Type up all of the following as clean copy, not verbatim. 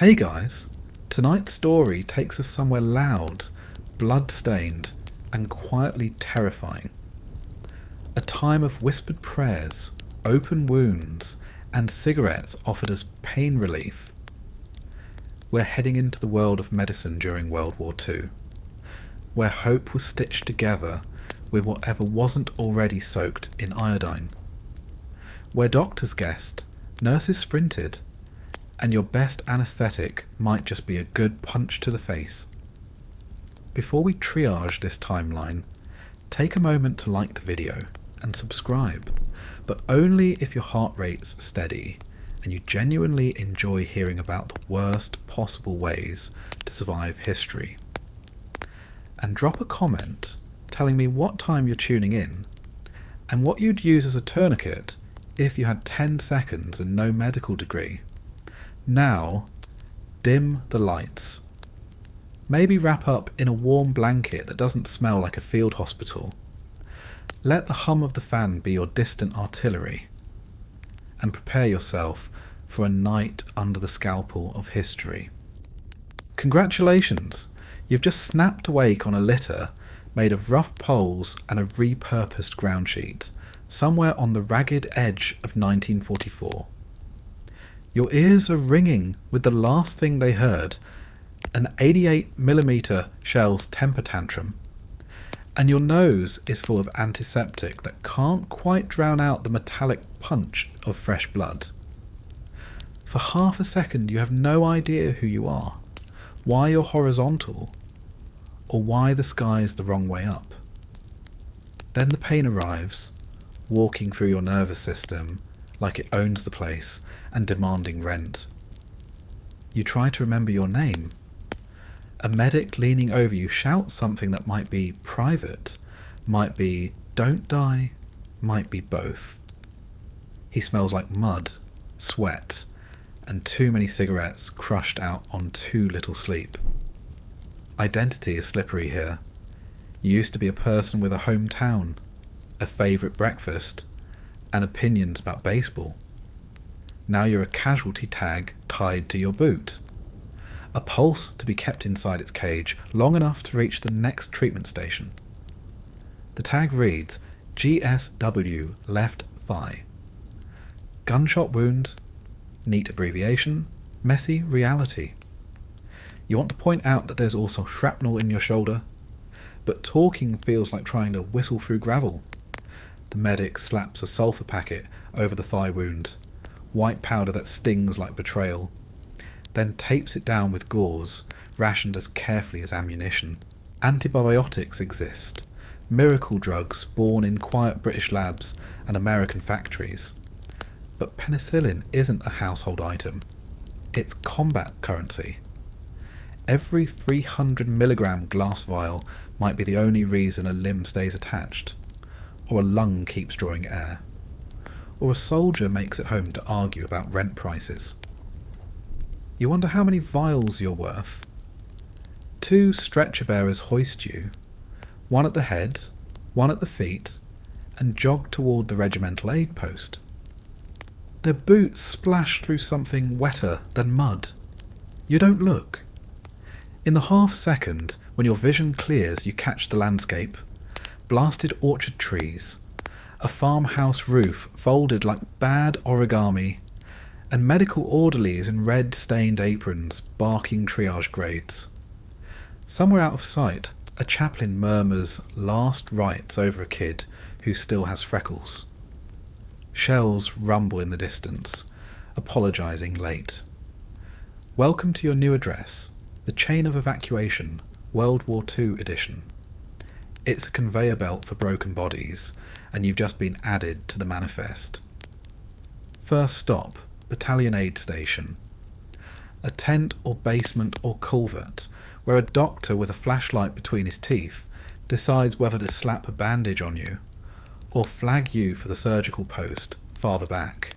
Hey guys, tonight's story takes us somewhere loud, blood-stained, and quietly terrifying. A time of whispered prayers, open wounds, and cigarettes offered as pain relief. We're heading into the world of medicine during World War II, where hope was stitched together with whatever wasn't already soaked in iodine. Where doctors guessed, nurses sprinted, and your best anaesthetic might just be a good punch to the face. Before we triage this timeline, take a moment to like the video and subscribe, but only if your heart rate's steady and you genuinely enjoy hearing about the worst possible ways to survive history. And drop a comment telling me what time you're tuning in and what you'd use as a tourniquet if you had 10 seconds and no medical degree. Now, dim the lights. Maybe wrap up in a warm blanket that doesn't smell like a field hospital. Let the hum of the fan be your distant artillery. And prepare yourself for a night under the scalpel of history. Congratulations! You've just snapped awake on a litter made of rough poles and a repurposed ground sheet, somewhere on the ragged edge of 1944. Your ears are ringing with the last thing they heard, an 88mm shell's temper tantrum, and your nose is full of antiseptic that can't quite drown out the metallic punch of fresh blood. For half a second you have no idea who you are, why you're horizontal, or why the sky is the wrong way up. Then the pain arrives, walking through your nervous system like it owns the place and demanding rent. You try to remember your name. A medic leaning over you shouts something that might be private, might be don't die, might be both. He smells like mud, sweat, and too many cigarettes crushed out on too little sleep. Identity is slippery here. You used to be a person with a hometown, a favourite breakfast, and opinions about baseball. Now you're a casualty tag tied to your boot. A pulse to be kept inside its cage long enough to reach the next treatment station. The tag reads GSW left thigh. Gunshot wound, neat abbreviation, messy reality. You want to point out that there's also shrapnel in your shoulder, but talking feels like trying to whistle through gravel. The medic slaps a sulphur packet over the thigh wound, white powder that stings like betrayal, then tapes it down with gauze, rationed as carefully as ammunition. Antibiotics exist, miracle drugs born in quiet British labs and American factories. But penicillin isn't a household item. It's combat currency. Every 300mg glass vial might be the only reason a limb stays attached, or a lung keeps drawing air, or a soldier makes it home to argue about rent prices. You wonder how many vials you're worth. 2 stretcher bearers hoist you, one at the head, one at the feet, and jog toward the regimental aid post. Their boots splash through something wetter than mud. You don't look. In the half second when your vision clears, you catch the landscape. Blasted orchard trees, a farmhouse roof folded like bad origami, and medical orderlies in red-stained aprons barking triage grades. Somewhere out of sight, a chaplain murmurs last rites over a kid who still has freckles. Shells rumble in the distance, apologising late. Welcome to your new address, the Chain of Evacuation, World War II edition. It's a conveyor belt for broken bodies, and you've just been added to the manifest. First stop, Battalion Aid Station. A tent or basement or culvert where a doctor with a flashlight between his teeth decides whether to slap a bandage on you or flag you for the surgical post farther back.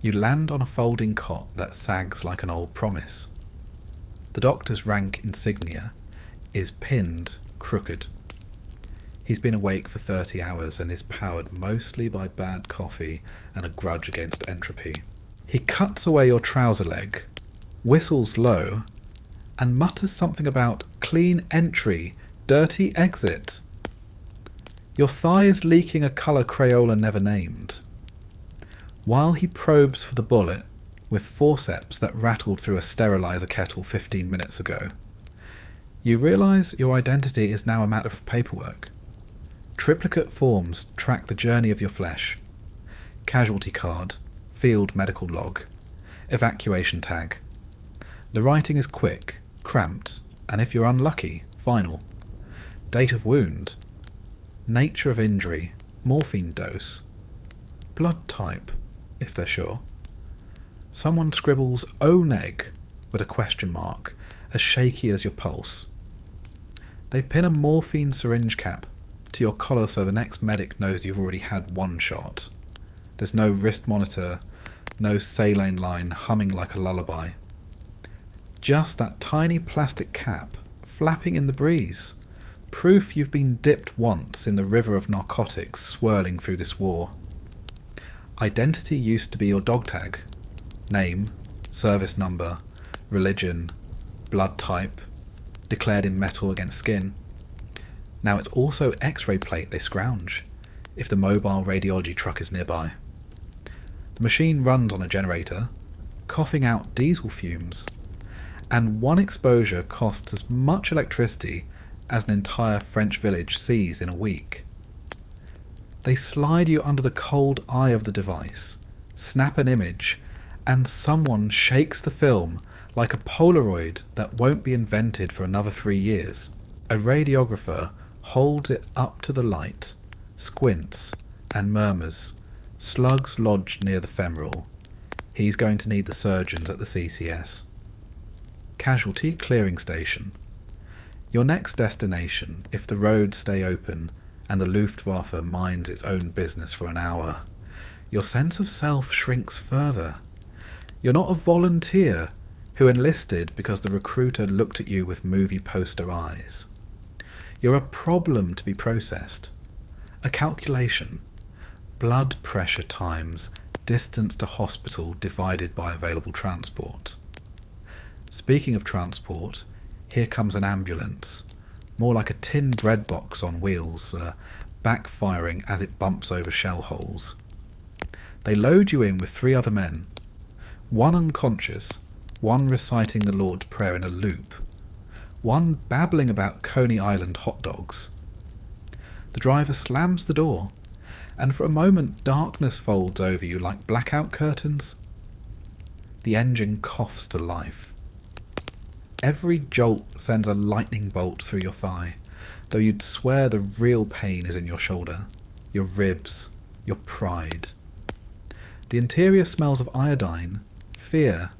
You land on a folding cot that sags like an old promise. The doctor's rank insignia is pinned crooked. He's been awake for 30 hours and is powered mostly by bad coffee and a grudge against entropy. He cuts away your trouser leg, whistles low, and mutters something about clean entry, dirty exit. Your thigh is leaking a colour Crayola never named. While he probes for the bullet with forceps that rattled through a steriliser kettle 15 minutes ago, you realise your identity is now a matter of paperwork. Triplicate forms track the journey of your flesh. Casualty card, field medical log, evacuation tag. The writing is quick, cramped, and if you're unlucky, final. Date of wound, nature of injury, morphine dose, blood type, if they're sure. Someone scribbles O neg with a question mark, as shaky as your pulse. They pin a morphine syringe cap to your collar so the next medic knows you've already had one shot. There's no wrist monitor, no saline line humming like a lullaby. Just that tiny plastic cap flapping in the breeze. Proof you've been dipped once in the river of narcotics swirling through this war. Identity used to be your dog tag. Name, service number, religion, blood type, declared in metal against skin. Now it's also X-ray plate they scrounge, if the mobile radiology truck is nearby. The machine runs on a generator, coughing out diesel fumes, and one exposure costs as much electricity as an entire French village sees in a week. They slide you under the cold eye of the device, snap an image, and someone shakes the film like a Polaroid that won't be invented for another 3 years. A radiographer holds it up to the light, squints, and murmurs, slugs lodged near the femoral. He's going to need the surgeons at the CCS. Casualty clearing station. Your next destination, if the roads stay open and the Luftwaffe minds its own business for an hour. Your sense of self shrinks further. You're not a volunteer who enlisted because the recruiter looked at you with movie poster eyes. You're a problem to be processed. A calculation. Blood pressure times distance to hospital divided by available transport. Speaking of transport, here comes an ambulance, more like a tin bread box on wheels, backfiring as it bumps over shell holes. They load you in with 3 other men, one unconscious, one reciting the Lord's Prayer in a loop, one babbling about Coney Island hot dogs. The driver slams the door, and for a moment darkness folds over you like blackout curtains. The engine coughs to life. Every jolt sends a lightning bolt through your thigh, though you'd swear the real pain is in your shoulder, your ribs, your pride. The interior smells of iodine, fear,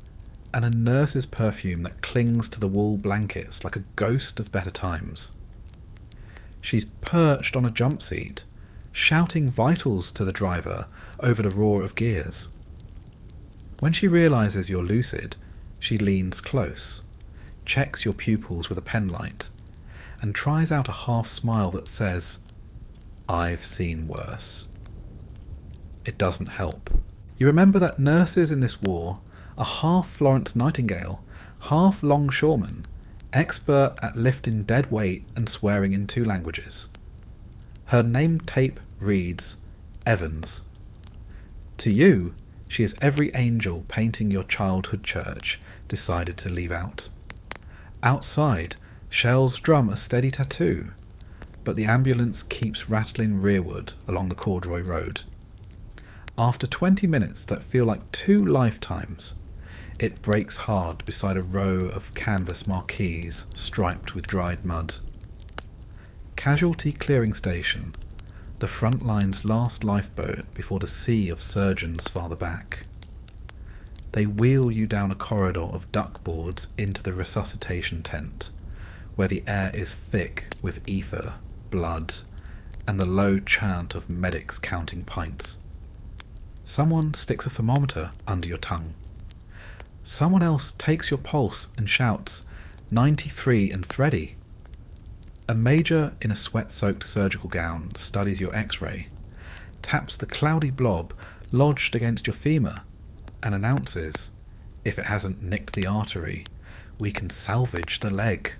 and a nurse's perfume that clings to the wool blankets like a ghost of better times. She's perched on a jump seat, shouting vitals to the driver over the roar of gears. When she realises you're lucid, she leans close, checks your pupils with a penlight, and tries out a half smile that says, "I've seen worse." It doesn't help. You remember that nurses in this war are half Florence Nightingale, half longshoremen, expert at lifting dead weight and swearing in 2 languages. Her name tape reads Evans. To you, she is every angel painting your childhood church decided to leave out. Outside, shells drum a steady tattoo, but the ambulance keeps rattling rearward along the corduroy road. After 20 minutes that feel like 2 lifetimes, it breaks hard beside a row of canvas marquees striped with dried mud. Casualty clearing station, the front line's last lifeboat before the sea of surgeons farther back. They wheel you down a corridor of duckboards into the resuscitation tent, where the air is thick with ether, blood, and the low chant of medics counting pints. Someone sticks a thermometer under your tongue. Someone else takes your pulse and shouts, 93 and thready. A major in a sweat-soaked surgical gown studies your x-ray, taps the cloudy blob lodged against your femur, and announces, If it hasn't nicked the artery, we can salvage the leg.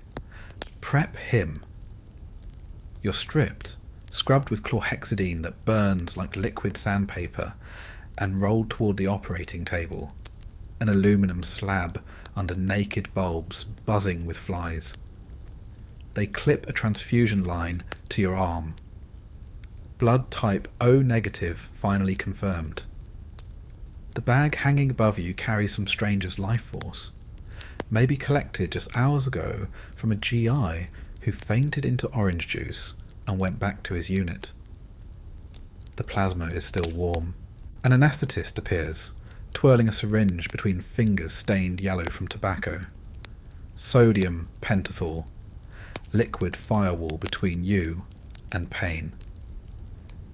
Prep him. You're stripped, scrubbed with chlorhexidine that burns like liquid sandpaper, and rolled toward the operating table, an aluminum slab under naked bulbs buzzing with flies. They clip a transfusion line to your arm. Blood type O negative finally confirmed. The bag hanging above you carries some stranger's life force, maybe collected just hours ago from a GI who fainted into orange juice and went back to his unit. The plasma is still warm. An anaesthetist appears, twirling a syringe between fingers stained yellow from tobacco. Sodium pentothal, liquid firewall between you and pain.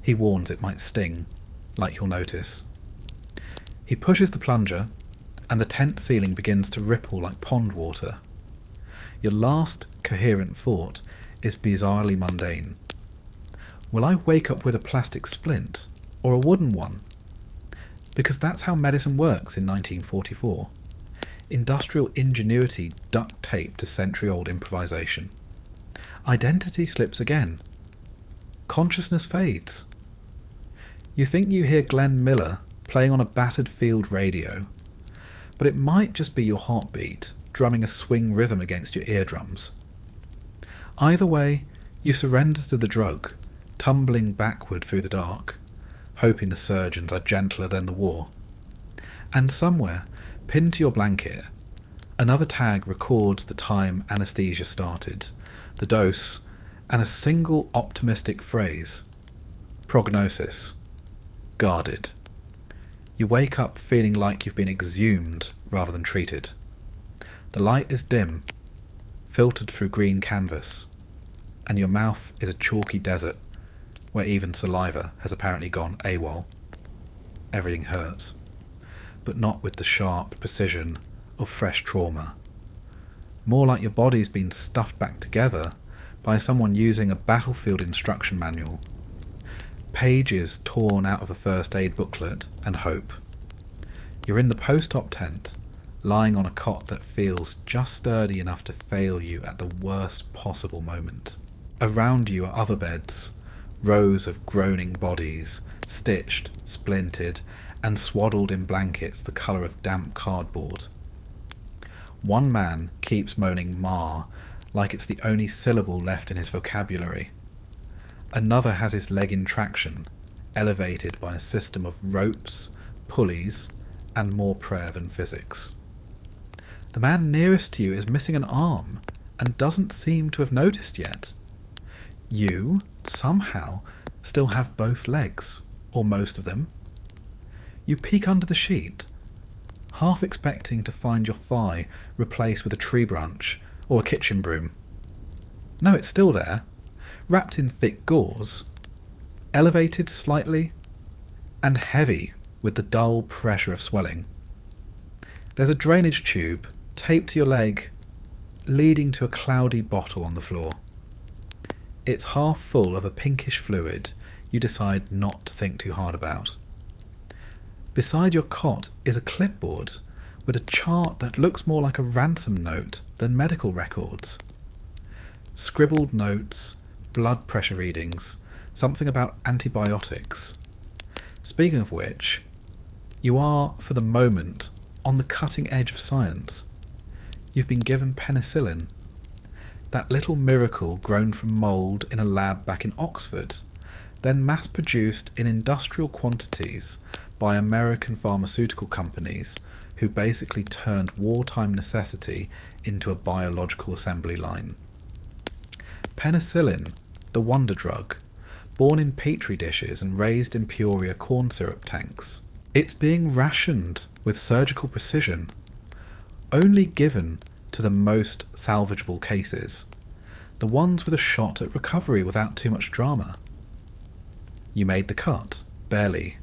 He warns it might sting, like you'll notice. He pushes the plunger, and the tent ceiling begins to ripple like pond water. Your last coherent thought is bizarrely mundane. Will I wake up with a plastic splint, or a wooden one? Because that's how medicine works in 1944. Industrial ingenuity duct taped to century-old improvisation. Identity slips again. Consciousness fades. You think you hear Glenn Miller playing on a battered field radio, but it might just be your heartbeat drumming a swing rhythm against your eardrums. Either way, you surrender to the drug, tumbling backward through the dark, hoping the surgeons are gentler than the war. And somewhere, pinned to your blanket, another tag records the time anesthesia started, the dose, and a single optimistic phrase. Prognosis. Guarded. You wake up feeling like you've been exhumed rather than treated. The light is dim, filtered through green canvas, and your mouth is a chalky desert where even saliva has apparently gone AWOL. Everything hurts, but not with the sharp precision of fresh trauma. More like your body's been stuffed back together by someone using a battlefield instruction manual. Pages torn out of a first aid booklet and hope. You're in the post-op tent, lying on a cot that feels just sturdy enough to fail you at the worst possible moment. Around you are other beds, rows of groaning bodies, stitched, splintered, and swaddled in blankets the colour of damp cardboard. One man keeps moaning "ma" like it's the only syllable left in his vocabulary. Another has his leg in traction, elevated by a system of ropes, pulleys, and more prayer than physics. The man nearest to you is missing an arm and doesn't seem to have noticed yet. You, somehow, still have both legs, or most of them. You peek under the sheet, half expecting to find your thigh replaced with a tree branch or a kitchen broom. No, it's still there, wrapped in thick gauze, elevated slightly, and heavy with the dull pressure of swelling. There's a drainage tube taped to your leg, leading to a cloudy bottle on the floor. It's half full of a pinkish fluid you decide not to think too hard about. Beside your cot is a clipboard with a chart that looks more like a ransom note than medical records. Scribbled notes, blood pressure readings, something about antibiotics. Speaking of which, you are, for the moment, on the cutting edge of science. You've been given penicillin, that little miracle grown from mould in a lab back in Oxford, then mass-produced in industrial quantities by American pharmaceutical companies who basically turned wartime necessity into a biological assembly line. Penicillin, the wonder drug, born in petri dishes and raised in Peoria corn syrup tanks. It's being rationed with surgical precision, only given to the most salvageable cases, the ones with a shot at recovery without too much drama. You made the cut, barely.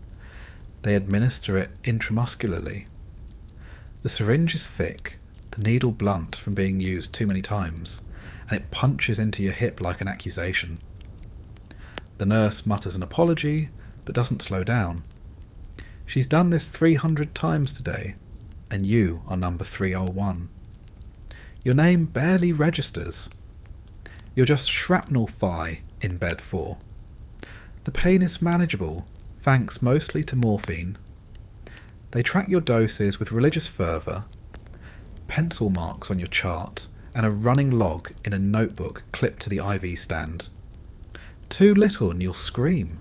They administer it intramuscularly. The syringe is thick, the needle blunt from being used too many times, and it punches into your hip like an accusation. The nurse mutters an apology, but doesn't slow down. She's done this 300 times today. and you are number 301. Your name barely registers. You're just shrapnel thigh in bed 4. The pain is manageable, thanks mostly to morphine. They track your doses with religious fervour, pencil marks on your chart, and a running log in a notebook clipped to the IV stand. Too little and you'll scream.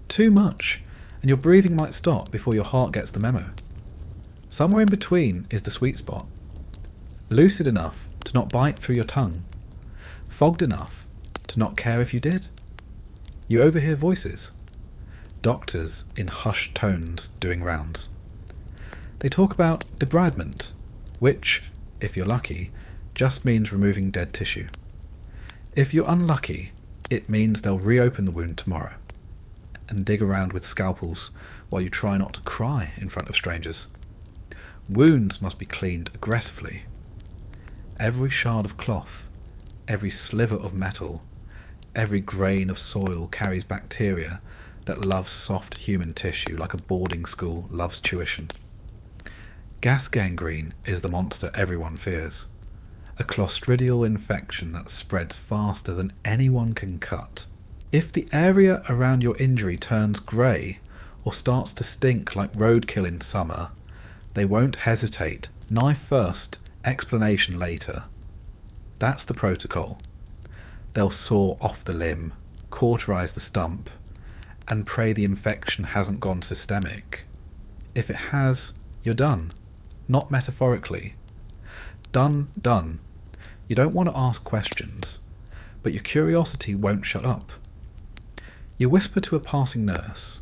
Too much and your breathing might stop before your heart gets the memo. Somewhere in between is the sweet spot. Lucid enough to not bite through your tongue. Fogged enough to not care if you did. You overhear voices. Doctors in hushed tones doing rounds. They talk about debridement, which, if you're lucky, just means removing dead tissue. If you're unlucky, it means they'll reopen the wound tomorrow and dig around with scalpels while you try not to cry in front of strangers. Wounds must be cleaned aggressively. Every shard of cloth, every sliver of metal, every grain of soil carries bacteria that loves soft human tissue like a boarding school loves tuition. Gas gangrene is the monster everyone fears. A clostridial infection that spreads faster than anyone can cut. If the area around your injury turns grey or starts to stink like roadkill in summer, they won't hesitate. Knife first, explanation later. That's the protocol. They'll saw off the limb, cauterize the stump, and pray the infection hasn't gone systemic. If it has, you're done. Not metaphorically. Done. You don't want to ask questions, but your curiosity won't shut up. You whisper to a passing nurse,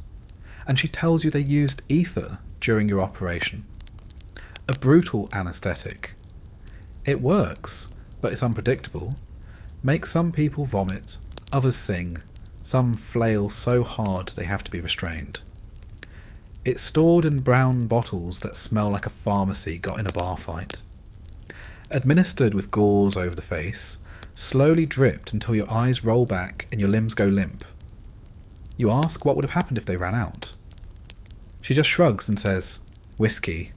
and she tells you they used ether during your operation. A brutal anaesthetic. It works, but it's unpredictable. Makes some people vomit, others sing, some flail so hard they have to be restrained. It's stored in brown bottles that smell like a pharmacy got in a bar fight. Administered with gauze over the face, slowly dripped until your eyes roll back and your limbs go limp. You ask what would have happened if they ran out. She just shrugs and says, whiskey,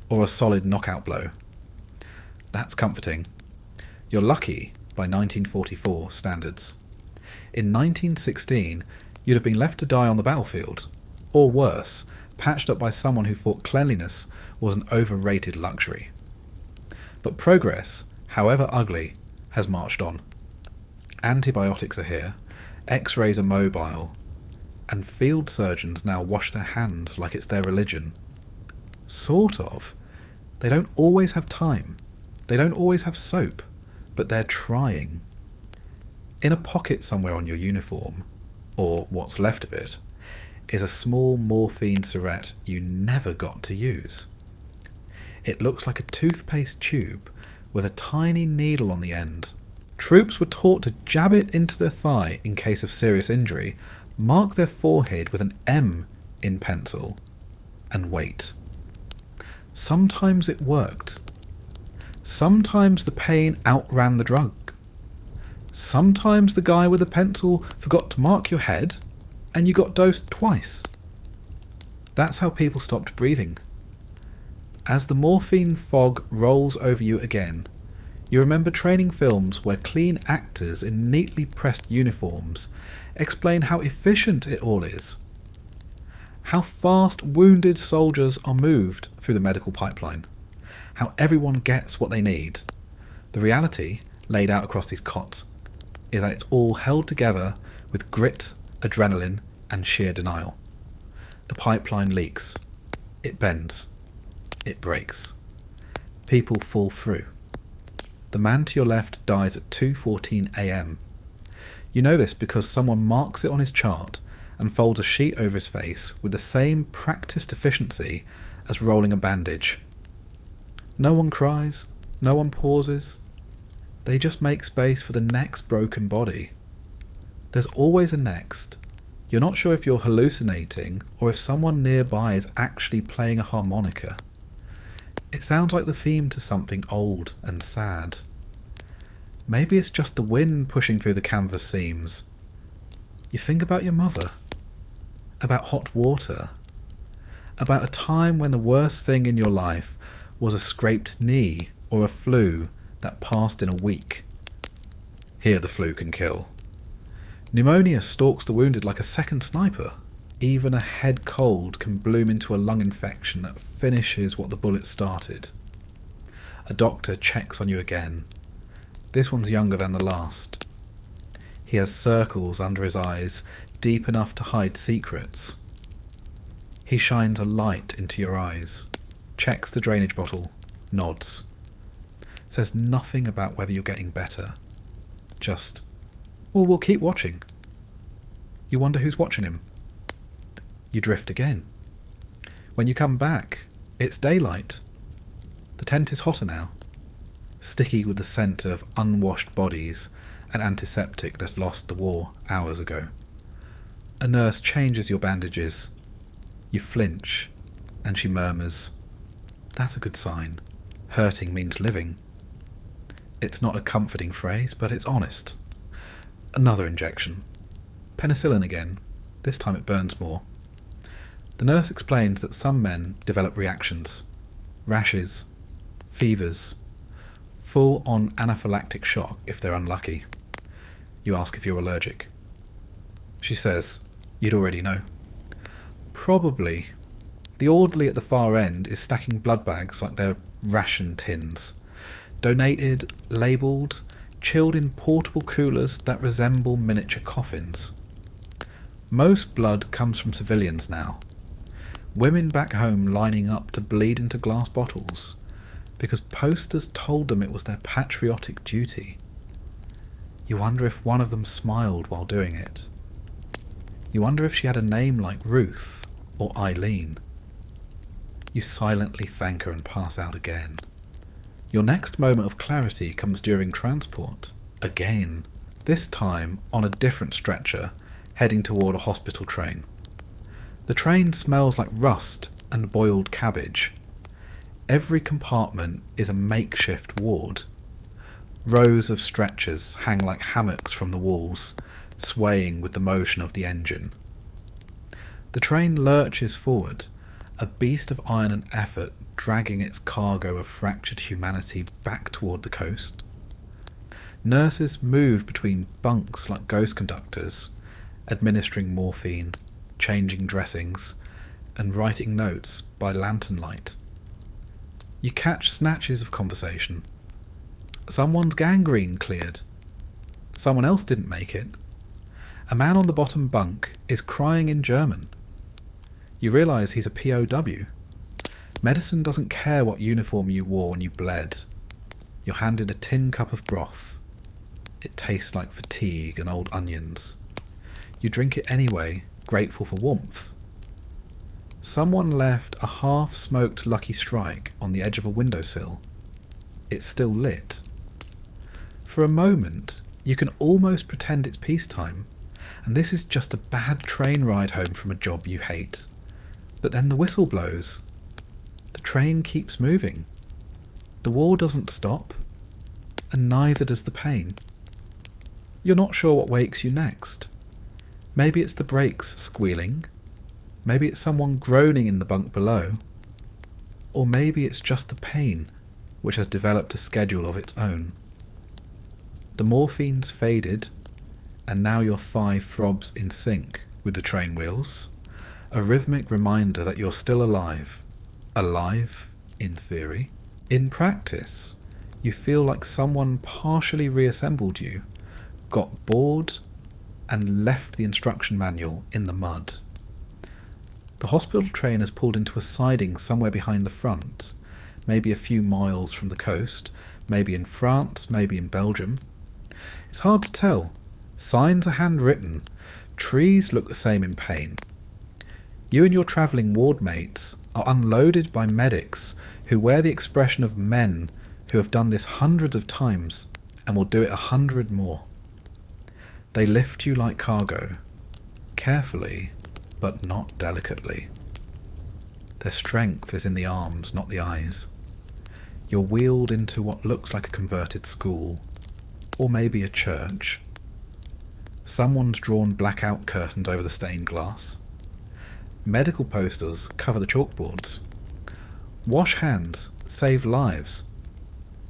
or a solid knockout blow. That's comforting. You're lucky by 1944 standards. In 1916, you'd have been left to die on the battlefield, or worse, patched up by someone who thought cleanliness was an overrated luxury. But progress, however ugly, has marched on. Antibiotics are here, X-rays are mobile, and field surgeons now wash their hands like it's their religion. Sort of. They don't always have time. They don't always have soap, but they're trying. In a pocket somewhere on your uniform, or what's left of it, is a small morphine syringe you never got to use. It looks like a toothpaste tube with a tiny needle on the end. Troops were taught to jab it into their thigh in case of serious injury, mark their forehead with an M in pencil, and wait. Sometimes it worked. Sometimes the pain outran the drug. Sometimes the guy with the pencil forgot to mark your head, and you got dosed twice. That's how people stopped breathing. As the morphine fog rolls over you again, you remember training films where clean actors in neatly pressed uniforms explain how efficient it all is. How fast wounded soldiers are moved through the medical pipeline. How everyone gets what they need. The reality, laid out across these cots, is that it's all held together with grit, adrenaline, and sheer denial. The pipeline leaks. It bends. It breaks. People fall through. The man to your left dies at 2:14 a.m. You know this because someone marks it on his chart and folds a sheet over his face with the same practiced efficiency as rolling a bandage. No one cries. No one pauses. They just make space for the next broken body. There's always a next. You're not sure if you're hallucinating or if someone nearby is actually playing a harmonica. It sounds like the theme to something old and sad. Maybe it's just the wind pushing through the canvas seams. You think about your mother, about hot water, about a time when the worst thing in your life was a scraped knee or a flu that passed in a week. Here the flu can kill. Pneumonia stalks the wounded like a second sniper. Even a head cold can bloom into a lung infection that finishes what the bullet started. A doctor checks on you again. This one's younger than the last. He has circles under his eyes, deep enough to hide secrets. He shines a light into your eyes, checks the drainage bottle, nods. Says nothing about whether you're getting better. Just, well, we'll keep watching. You wonder who's watching him. You drift again. When you come back, it's daylight. The tent is hotter now, sticky with the scent of unwashed bodies and antiseptic that lost the war hours ago. A nurse changes your bandages. You flinch, and she murmurs, "That's a good sign. Hurting means living." It's not a comforting phrase, but it's honest. Another injection. Penicillin again. This time it burns more. The nurse explains that some men develop reactions. Rashes, fevers, full-on anaphylactic shock if they're unlucky. You ask if you're allergic. She says, "You'd already know." Probably. The orderly at the far end is stacking blood bags like they're ration tins. Donated, labelled, chilled in portable coolers that resemble miniature coffins. Most blood comes from civilians now. Women back home lining up to bleed into glass bottles because posters told them it was their patriotic duty. You wonder if one of them smiled while doing it. You wonder if she had a name like Ruth or Eileen. You silently thank her and pass out again. Your next moment of clarity comes during transport. Again. This time on a different stretcher, heading toward a hospital train. The train smells like rust and boiled cabbage. Every compartment is a makeshift ward. Rows of stretchers hang like hammocks from the walls, swaying with the motion of the engine. The train lurches forward, a beast of iron and effort dragging its cargo of fractured humanity back toward the coast. Nurses move between bunks like ghost conductors, administering morphine, changing dressings, and writing notes by lantern light. You catch snatches of conversation. Someone's gangrene cleared. Someone else didn't make it. A man on the bottom bunk is crying in German. You realise he's a POW. Medicine doesn't care what uniform you wore when you bled. You're handed a tin cup of broth. It tastes like fatigue and old onions. You drink it anyway, grateful for warmth. Someone left a half-smoked Lucky Strike on the edge of a windowsill. It's still lit. For a moment, you can almost pretend it's peacetime, and this is just a bad train ride home from a job you hate. But then the whistle blows. The train keeps moving. The war doesn't stop, and neither does the pain. You're not sure what wakes you next. Maybe it's the brakes squealing. Maybe it's someone groaning in the bunk below. Or maybe it's just the pain, which has developed a schedule of its own. The morphine's faded, and now your thigh throbs in sync with the train wheels, a rhythmic reminder that you're still alive. Alive, in theory. In practice, you feel like someone partially reassembled you, got bored, and left the instruction manual in the mud. The hospital train has pulled into a siding somewhere behind the front, maybe a few miles from the coast, maybe in France, maybe in Belgium. It's hard to tell. Signs are handwritten. Trees look the same in pain. You and your travelling ward mates are unloaded by medics who wear the expression of men who have done this hundreds of times and will do it 100 more. They lift you like cargo, carefully but not delicately. Their strength is in the arms, not the eyes. You're wheeled into what looks like a converted school, or maybe a church. Someone's drawn blackout curtains over the stained glass. Medical posters cover the chalkboards. Wash hands, save lives.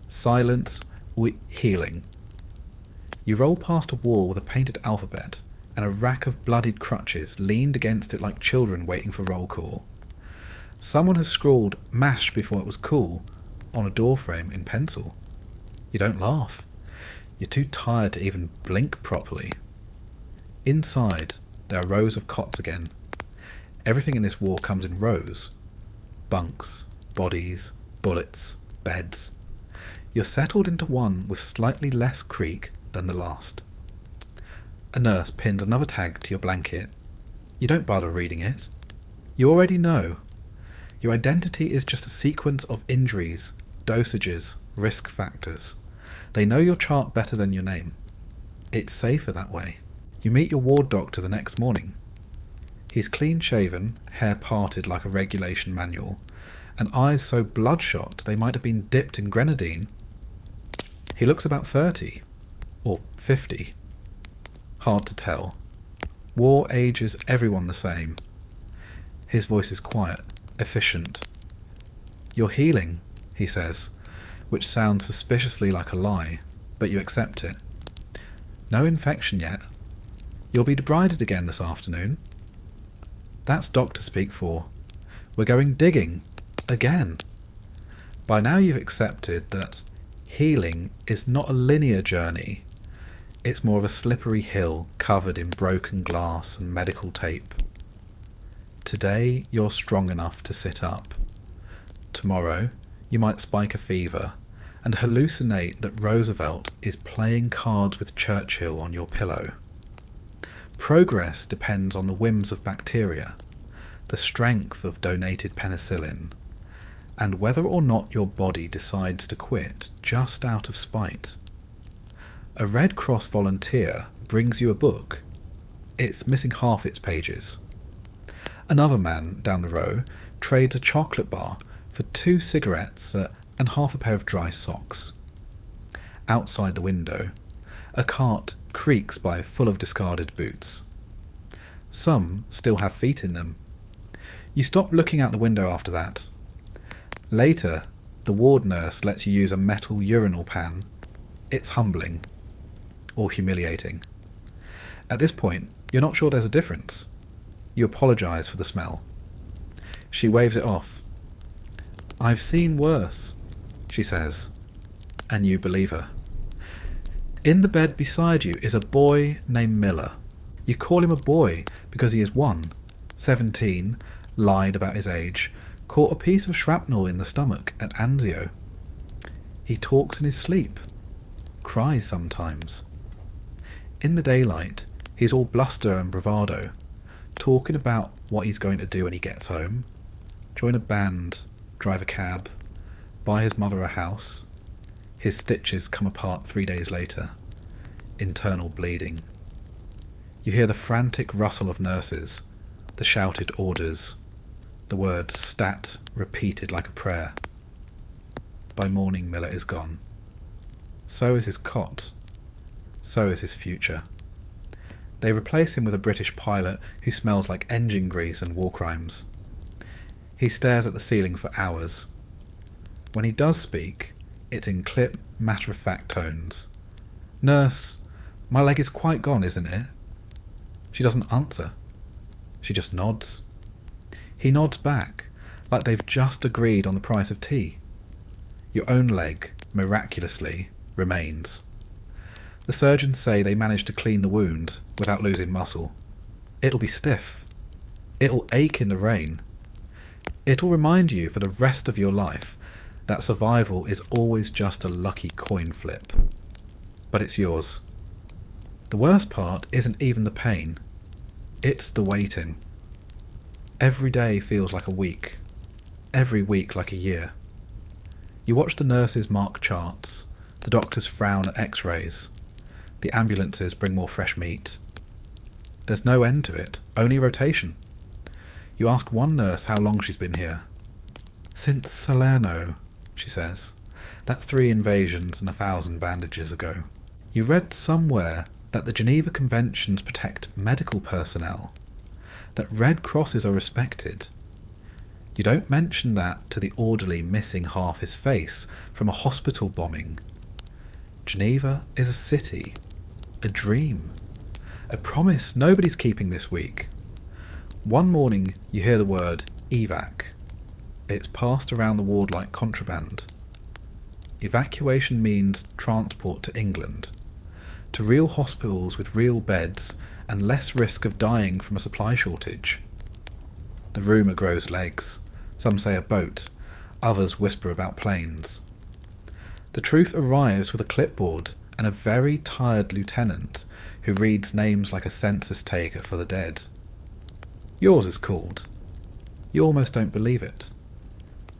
Silence, healing. You roll past a wall with a painted alphabet, and a rack of bloodied crutches leaned against it like children waiting for roll call. Someone has scrawled "MASH before it was cool" on a doorframe in pencil. You don't laugh. You're too tired to even blink properly. Inside, there are rows of cots again. Everything in this war comes in rows. Bunks, bodies, bullets, beds. You're settled into one with slightly less creak than the last. A nurse pins another tag to your blanket. You don't bother reading it. You already know. Your identity is just a sequence of injuries, dosages, risk factors. They know your chart better than your name. It's safer that way. You meet your ward doctor the next morning. He's clean-shaven, hair parted like a regulation manual, and eyes so bloodshot they might have been dipped in grenadine. He looks about 30, or 50. Hard to tell. War ages everyone the same. His voice is quiet, efficient. "You're healing," he says, which sounds suspiciously like a lie, but you accept it. "No infection yet. You'll be debrided again this afternoon." That's doctor speak for, "We're going digging. Again." By now you've accepted that healing is not a linear journey. It's more of a slippery hill covered in broken glass and medical tape. Today you're strong enough to sit up. Tomorrow you might spike a fever and hallucinate that Roosevelt is playing cards with Churchill on your pillow. Progress depends on the whims of bacteria, the strength of donated penicillin, and whether or not your body decides to quit just out of spite. A Red Cross volunteer brings you a book. It's missing half its pages. Another man down the row trades a chocolate bar for 2 cigarettes and half a pair of dry socks. Outside the window, a cart creaks by full of discarded boots. Some still have feet in them. You stop looking out the window after that. Later, the ward nurse lets you use a metal urinal pan. It's humbling. Or humiliating. At this point, you're not sure there's a difference. You apologise for the smell. She waves it off. "I've seen worse," she says, and you believe her. In the bed beside you is a boy named Miller. You call him a boy because he is 17, lied about his age, caught a piece of shrapnel in the stomach at Anzio. He talks in his sleep, cries sometimes. In the daylight, he's all bluster and bravado, talking about what he's going to do when he gets home. Join a band, drive a cab, buy his mother a house. His stitches come apart 3 days later. Internal bleeding. You hear the frantic rustle of nurses, the shouted orders, the word "stat" repeated like a prayer. By morning, Miller is gone. So is his cot. So is his future. They replace him with a British pilot who smells like engine grease and war crimes. He stares at the ceiling for hours. When he does speak, it's in clipped, matter-of-fact tones. "Nurse, my leg is quite gone, isn't it?" She doesn't answer. She just nods. He nods back, like they've just agreed on the price of tea. Your own leg, miraculously, remains. The surgeons say they managed to clean the wound without losing muscle. It'll be stiff. It'll ache in the rain. It'll remind you for the rest of your life that survival is always just a lucky coin flip. But it's yours. The worst part isn't even the pain. It's the waiting. Every day feels like a week. Every week like a year. You watch the nurses mark charts, the doctors frown at x-rays, the ambulances bring more fresh meat. There's no end to it, only rotation. You ask one nurse how long she's been here. "Since Salerno," she says. "That's 3 invasions and 1,000 bandages ago." You read somewhere that the Geneva Conventions protect medical personnel. that Red Crosses are respected. You don't mention that to the orderly missing half his face from a hospital bombing. Geneva is a city, a dream, a promise nobody's keeping this week. One morning you hear the word evac. It's passed around the ward like contraband. Evacuation means transport to England, to real hospitals with real beds and less risk of dying from a supply shortage. The rumour grows legs. Some say a boat, others whisper about planes. The truth arrives with a clipboard and a very tired lieutenant who reads names like a census taker for the dead. Yours is called. You almost don't believe it.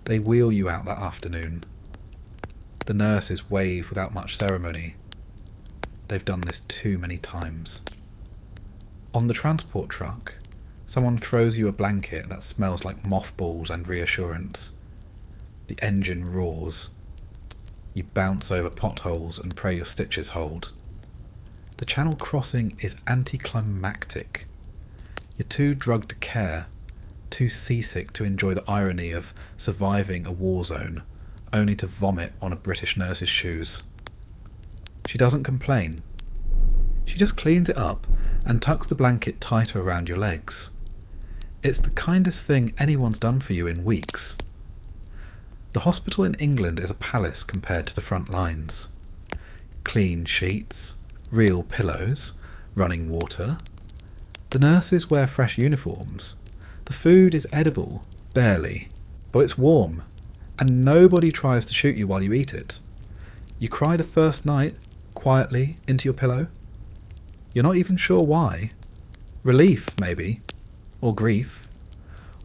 They wheel you out that afternoon. The nurses wave without much ceremony. They've done this too many times. On the transport truck, someone throws you a blanket that smells like mothballs and reassurance. The engine roars. You bounce over potholes and pray your stitches hold. The Channel crossing is anticlimactic. You're too drugged to care, too seasick to enjoy the irony of surviving a war zone, only to vomit on a British nurse's shoes. She doesn't complain. She just cleans it up and tucks the blanket tighter around your legs. It's the kindest thing anyone's done for you in weeks. The hospital in England is a palace compared to the front lines. Clean sheets, real pillows, running water. The nurses wear fresh uniforms. The food is edible, barely, but it's warm, and nobody tries to shoot you while you eat it. You cry the first night, quietly, into your pillow. You're not even sure why. Relief, maybe. Or grief,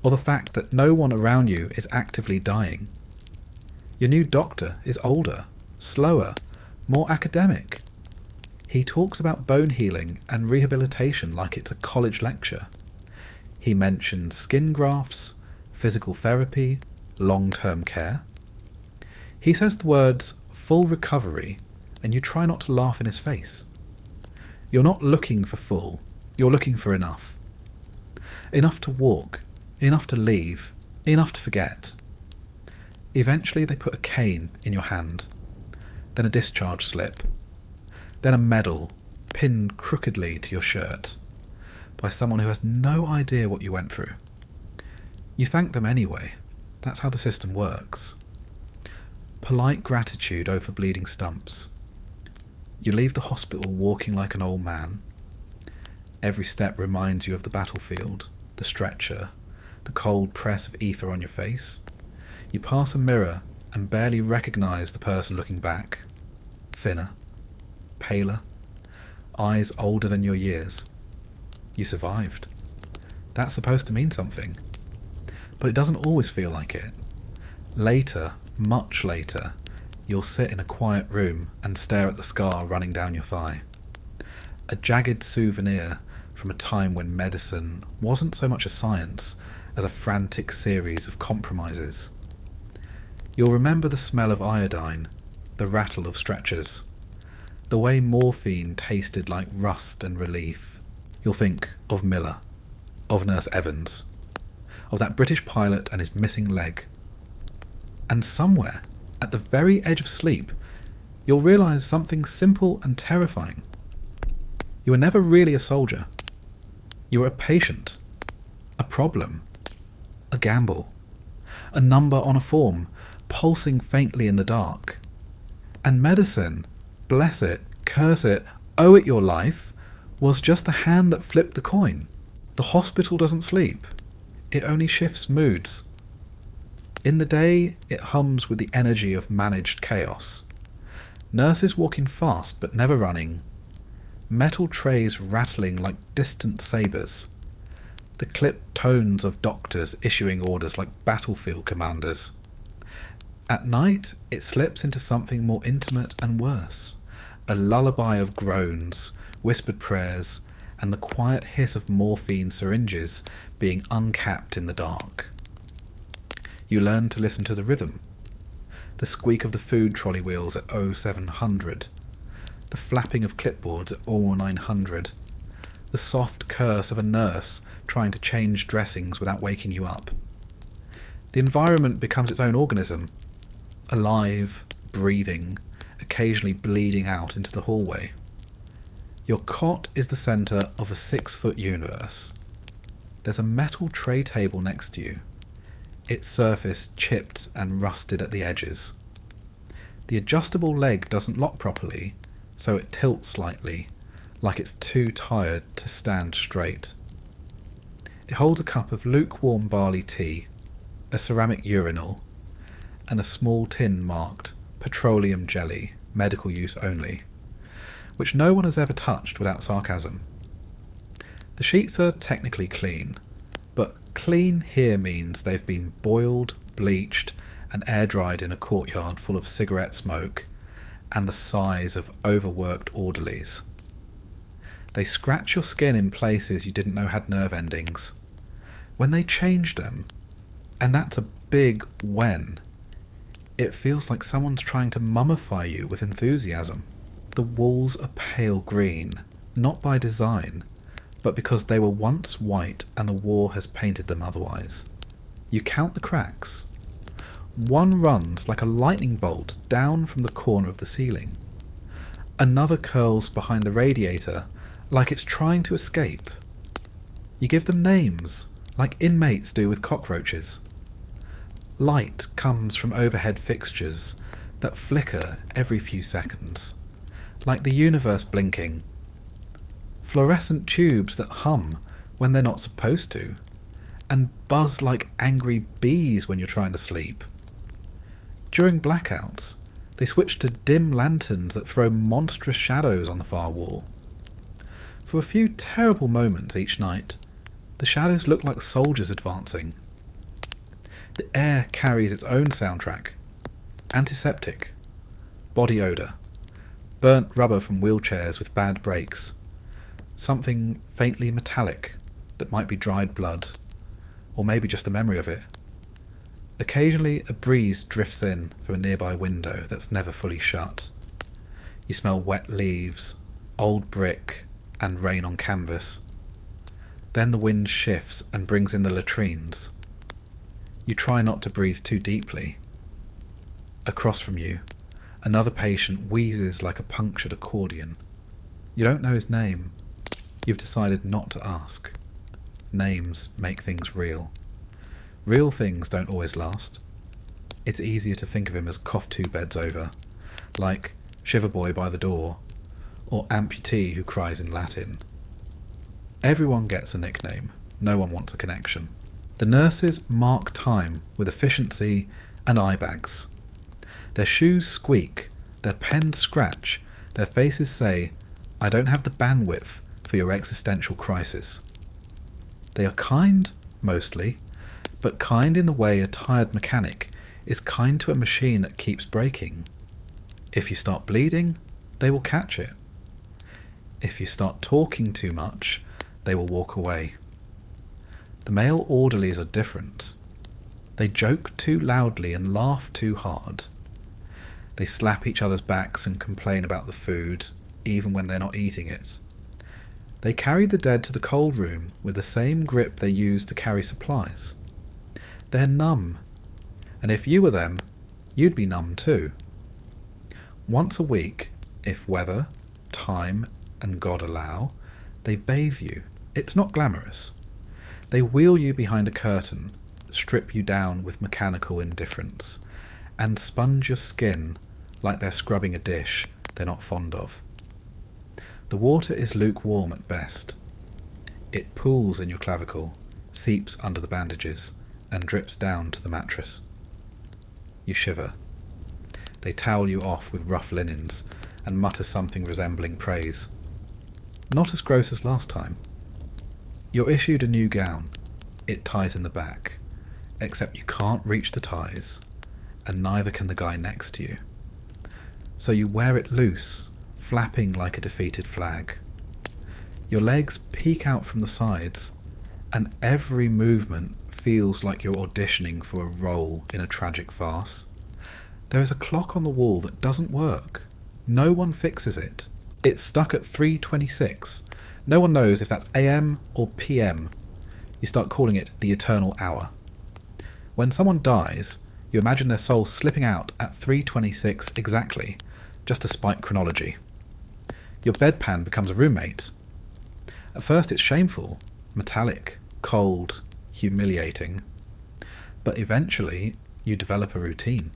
or the fact that no one around you is actively dying. Your new doctor is older, slower, more academic. He talks about bone healing and rehabilitation like it's a college lecture. He mentions skin grafts, physical therapy, long-term care. He says the words full recovery, and you try not to laugh in his face. You're not looking for full, you're looking for enough. Enough to walk, enough to leave, enough to forget. Eventually they put a cane in your hand, then a discharge slip, then a medal pinned crookedly to your shirt by someone who has no idea what you went through. You thank them anyway. That's how the system works. Polite gratitude over bleeding stumps. You leave the hospital walking like an old man. Every step reminds you of the battlefield, the stretcher, the cold press of ether on your face. You pass a mirror and barely recognise the person looking back. Thinner, paler, eyes older than your years. You survived. That's supposed to mean something. But it doesn't always feel like it. Later, much later, you'll sit in a quiet room and stare at the scar running down your thigh. A jagged souvenir from a time when medicine wasn't so much a science as a frantic series of compromises. You'll remember the smell of iodine, the rattle of stretchers, the way morphine tasted like rust and relief. You'll think of Miller, of Nurse Evans, of that British pilot and his missing leg. And somewhere, at the very edge of sleep, you'll realise something simple and terrifying. You were never really a soldier. You were a patient, a problem, a gamble, a number on a form, pulsing faintly in the dark. And medicine, bless it, curse it, owe it your life, was just the hand that flipped the coin. The hospital doesn't sleep. It only shifts moods. In the day, it hums with the energy of managed chaos. Nurses walking fast but never running. Metal trays rattling like distant sabres. The clipped tones of doctors issuing orders like battlefield commanders. At night, it slips into something more intimate and worse. A lullaby of groans, whispered prayers, and the quiet hiss of morphine syringes being uncapped in the dark. You learn to listen to the rhythm. The squeak of the food trolley wheels at 0700. The flapping of clipboards at 0900. the soft curse of a nurse trying to change dressings without waking you up. The environment becomes its own organism, alive, breathing, occasionally bleeding out into the hallway. Your cot is the centre of a 6-foot universe. There's a metal tray table next to you, its surface chipped and rusted at the edges. The adjustable leg doesn't lock properly, so it tilts slightly, like it's too tired to stand straight. It holds a cup of lukewarm barley tea, a ceramic urinal, and a small tin marked petroleum jelly, medical use only, which no one has ever touched without sarcasm. The sheets are technically clean, but clean here means they've been boiled, bleached, and air-dried in a courtyard full of cigarette smoke and the sighs of overworked orderlies. They scratch your skin in places you didn't know had nerve endings. When they change them, and that's a big when, it feels like someone's trying to mummify you with enthusiasm. The walls are pale green, not by design, but because they were once white and the war has painted them otherwise. You count the cracks. One runs like a lightning bolt down from the corner of the ceiling. Another curls behind the radiator like it's trying to escape. You give them names, like inmates do with cockroaches. Light comes from overhead fixtures that flicker every few seconds, like the universe blinking. Fluorescent tubes that hum when they're not supposed to, and buzz like angry bees when you're trying to sleep. During blackouts, they switch to dim lanterns that throw monstrous shadows on the far wall. For a few terrible moments each night, the shadows look like soldiers advancing. The air carries its own soundtrack. Antiseptic, body odour, burnt rubber from wheelchairs with bad brakes, something faintly metallic that might be dried blood, or maybe just the memory of it. Occasionally a breeze drifts in from a nearby window that's never fully shut. You smell wet leaves, old brick, and rain on canvas. Then the wind shifts and brings in the latrines. You try not to breathe too deeply. Across from you, another patient wheezes like a punctured accordion. You don't know his name. You've decided not to ask. Names make things real. Real things don't always last. It's easier to think of him as cough 2 beds over, like Shiver Boy by the door, or amputee who cries in Latin. Everyone gets a nickname, no one wants a connection. The nurses mark time with efficiency and eye bags. Their shoes squeak, their pens scratch, their faces say, "I don't have the bandwidth for your existential crisis." They are kind, mostly, but kind in the way a tired mechanic is kind to a machine that keeps breaking. If you start bleeding, they will catch it. If you start talking too much, they will walk away. The male orderlies are different. They joke too loudly and laugh too hard. They slap each other's backs and complain about the food, even when they're not eating it. They carry the dead to the cold room with the same grip they use to carry supplies. They're numb, and if you were them, you'd be numb too. Once a week, if weather, time, and God allow, they bathe you. It's not glamorous. They wheel you behind a curtain, strip you down with mechanical indifference, and sponge your skin like they're scrubbing a dish they're not fond of. The water is lukewarm at best. It pools in your clavicle, seeps under the bandages, and drips down to the mattress. You shiver. They towel you off with rough linens and mutter something resembling praise. Not as gross as last time. You're issued a new gown. It ties in the back, except you can't reach the ties, and neither can the guy next to you. So you wear it loose, flapping like a defeated flag. Your legs peek out from the sides, and every movement feels like you're auditioning for a role in a tragic farce. There is a clock on the wall that doesn't work. No one fixes it. It's stuck at 3:26, No one knows if that's AM or PM. You start calling it the eternal hour. When someone dies, you imagine their soul slipping out at 3:26 exactly, just to spike chronology. Your bedpan becomes a roommate. At first it's shameful, metallic, cold, humiliating. But eventually you develop a routine.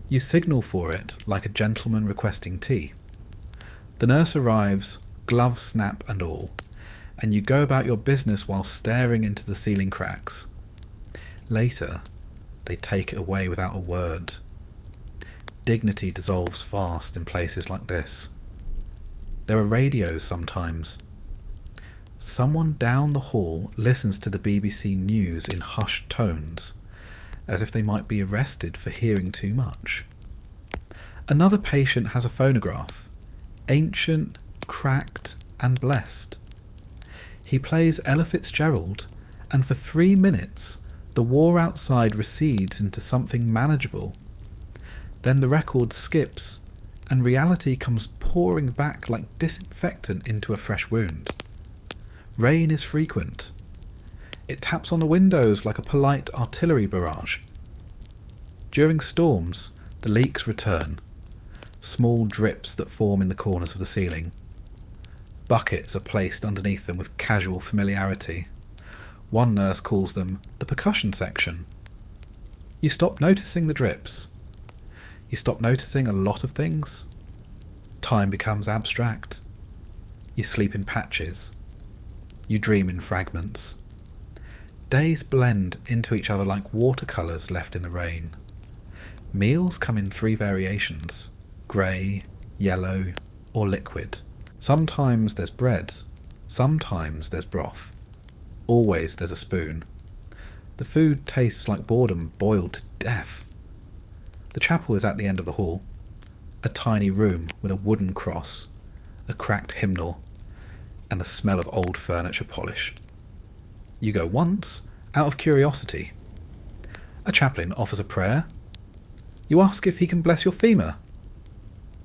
You signal for it like a gentleman requesting tea. The nurse arrives, gloves snap and all, and you go about your business while staring into the ceiling cracks. Later, they take it away without a word. Dignity dissolves fast in places like this. There are radios sometimes. Someone down the hall listens to the BBC News in hushed tones, as if they might be arrested for hearing too much. Another patient has a phonograph, ancient, cracked, and blessed. He plays Ella Fitzgerald, and for 3 minutes the war outside recedes into something manageable. Then the record skips, and reality comes pouring back like disinfectant into a fresh wound. Rain is frequent. It taps on the windows like a polite artillery barrage. During storms, the leaks return, small drips that form in the corners of the ceiling. Buckets are placed underneath them with casual familiarity. One nurse calls them the percussion section. You stop noticing the drips. You stop noticing a lot of things. Time becomes abstract. You sleep in patches. You dream in fragments. Days blend into each other like watercolours left in the rain. Meals come in 3 variations: grey, yellow, or liquid. Sometimes there's bread. Sometimes there's broth. Always there's a spoon. The food tastes like boredom boiled to death. The chapel is at the end of the hall. A tiny room with a wooden cross, a cracked hymnal, and the smell of old furniture polish. You go once, out of curiosity. A chaplain offers a prayer. You ask if he can bless your femur.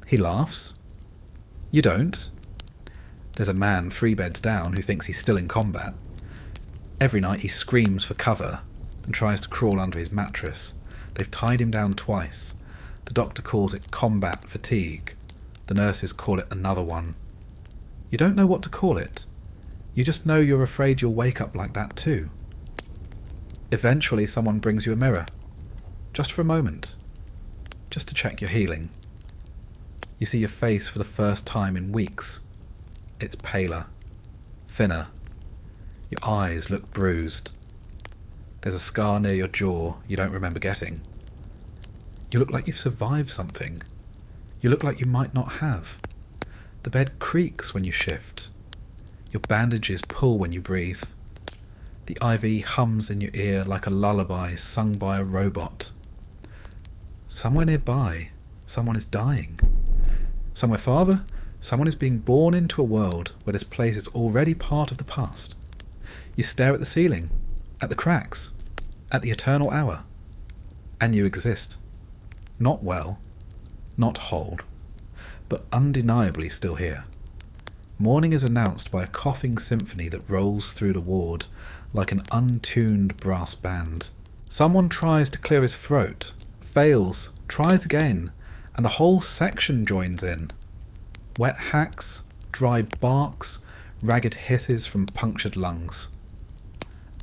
He laughs. You don't. There's a man 3 beds down who thinks he's still in combat. Every night he screams for cover and tries to crawl under his mattress. They've tied him down twice. The doctor calls it combat fatigue. The nurses call it another one. You don't know what to call it. You just know you're afraid you'll wake up like that too. Eventually someone brings you a mirror. Just for a moment. Just to check you're healing. You see your face for the first time in weeks. It's paler. Thinner. Your eyes look bruised. There's a scar near your jaw you don't remember getting. You look like you've survived something. You look like you might not have. The bed creaks when you shift. Your bandages pull when you breathe. The IV hums in your ear like a lullaby sung by a robot. Somewhere nearby, someone is dying. Somewhere farther, someone is being born into a world where this place is already part of the past. You stare at the ceiling, at the cracks, at the eternal hour, and you exist. Not well, not whole, but undeniably still here. Morning is announced by a coughing symphony that rolls through the ward like an untuned brass band. Someone tries to clear his throat, fails, tries again, and the whole section joins in. Wet hacks, dry barks, ragged hisses from punctured lungs.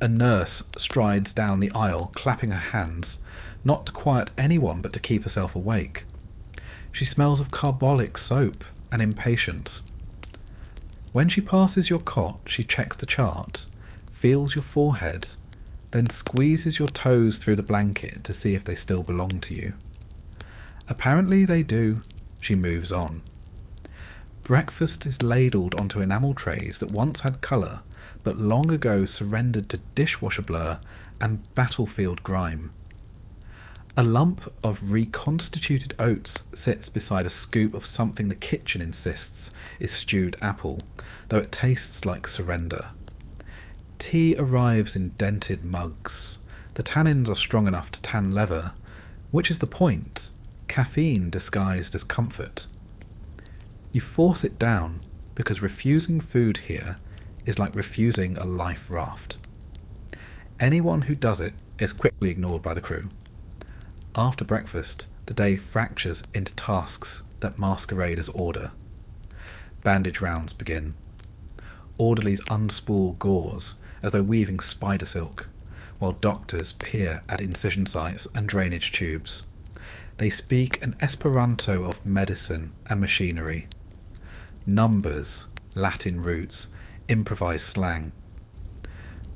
A nurse strides down the aisle, clapping her hands, not to quiet anyone but to keep herself awake. She smells of carbolic soap and impatience. When she passes your cot, she checks the chart, feels your forehead, then squeezes your toes through the blanket to see if they still belong to you. Apparently they do. She moves on. Breakfast is ladled onto enamel trays that once had colour, but long ago surrendered to dishwasher blur and battlefield grime. A lump of reconstituted oats sits beside a scoop of something the kitchen insists is stewed apple, though it tastes like surrender. Tea arrives in dented mugs. The tannins are strong enough to tan leather, which is the point, caffeine disguised as comfort. You force it down, because refusing food here is like refusing a life raft. Anyone who does it is quickly ignored by the crew. After breakfast, the day fractures into tasks that masquerade as order. Bandage rounds begin. Orderlies unspool gauze as though weaving spider silk, while doctors peer at incision sites and drainage tubes. They speak an Esperanto of medicine and machinery. Numbers, Latin roots, improvised slang.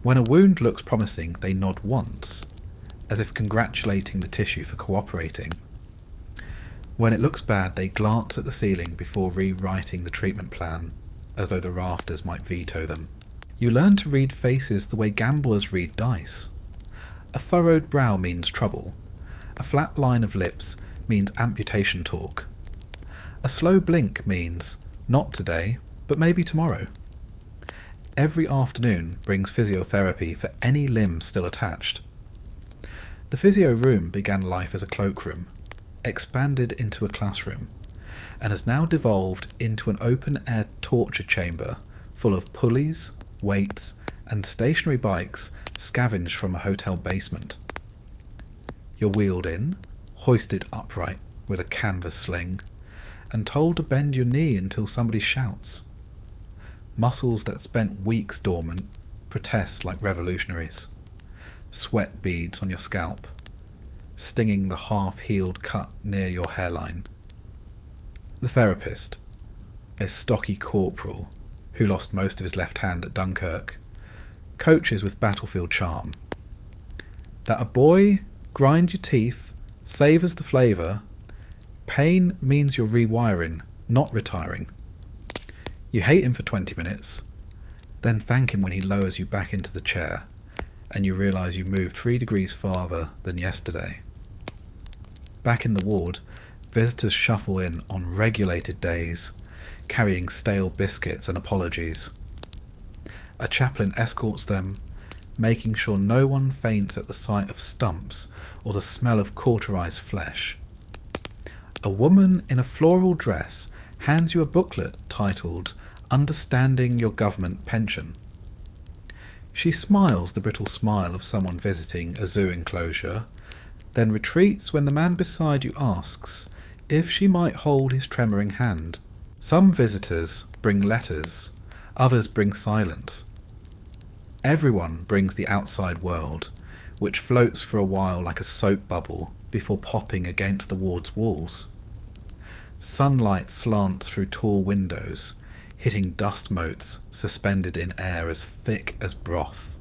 When a wound looks promising, they nod once, as if congratulating the tissue for cooperating. When it looks bad, they glance at the ceiling before rewriting the treatment plan, as though the rafters might veto them. You learn to read faces the way gamblers read dice. A furrowed brow means trouble. A flat line of lips means amputation talk. A slow blink means, not today, but maybe tomorrow. Every afternoon brings physiotherapy for any limb still attached. The physio room began life as a cloakroom, expanded into a classroom, and has now devolved into an open-air torture chamber full of pulleys, weights, and stationary bikes scavenged from a hotel basement. You're wheeled in, hoisted upright with a canvas sling, and told to bend your knee until somebody shouts. Muscles that spent weeks dormant protest like revolutionaries. Sweat beads on your scalp, stinging the half-healed cut near your hairline. The therapist, a stocky corporal who lost most of his left hand at Dunkirk, coaches with battlefield charm. That a boy grind your teeth, savours the flavour. Pain means you're rewiring, not retiring. You hate him for 20 minutes, then thank him when he lowers you back into the chair, and you realise you moved 3 degrees farther than yesterday. Back in the ward, visitors shuffle in on regulated days, carrying stale biscuits and apologies. A chaplain escorts them, making sure no one faints at the sight of stumps or the smell of cauterized flesh. A woman in a floral dress hands you a booklet titled Understanding Your Government Pension. She smiles the brittle smile of someone visiting a zoo enclosure, then retreats when the man beside you asks if she might hold his tremoring hand. Some visitors bring letters, others bring silence. Everyone brings the outside world, which floats for a while like a soap bubble before popping against the ward's walls. Sunlight slants through tall windows, hitting dust motes suspended in air as thick as broth.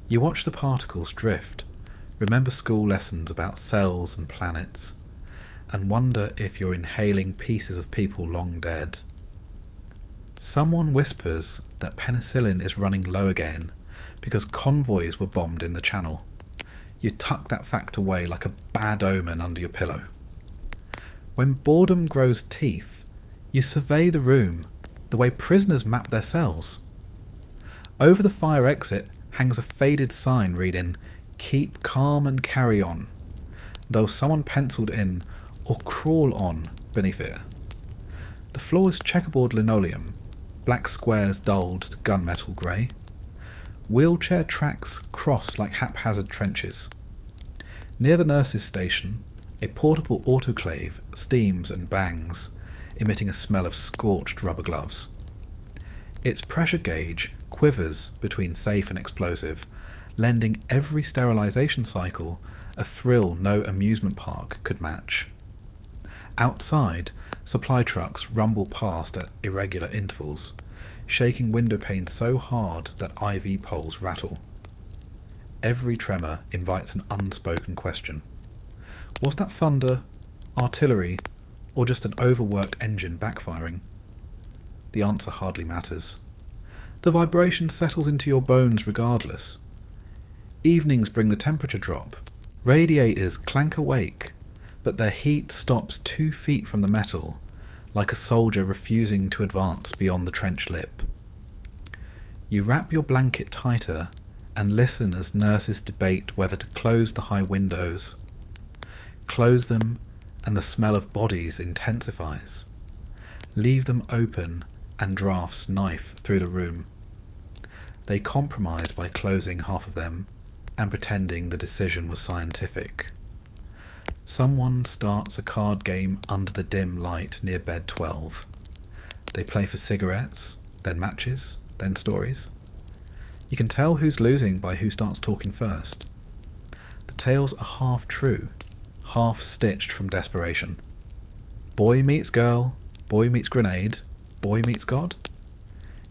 You watch the particles drift, remember school lessons about cells and planets, and wonder if you're inhaling pieces of people long dead. Someone whispers that penicillin is running low again because convoys were bombed in the Channel. You tuck that fact away like a bad omen under your pillow. When boredom grows teeth, you survey the room the way prisoners map their cells. Over the fire exit hangs a faded sign reading, "Keep calm and carry on," though someone penciled in, "or crawl on," beneath it. The floor is checkerboard linoleum, black squares dulled to gunmetal grey. Wheelchair tracks cross like haphazard trenches. Near the nurses' station, a portable autoclave steams and bangs, emitting a smell of scorched rubber gloves. Its pressure gauge quivers between safe and explosive, lending every sterilisation cycle a thrill no amusement park could match. Outside, supply trucks rumble past at irregular intervals, shaking window panes so hard that IV poles rattle. Every tremor invites an unspoken question. Was that thunder, artillery, or just an overworked engine backfiring? The answer hardly matters. The vibration settles into your bones regardless. Evenings bring the temperature drop. Radiators clank awake, but their heat stops 2 feet from the metal, like a soldier refusing to advance beyond the trench lip. You wrap your blanket tighter and listen as nurses debate whether to close the high windows. Close them and the smell of bodies intensifies. Leave them open and drafts knife through the room. They compromise by closing half of them and pretending the decision was scientific. Someone starts a card game under the dim light near bed 12. They play for cigarettes, then matches, then stories. You can tell who's losing by who starts talking first. The tales are half true, half stitched from desperation. Boy meets girl, boy meets grenade, boy meets God.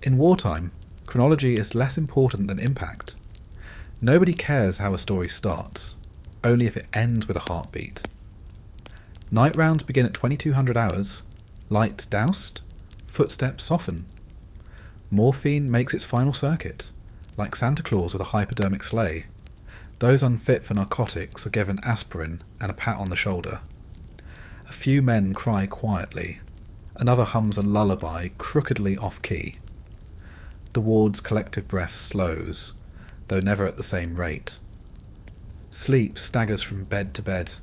In wartime, chronology is less important than impact. Nobody cares how a story starts, only if it ends with a heartbeat. Night rounds begin at 2200 hours, lights doused, footsteps soften. Morphine makes its final circuit, like Santa Claus with a hypodermic sleigh. Those unfit for narcotics are given aspirin and a pat on the shoulder. A few men cry quietly. Another hums a lullaby crookedly off-key. The ward's collective breath slows, though never at the same rate. Sleep staggers from bed to bed,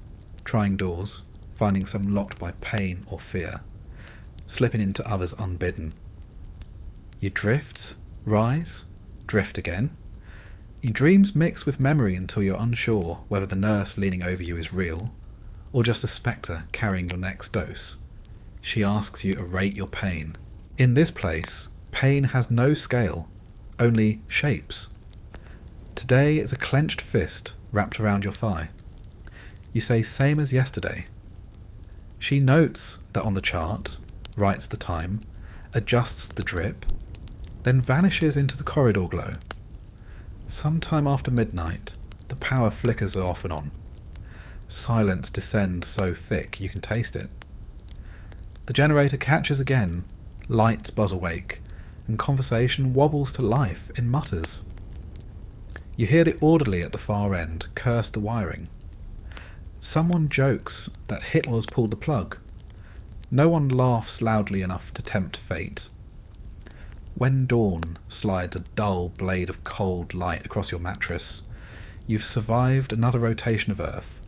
trying doors, finding some locked by pain or fear, slipping into others unbidden. You drift, rise, drift again. Your dreams mix with memory until you're unsure whether the nurse leaning over you is real, or just a spectre carrying your next dose. She asks you to rate your pain. In this place, pain has no scale, only shapes. Today is a clenched fist wrapped around your thigh. You say same as yesterday. She notes that on the chart, writes the time, adjusts the drip, then vanishes into the corridor glow. Sometime after midnight, the power flickers off and on. Silence descends so thick you can taste it. The generator catches again, lights buzz awake, and conversation wobbles to life in mutters. You hear the orderly at the far end curse the wiring. Someone jokes that Hitler's pulled the plug. No one laughs loudly enough to tempt fate. When dawn slides a dull blade of cold light across your mattress, you've survived another rotation of Earth.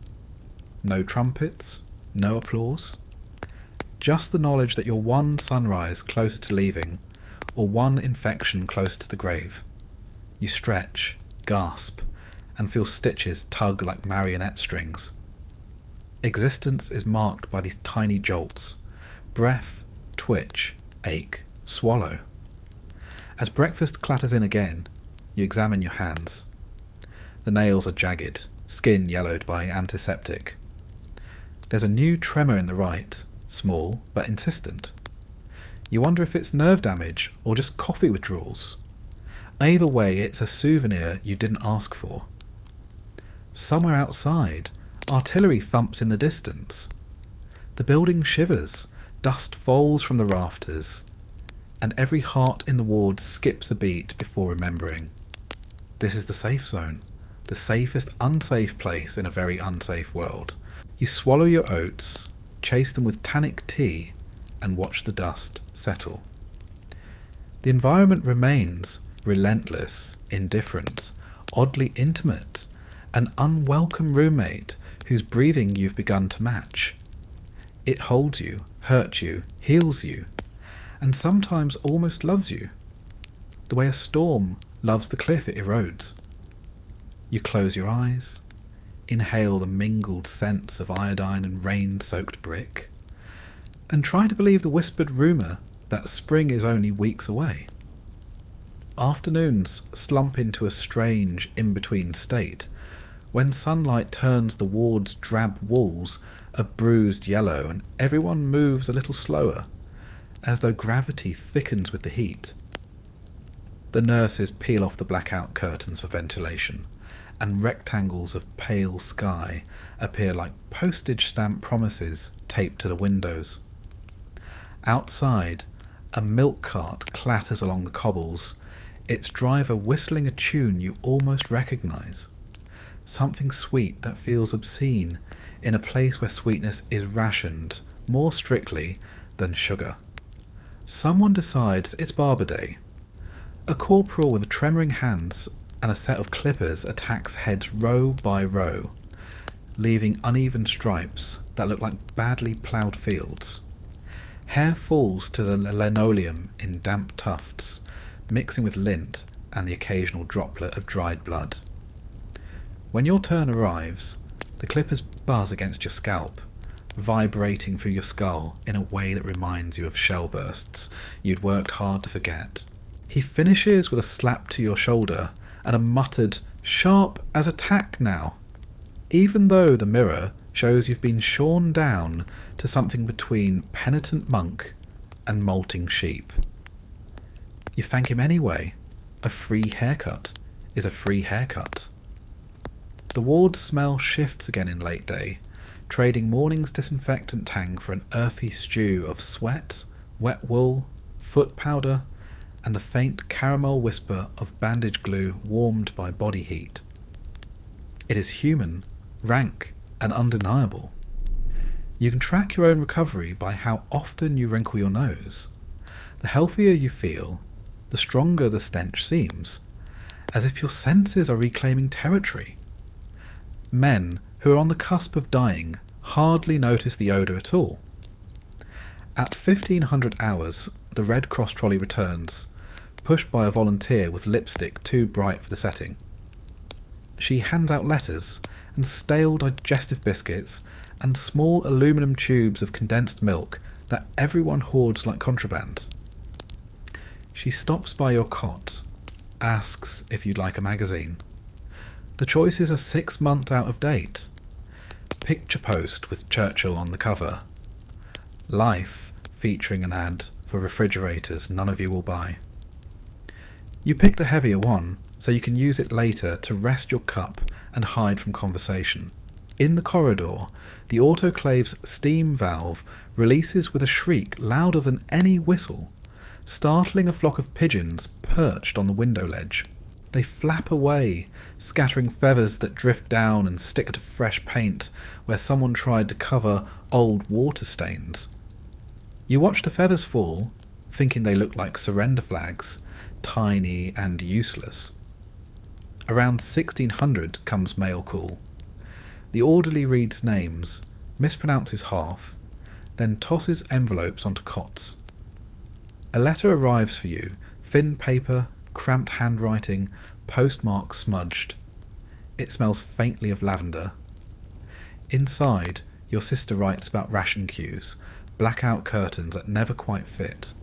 No trumpets, no applause. Just the knowledge that you're one sunrise closer to leaving, or one infection closer to the grave. You stretch, gasp, and feel stitches tug like marionette strings. Existence is marked by these tiny jolts. Breath, twitch, ache, swallow. As breakfast clatters in again, you examine your hands. The nails are jagged, skin yellowed by antiseptic. There's a new tremor in the right, small but insistent. You wonder if it's nerve damage or just coffee withdrawals. Either way, it's a souvenir you didn't ask for. Somewhere outside, artillery thumps in the distance. The building shivers, dust falls from the rafters, and every heart in the ward skips a beat before remembering. This is the safe zone, the safest unsafe place in a very unsafe world. You swallow your oats, chase them with tannic tea, and watch the dust settle. The environment remains relentless, indifferent, oddly intimate, an unwelcome roommate whose breathing you've begun to match. It holds you, hurts you, heals you, and sometimes almost loves you, the way a storm loves the cliff it erodes. You close your eyes, inhale the mingled scents of iodine and rain-soaked brick, and try to believe the whispered rumour that spring is only weeks away. Afternoons slump into a strange in-between state, when sunlight turns the ward's drab walls a bruised yellow and everyone moves a little slower, as though gravity thickens with the heat. The nurses peel off the blackout curtains for ventilation, and rectangles of pale sky appear like postage stamp promises taped to the windows. Outside, a milk cart clatters along the cobbles, its driver whistling a tune you almost recognise. Something sweet that feels obscene in a place where sweetness is rationed more strictly than sugar. Someone decides it's barber day. A corporal with tremoring hands and a set of clippers attacks heads row by row, leaving uneven stripes that look like badly ploughed fields. Hair falls to the linoleum in damp tufts, mixing with lint and the occasional droplet of dried blood. When your turn arrives, the clippers buzz against your scalp, vibrating through your skull in a way that reminds you of shell bursts you'd worked hard to forget. He finishes with a slap to your shoulder and a muttered, "Sharp as a tack now," even though the mirror shows you've been shorn down to something between penitent monk and molting sheep. You thank him anyway. A free haircut is a free haircut. The ward's smell shifts again in late day, trading morning's disinfectant tang for an earthy stew of sweat, wet wool, foot powder, and the faint caramel whisper of bandage glue warmed by body heat. It is human, rank, and undeniable. You can track your own recovery by how often you wrinkle your nose. The healthier you feel, the stronger the stench seems, as if your senses are reclaiming territory. Men who are on the cusp of dying hardly notice the odour at all. At 1500 hours, the Red Cross trolley returns, pushed by a volunteer with lipstick too bright for the setting. She hands out letters and stale digestive biscuits and small aluminum tubes of condensed milk that everyone hoards like contraband. She stops by your cot, asks if you'd like a magazine. The choices are 6 months out of date. Picture post with Churchill on the cover. Life featuring an ad for refrigerators none of you will buy. You pick the heavier one so you can use it later to rest your cup and hide from conversation. In the corridor, the autoclave's steam valve releases with a shriek louder than any whistle, startling a flock of pigeons perched on the window ledge. They flap away, scattering feathers that drift down and stick to fresh paint where someone tried to cover old water stains. You watch the feathers fall, thinking they look like surrender flags, tiny and useless. Around 1600 comes mail call. The orderly reads names, mispronounces half, then tosses envelopes onto cots. A letter arrives for you, thin paper, cramped handwriting, postmark smudged. It smells faintly of lavender. Inside, your sister writes about ration queues, blackout curtains that never quite fit,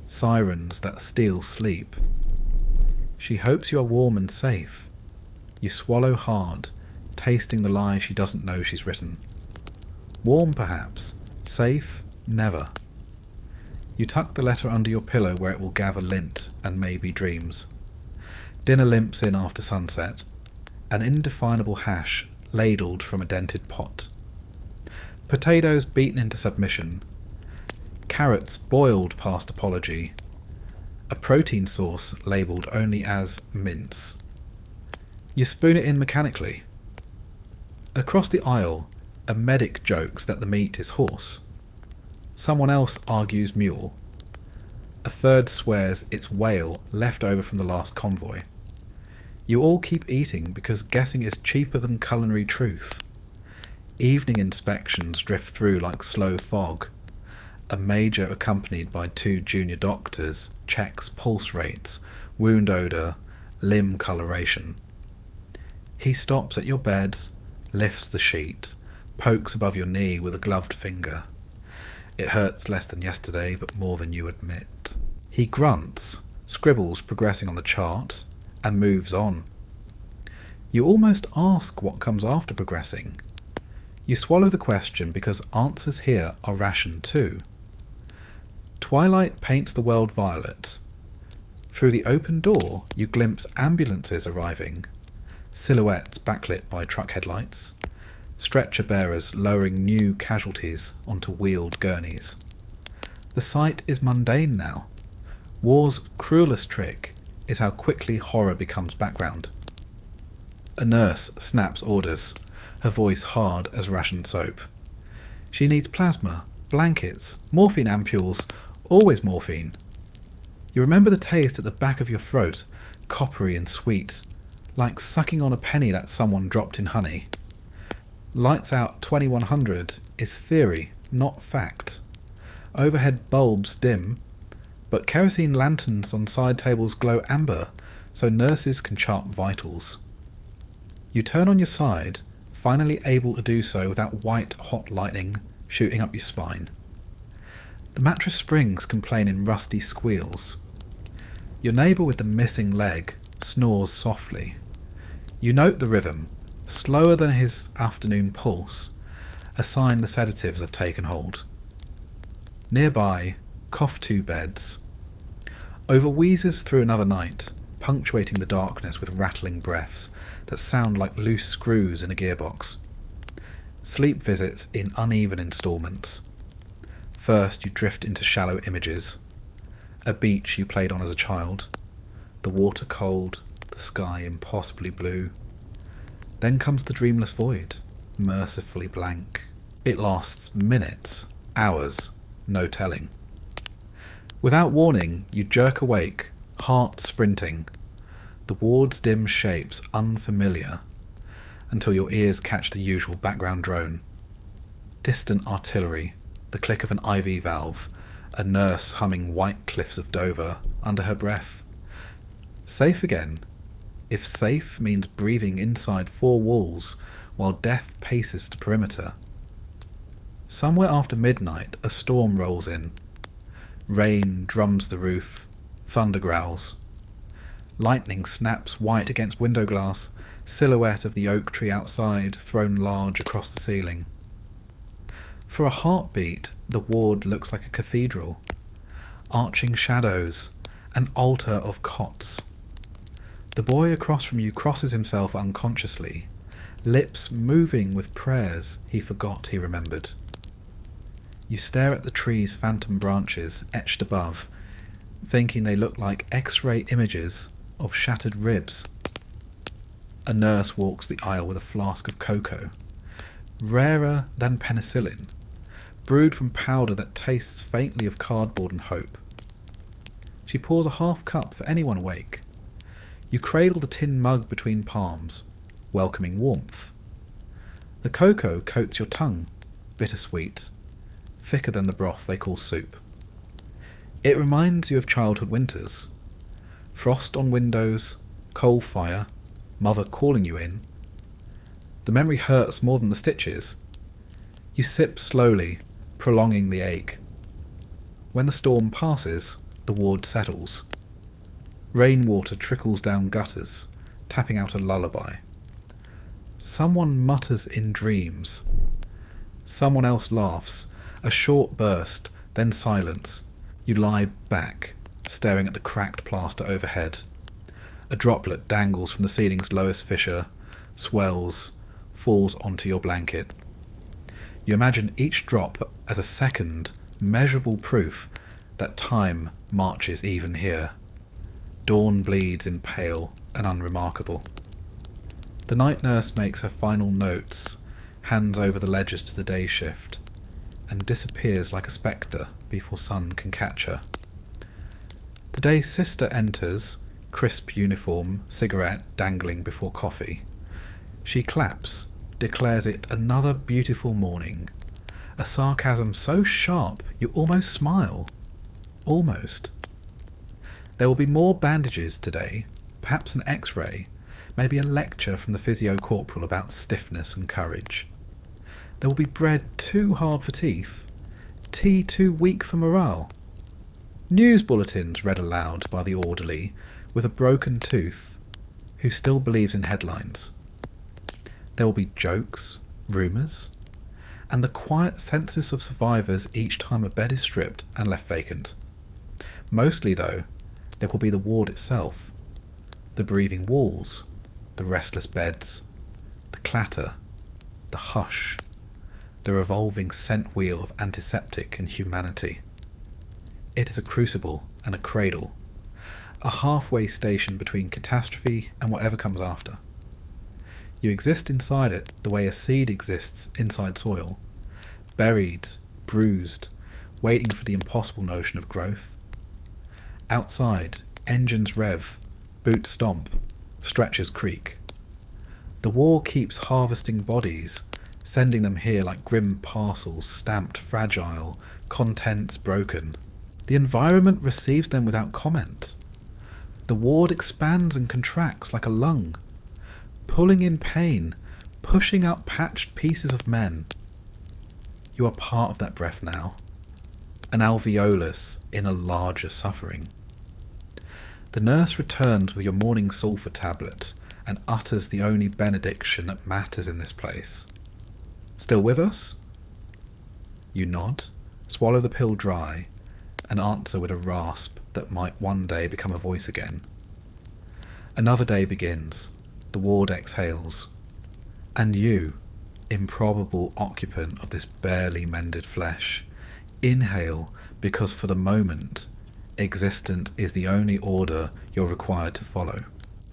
sirens that steal sleep. She hopes you are warm and safe. You swallow hard, tasting the lie she doesn't know she's written. Warm perhaps, safe, never. You tuck the letter under your pillow where it will gather lint and maybe dreams. Dinner limps in after sunset, an indefinable hash ladled from a dented pot. Potatoes beaten into submission. Carrots boiled past apology. A protein source labelled only as mince. You spoon it in mechanically. Across the aisle, a medic jokes that the meat is horse. Someone else argues mule. A third swears it's whale left over from the last convoy. You all keep eating because guessing is cheaper than culinary truth. Evening inspections drift through like slow fog. A major accompanied by 2 junior doctors checks pulse rates, wound odour, limb coloration. He stops at your bed, lifts the sheet, pokes above your knee with a gloved finger. It hurts less than yesterday, but more than you admit. He grunts, scribbles progressing on the chart, and moves on. You almost ask what comes after progressing. You swallow the question because answers here are rationed too. Twilight paints the world violet. Through the open door, you glimpse ambulances arriving, silhouettes backlit by truck headlights, stretcher bearers lowering new casualties onto wheeled gurneys. The sight is mundane now. War's cruelest trick is how quickly horror becomes background. A nurse snaps orders, her voice hard as rationed soap. She needs plasma, blankets, morphine ampules, always morphine. You remember the taste at the back of your throat, coppery and sweet, like sucking on a penny that someone dropped in honey. Lights Out 2100 is theory, not fact. Overhead bulbs dim, but kerosene lanterns on side tables glow amber so nurses can chart vitals. You turn on your side, finally able to do so without white hot lightning shooting up your spine. The mattress springs complain in rusty squeals. Your neighbour with the missing leg snores softly. You note the rhythm, slower than his afternoon pulse, a sign the sedatives have taken hold. Nearby, cough two beds. Over wheezes through another night, punctuating the darkness with rattling breaths that sound like loose screws in a gearbox. Sleep visits in uneven instalments. First you drift into shallow images. A beach you played on as a child. The water cold, the sky impossibly blue. Then comes the dreamless void, mercifully blank. It lasts minutes, hours, no telling. Without warning, you jerk awake, heart sprinting. The ward's dim shapes unfamiliar, until your ears catch the usual background drone. Distant artillery, the click of an IV valve, a nurse humming White Cliffs of Dover under her breath. Safe again, if safe means breathing inside four walls while death paces the perimeter. Somewhere after midnight, a storm rolls in. Rain drums the roof, thunder growls. Lightning snaps white against window glass, silhouette of the oak tree outside thrown large across the ceiling. For a heartbeat, the ward looks like a cathedral. Arching shadows, an altar of cots. The boy across from you crosses himself unconsciously, lips moving with prayers he forgot he remembered. You stare at the tree's phantom branches etched above, thinking they look like X-ray images of shattered ribs. A nurse walks the aisle with a flask of cocoa, rarer than penicillin, brewed from powder that tastes faintly of cardboard and hope. She pours a half cup for anyone awake. You cradle the tin mug between palms, welcoming warmth. The cocoa coats your tongue, bittersweet, thicker than the broth they call soup. It reminds you of childhood winters. Frost on windows, coal fire, mother calling you in. The memory hurts more than the stitches. You sip slowly, prolonging the ache. When the storm passes, the ward settles. Rainwater trickles down gutters, tapping out a lullaby. Someone mutters in dreams. Someone else laughs. A short burst, then silence. You lie back, staring at the cracked plaster overhead. A droplet dangles from the ceiling's lowest fissure, swells, falls onto your blanket. You imagine each drop as a second, measurable proof that time marches even here. Dawn bleeds in pale and unremarkable. The night nurse makes her final notes, hands over the ledgers to the day shift, and disappears like a spectre before sun can catch her. The day sister enters, crisp uniform, cigarette dangling before coffee. She claps, declares it another beautiful morning, a sarcasm so sharp you almost smile. Almost. There will be more bandages today, perhaps an X-ray, maybe a lecture from the physio-corporal about stiffness and courage. There will be bread too hard for teeth, tea too weak for morale. News bulletins read aloud by the orderly with a broken tooth, who still believes in headlines. There will be jokes, rumours, and the quiet census of survivors each time a bed is stripped and left vacant. Mostly, though, there will be the ward itself, the breathing walls, the restless beds, the clatter, the hush, the revolving scent wheel of antiseptic and humanity. It is a crucible and a cradle, a halfway station between catastrophe and whatever comes after. You exist inside it the way a seed exists inside soil, buried, bruised, waiting for the impossible notion of growth. Outside, engines rev, boots stomp, stretchers creak. The war keeps harvesting bodies, sending them here like grim parcels stamped fragile, contents broken. The environment receives them without comment. The ward expands and contracts like a lung, pulling in pain, pushing out patched pieces of men. You are part of that breath now, an alveolus in a larger suffering. The nurse returns with your morning sulphur tablet and utters the only benediction that matters in this place. Still with us? You nod, swallow the pill dry, and answer with a rasp that might one day become a voice again. Another day begins. The ward exhales. And you, improbable occupant of this barely mended flesh, inhale because for the moment, existence is the only order you're required to follow.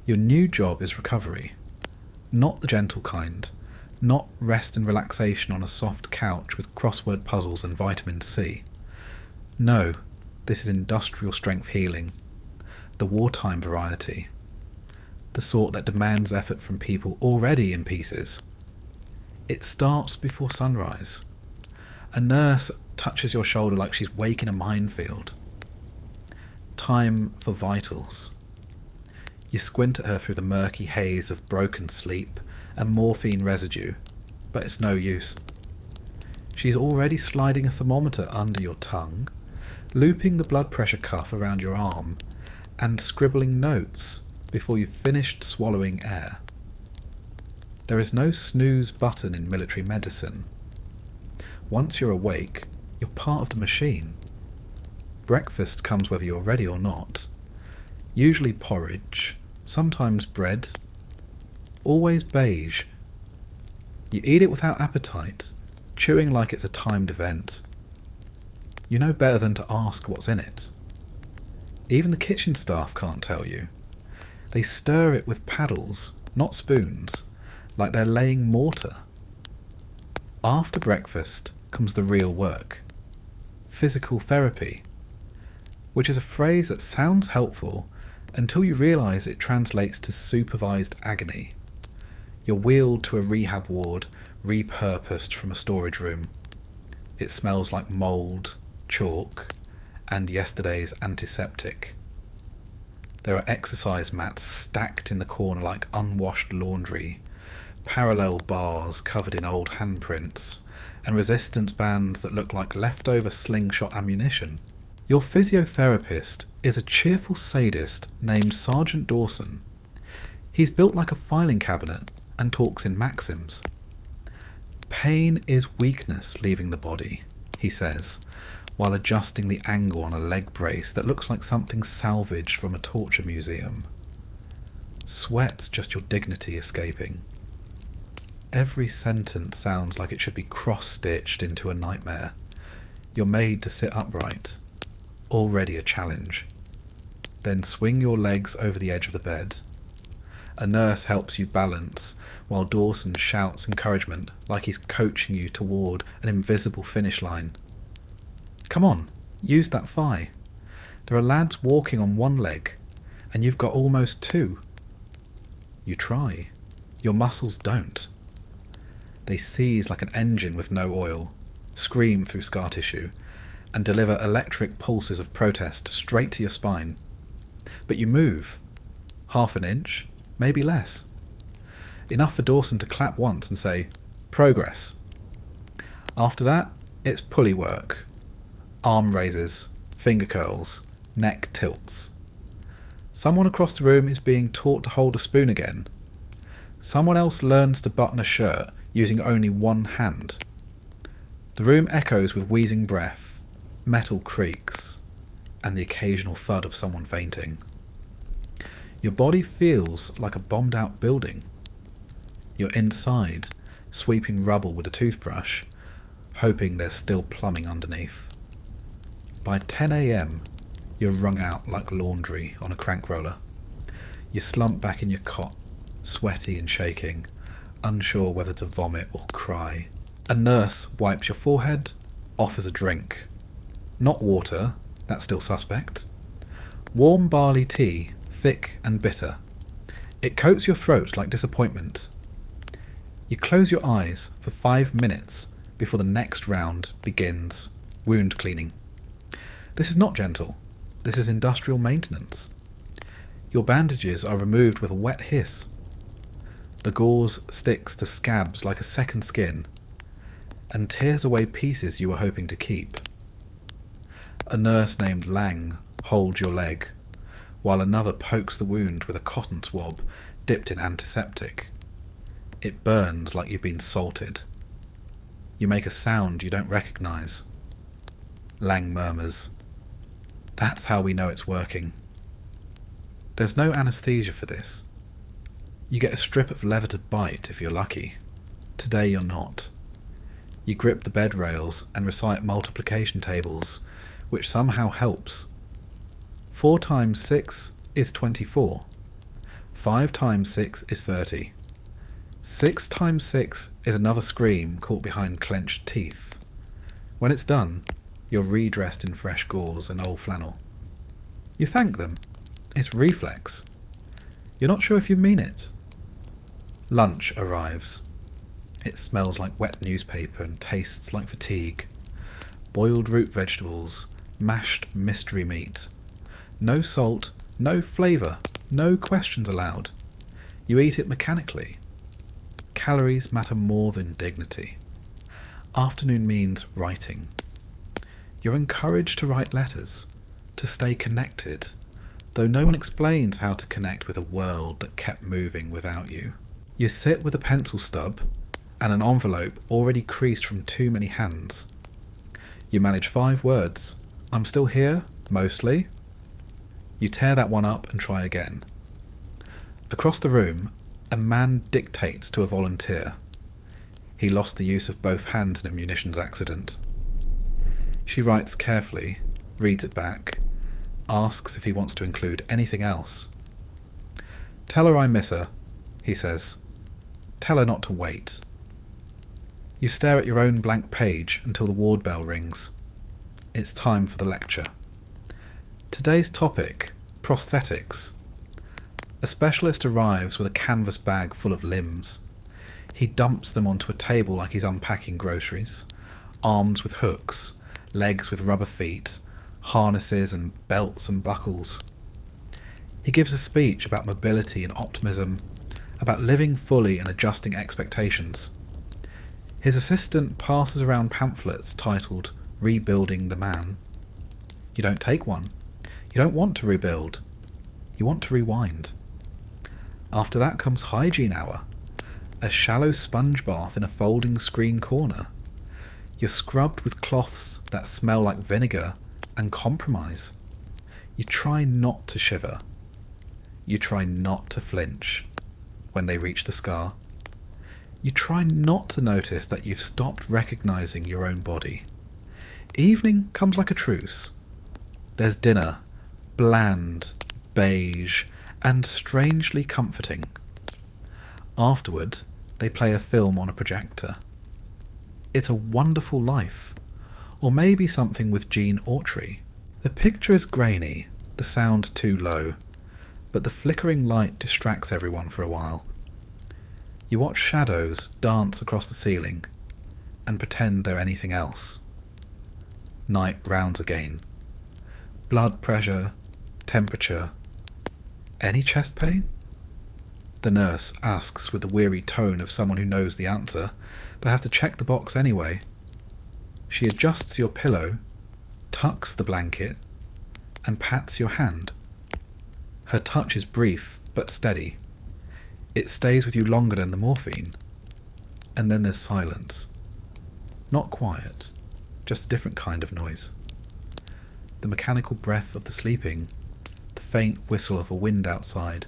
Your new job is recovery. Not the gentle kind. Not rest and relaxation on a soft couch with crossword puzzles and vitamin C. No, this is industrial strength healing. The wartime variety. The sort that demands effort from people already in pieces. It starts before sunrise. A nurse touches your shoulder like she's waking a minefield. Time for vitals. You squint at her through the murky haze of broken sleep and morphine residue, but it's no use. She's already sliding a thermometer under your tongue, looping the blood pressure cuff around your arm, and scribbling notes before you've finished swallowing air. There is no snooze button in military medicine. Once you're awake, you're part of the machine. Breakfast comes whether you're ready or not. Usually porridge, sometimes bread, always beige. You eat it without appetite, chewing like it's a timed event. You know better than to ask what's in it. Even the kitchen staff can't tell you. They stir it with paddles, not spoons, like they're laying mortar. After breakfast comes the real work. Physical therapy, which is a phrase that sounds helpful until you realise it translates to supervised agony. You're wheeled to a rehab ward, repurposed from a storage room. It smells like mould, chalk, and yesterday's antiseptic. There are exercise mats stacked in the corner like unwashed laundry, parallel bars covered in old handprints, and resistance bands that look like leftover slingshot ammunition. Your physiotherapist is a cheerful sadist named Sergeant Dawson. He's built like a filing cabinet and talks in maxims. Pain is weakness leaving the body, he says, while adjusting the angle on a leg brace that looks like something salvaged from a torture museum. Sweat's just your dignity escaping. Every sentence sounds like it should be cross-stitched into a nightmare. You're made to sit upright. Already a challenge. Then swing your legs over the edge of the bed. A nurse helps you balance, while Dawson shouts encouragement like he's coaching you toward an invisible finish line. Come on, use that thigh. There are lads walking on one leg, and you've got almost two. You try. Your muscles don't. They seize like an engine with no oil, scream through scar tissue, and deliver electric pulses of protest straight to your spine. But you move. Half an inch, maybe less. Enough for Dawson to clap once and say, "Progress." After that, it's pulley work. Arm raises, finger curls, neck tilts. Someone across the room is being taught to hold a spoon again. Someone else learns to button a shirt using only one hand. The room echoes with wheezing breath, metal creaks, and the occasional thud of someone fainting. Your body feels like a bombed-out building. You're inside, sweeping rubble with a toothbrush, hoping there's still plumbing underneath. By 10 a.m, you're wrung out like laundry on a crank roller. You slump back in your cot, sweaty and shaking, unsure whether to vomit or cry. A nurse wipes your forehead, offers a drink. Not water, that's still suspect. Warm barley tea, thick and bitter. It coats your throat like disappointment. You close your eyes for 5 minutes before the next round begins. Wound cleaning. This is not gentle. This is industrial maintenance. Your bandages are removed with a wet hiss. The gauze sticks to scabs like a second skin and tears away pieces you were hoping to keep. A nurse named Lang holds your leg, while another pokes the wound with a cotton swab dipped in antiseptic. It burns like you've been salted. You make a sound you don't recognize. Lang murmurs, "That's how we know it's working." There's no anesthesia for this. You get a strip of leather to bite if you're lucky. Today you're not. You grip the bed rails and recite multiplication tables, which somehow helps. 4 times 6 is 24. 5 times 6 is 30. 6 times 6 is another scream caught behind clenched teeth. When it's done, you're redressed in fresh gauze and old flannel. You thank them. It's reflex. You're not sure if you mean it. Lunch arrives. It smells like wet newspaper and tastes like fatigue. Boiled root vegetables, mashed mystery meat. No salt, no flavour, no questions allowed. You eat it mechanically. Calories matter more than dignity. Afternoon means writing. You're encouraged to write letters, to stay connected, though no one explains how to connect with a world that kept moving without you. You sit with a pencil stub and an envelope already creased from too many hands. You manage 5 words. I'm still here, mostly. You tear that one up and try again. Across the room, a man dictates to a volunteer. He lost the use of both hands in a munitions accident. She writes carefully, reads it back, asks if he wants to include anything else. "Tell her I miss her," he says. "Tell her not to wait." You stare at your own blank page until the ward bell rings. It's time for the lecture. Today's topic, prosthetics. A specialist arrives with a canvas bag full of limbs. He dumps them onto a table like he's unpacking groceries. Arms with hooks, legs with rubber feet, harnesses and belts and buckles. He gives a speech about mobility and optimism, about living fully and adjusting expectations. His assistant passes around pamphlets titled "Rebuilding the Man." You don't take one. You don't want to rebuild. You want to rewind. After that comes hygiene hour, a shallow sponge bath in a folding screen corner. You're scrubbed with cloths that smell like vinegar and compromise. You try not to shiver. You try not to flinch when they reach the scar. You try not to notice that you've stopped recognizing your own body. Evening comes like a truce. There's dinner, bland, beige, and strangely comforting. Afterward, they play a film on a projector. It's a Wonderful Life, or maybe something with Gene Autry. The picture is grainy, the sound too low, but the flickering light distracts everyone for a while. You watch shadows dance across the ceiling and pretend they're anything else. Night rounds again. Blood pressure, temperature. Any chest pain? The nurse asks with the weary tone of someone who knows the answer, but has to check the box anyway. She adjusts your pillow, tucks the blanket, and pats your hand. Her touch is brief but steady. It stays with you longer than the morphine. And then there's silence. Not quiet, just a different kind of noise. The mechanical breath of the sleeping, the faint whistle of a wind outside,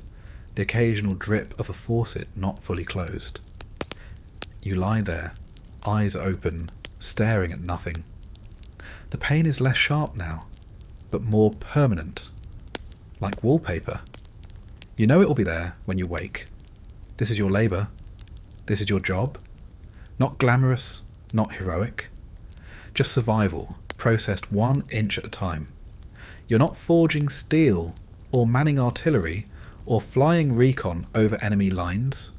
the occasional drip of a faucet not fully closed. You lie there, eyes open, staring at nothing. The pain is less sharp now, but more permanent, like wallpaper. You know it will be there when you wake. This is your labour. This is your job. Not glamorous, not heroic. Just survival, processed 1 inch at a time. You're not forging steel, or manning artillery, or flying recon over enemy lines.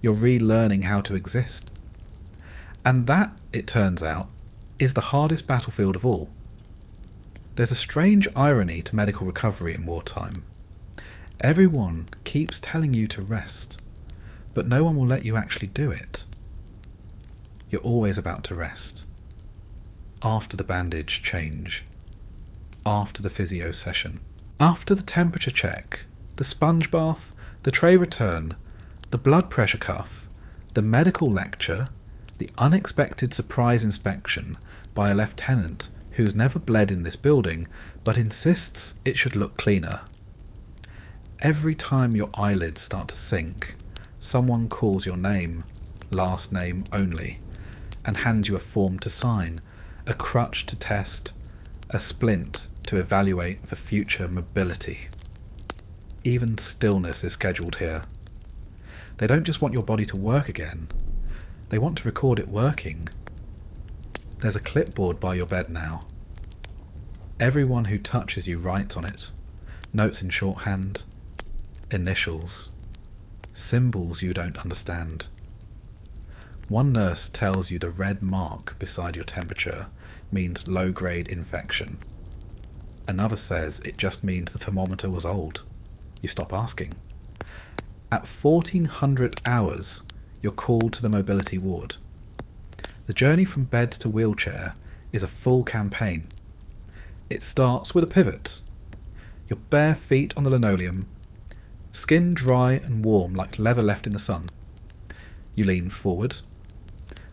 You're relearning how to exist. And that, it turns out, is the hardest battlefield of all. There's a strange irony to medical recovery in wartime. Everyone keeps telling you to rest, but no one will let you actually do it. You're always about to rest. After the bandage change. After the physio session. After the temperature check, the sponge bath, the tray return, the blood pressure cuff, the medical lecture, the unexpected surprise inspection by a lieutenant who's never bled in this building but insists it should look cleaner. Every time your eyelids start to sink, someone calls your name, last name only, and hands you a form to sign, a crutch to test, a splint to evaluate for future mobility. Even stillness is scheduled here. They don't just want your body to work again, they want to record it working. There's a clipboard by your bed now. Everyone who touches you writes on it, notes in shorthand, initials, symbols you don't understand. One nurse tells you the red mark beside your temperature means low-grade infection. Another says it just means the thermometer was old. You stop asking. At 1400 hours, you're called to the mobility ward. The journey from bed to wheelchair is a full campaign. It starts with a pivot. Your bare feet on the linoleum, skin dry and warm like leather left in the sun. You lean forward.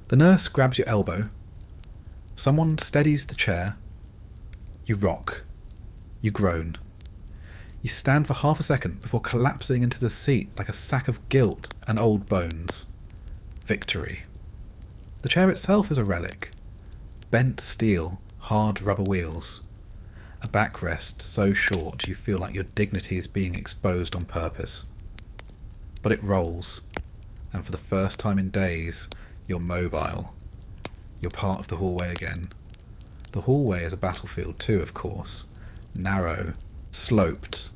The nurse grabs your elbow. Someone steadies the chair. You rock. You groan. You stand for half a second before collapsing into the seat like a sack of guilt and old bones. Victory. The chair itself is a relic. Bent steel, hard rubber wheels. A backrest so short you feel like your dignity is being exposed on purpose. But it rolls, and for the first time in days, you're mobile. You're part of the hallway again. The hallway is a battlefield too, of course. Narrow, sloped,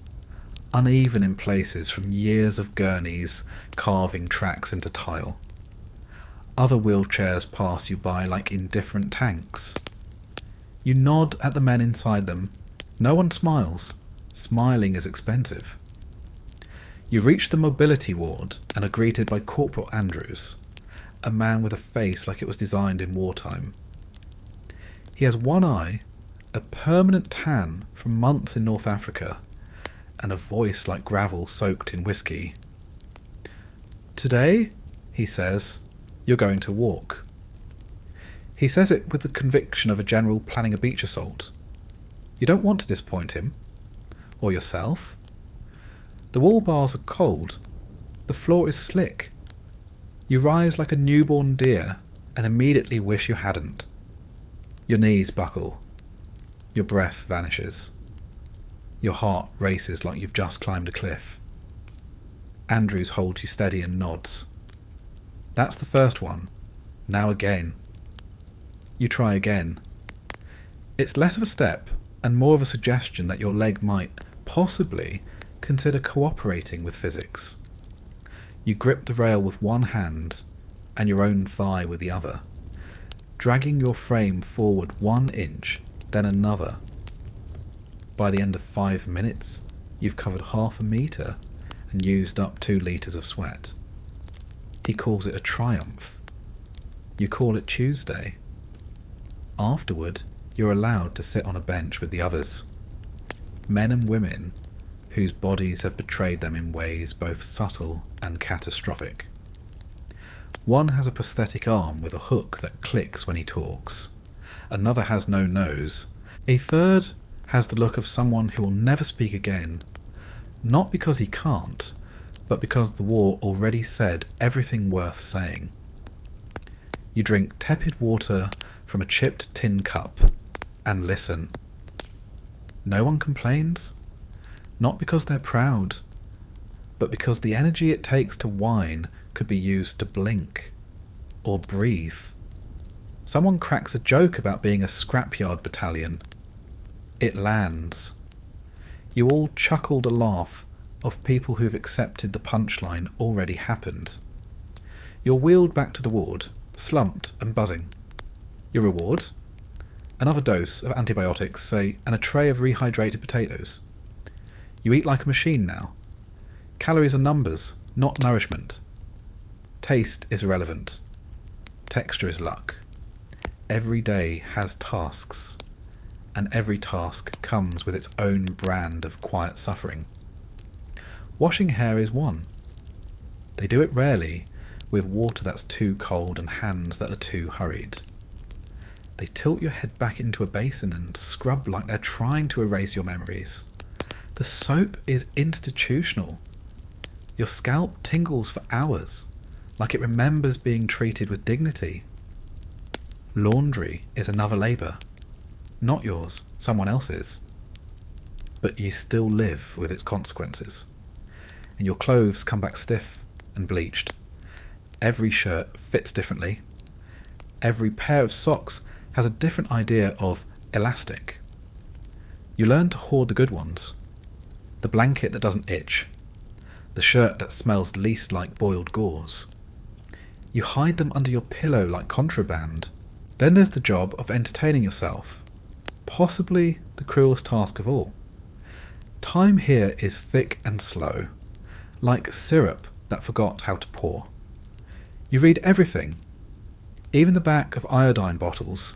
uneven in places from years of gurneys carving tracks into tile. Other wheelchairs pass you by like indifferent tanks. You nod at the men inside them. No one smiles. Smiling is expensive. You reach the mobility ward and are greeted by Corporal Andrews, a man with a face like it was designed in wartime. He has one eye, a permanent tan from months in North Africa, and a voice like gravel soaked in whiskey. "Today," he says, "you're going to walk." He says it with the conviction of a general planning a beach assault. You don't want to disappoint him. Or yourself. The wall bars are cold. The floor is slick. You rise like a newborn deer and immediately wish you hadn't. Your knees buckle. Your breath vanishes. Your heart races like you've just climbed a cliff. Andrews holds you steady and nods. That's the first one. Now again. You try again. It's less of a step and more of a suggestion that your leg might, possibly, consider cooperating with physics. You grip the rail with one hand and your own thigh with the other, dragging your frame forward 1 inch, then another. By the end of 5 minutes, you've covered half a metre and used up 2 litres of sweat. He calls it a triumph. You call it Tuesday. Afterward, you're allowed to sit on a bench with the others. Men and women whose bodies have betrayed them in ways both subtle and catastrophic. One has a prosthetic arm with a hook that clicks when he talks. Another has no nose. A third has the look of someone who will never speak again, not because he can't, but because the war already said everything worth saying. You drink tepid water from a chipped tin cup and listen. No one complains, not because they're proud, but because the energy it takes to whine could be used to blink or breathe. Someone cracks a joke about being a scrapyard battalion. It lands. You all chuckled a laugh of people who've accepted the punchline already happened. You're wheeled back to the ward, slumped and buzzing. Your reward? Another dose of antibiotics, say, and a tray of rehydrated potatoes. You eat like a machine now. Calories are numbers, not nourishment. Taste is irrelevant. Texture is luck. Every day has tasks, and every task comes with its own brand of quiet suffering. Washing hair is one. They do it rarely, with water that's too cold and hands that are too hurried. They tilt your head back into a basin and scrub like they're trying to erase your memories. The soap is institutional. Your scalp tingles for hours, like it remembers being treated with dignity. Laundry is another labour. Not yours, someone else's. But you still live with its consequences. And your clothes come back stiff and bleached. Every shirt fits differently. Every pair of socks has a different idea of elastic. You learn to hoard the good ones. The blanket that doesn't itch. The shirt that smells least like boiled gauze. You hide them under your pillow like contraband. Then there's the job of entertaining yourself. Possibly the cruelest task of all. Time here is thick and slow, like syrup that forgot how to pour. You read everything, even the back of iodine bottles,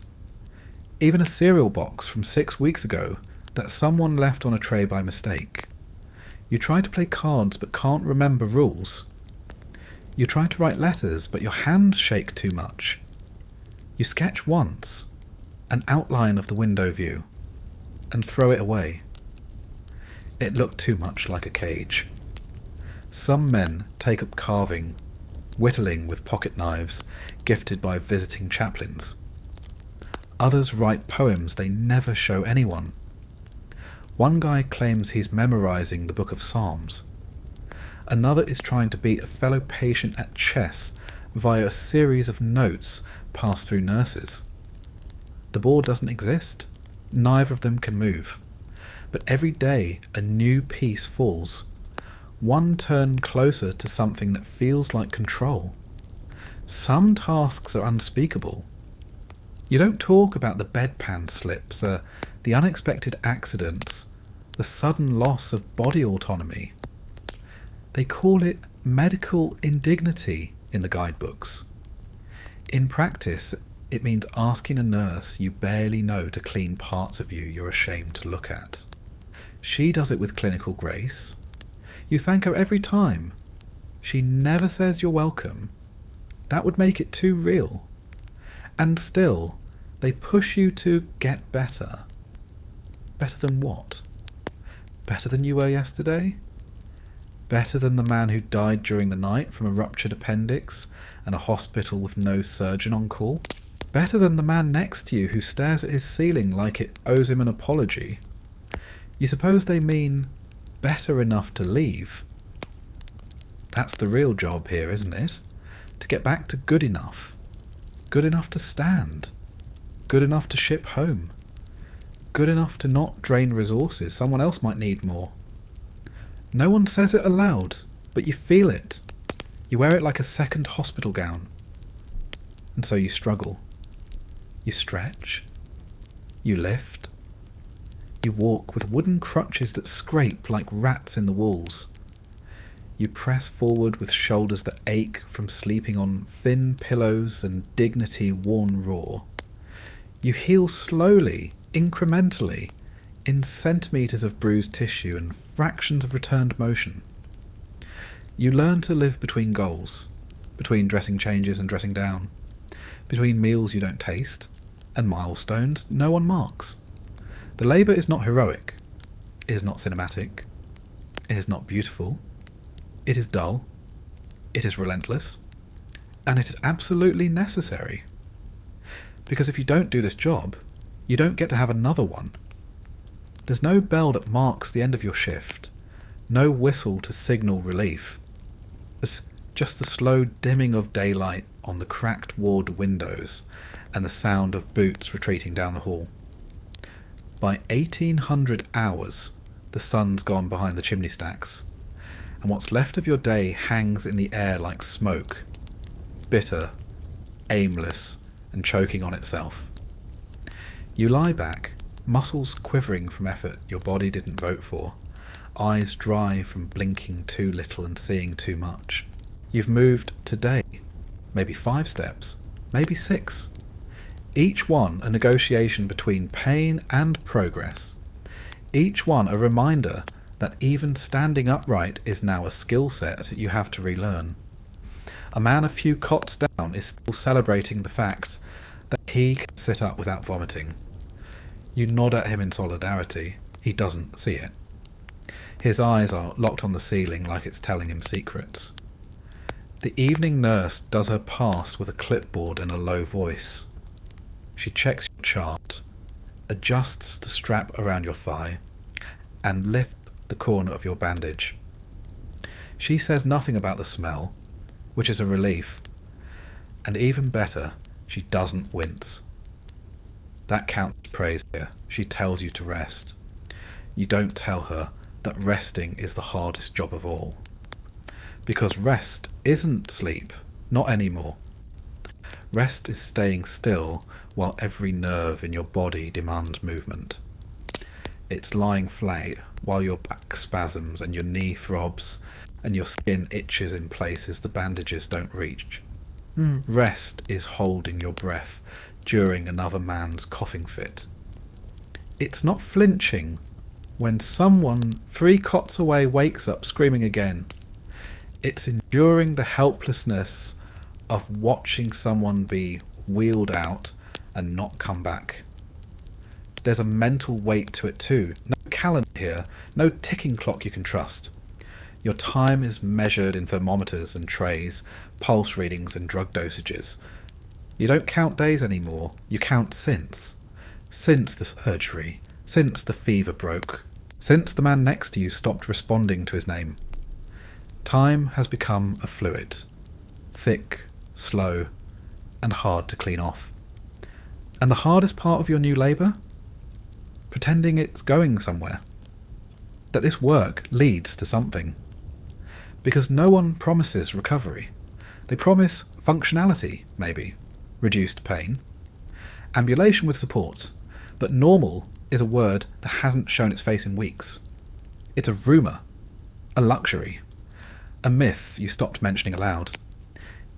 even a cereal box from 6 weeks ago that someone left on a tray by mistake. You try to play cards but can't remember rules. You try to write letters but your hands shake too much. You sketch once, an outline of the window view, and throw it away. It looked too much like a cage. Some men take up carving, whittling with pocket knives gifted by visiting chaplains. Others write poems they never show anyone. One guy claims he's memorizing the Book of Psalms. Another is trying to beat a fellow patient at chess via a series of notes passed through nurses. The board doesn't exist. Neither of them can move. But every day a new piece falls. One turn closer to something that feels like control. Some tasks are unspeakable. You don't talk about the bedpan slips, the unexpected accidents, the sudden loss of body autonomy. They call it medical indignity in the guidebooks. In practice, it means asking a nurse you barely know to clean parts of you you're ashamed to look at. She does it with clinical grace. You thank her every time. She never says you're welcome. That would make it too real. And still, they push you to get better. Better than what? Better than you were yesterday? Better than the man who died during the night from a ruptured appendix and a hospital with no surgeon on call? Better than the man next to you who stares at his ceiling like it owes him an apology? You suppose they mean better enough to leave? That's the real job here, isn't it? To get back to good enough. Good enough to stand. Good enough to ship home. Good enough to not drain resources someone else might need more. No one says it aloud, but you feel it. You wear it like a second hospital gown. And so you struggle. You stretch. You lift. You walk with wooden crutches that scrape like rats in the walls. You press forward with shoulders that ache from sleeping on thin pillows and dignity worn raw. You heal slowly, incrementally, in centimetres of bruised tissue and fractions of returned motion. You learn to live between goals, between dressing changes and dressing down, between meals you don't taste, and milestones no one marks. The labour is not heroic, it is not cinematic, it is not beautiful, it is dull, it is relentless, and it is absolutely necessary. Because if you don't do this job, you don't get to have another one. There's no bell that marks the end of your shift, no whistle to signal relief. There's just the slow dimming of daylight on the cracked ward windows and the sound of boots retreating down the hall. By 1800 hours, the sun's gone behind the chimney stacks, and what's left of your day hangs in the air like smoke, bitter, aimless, and choking on itself. You lie back, muscles quivering from effort your body didn't vote for, eyes dry from blinking too little and seeing too much. You've moved today, maybe 5 steps, maybe 6. Each one a negotiation between pain and progress. Each one a reminder that even standing upright is now a skill set you have to relearn. A man a few cots down is still celebrating the fact that he can sit up without vomiting. You nod at him in solidarity. He doesn't see it. His eyes are locked on the ceiling like it's telling him secrets. The evening nurse does her pass with a clipboard and a low voice. She checks your chart, adjusts the strap around your thigh, and lifts the corner of your bandage. She says nothing about the smell, which is a relief, and even better, she doesn't wince. That counts as praise here. She tells you to rest. You don't tell her that resting is the hardest job of all. Because rest isn't sleep, not anymore. Rest is staying still while every nerve in your body demands movement. It's lying flat while your back spasms and your knee throbs and your skin itches in places the bandages don't reach. Rest is holding your breath during another man's coughing fit. It's not flinching when someone 3 cots away wakes up screaming again. It's enduring the helplessness of watching someone be wheeled out and not come back. There's a mental weight to it too. No calendar here, no ticking clock you can trust. Your time is measured in thermometers and trays, pulse readings and drug dosages. You don't count days anymore, you count since. Since the surgery, since the fever broke, since the man next to you stopped responding to his name. Time has become a fluid, thick, slow, and hard to clean off. And the hardest part of your new labour? Pretending it's going somewhere. That this work leads to something. Because no one promises recovery. They promise functionality, maybe. Reduced pain. Ambulation with support. But normal is a word that hasn't shown its face in weeks. It's a rumour. A luxury. A myth you stopped mentioning aloud.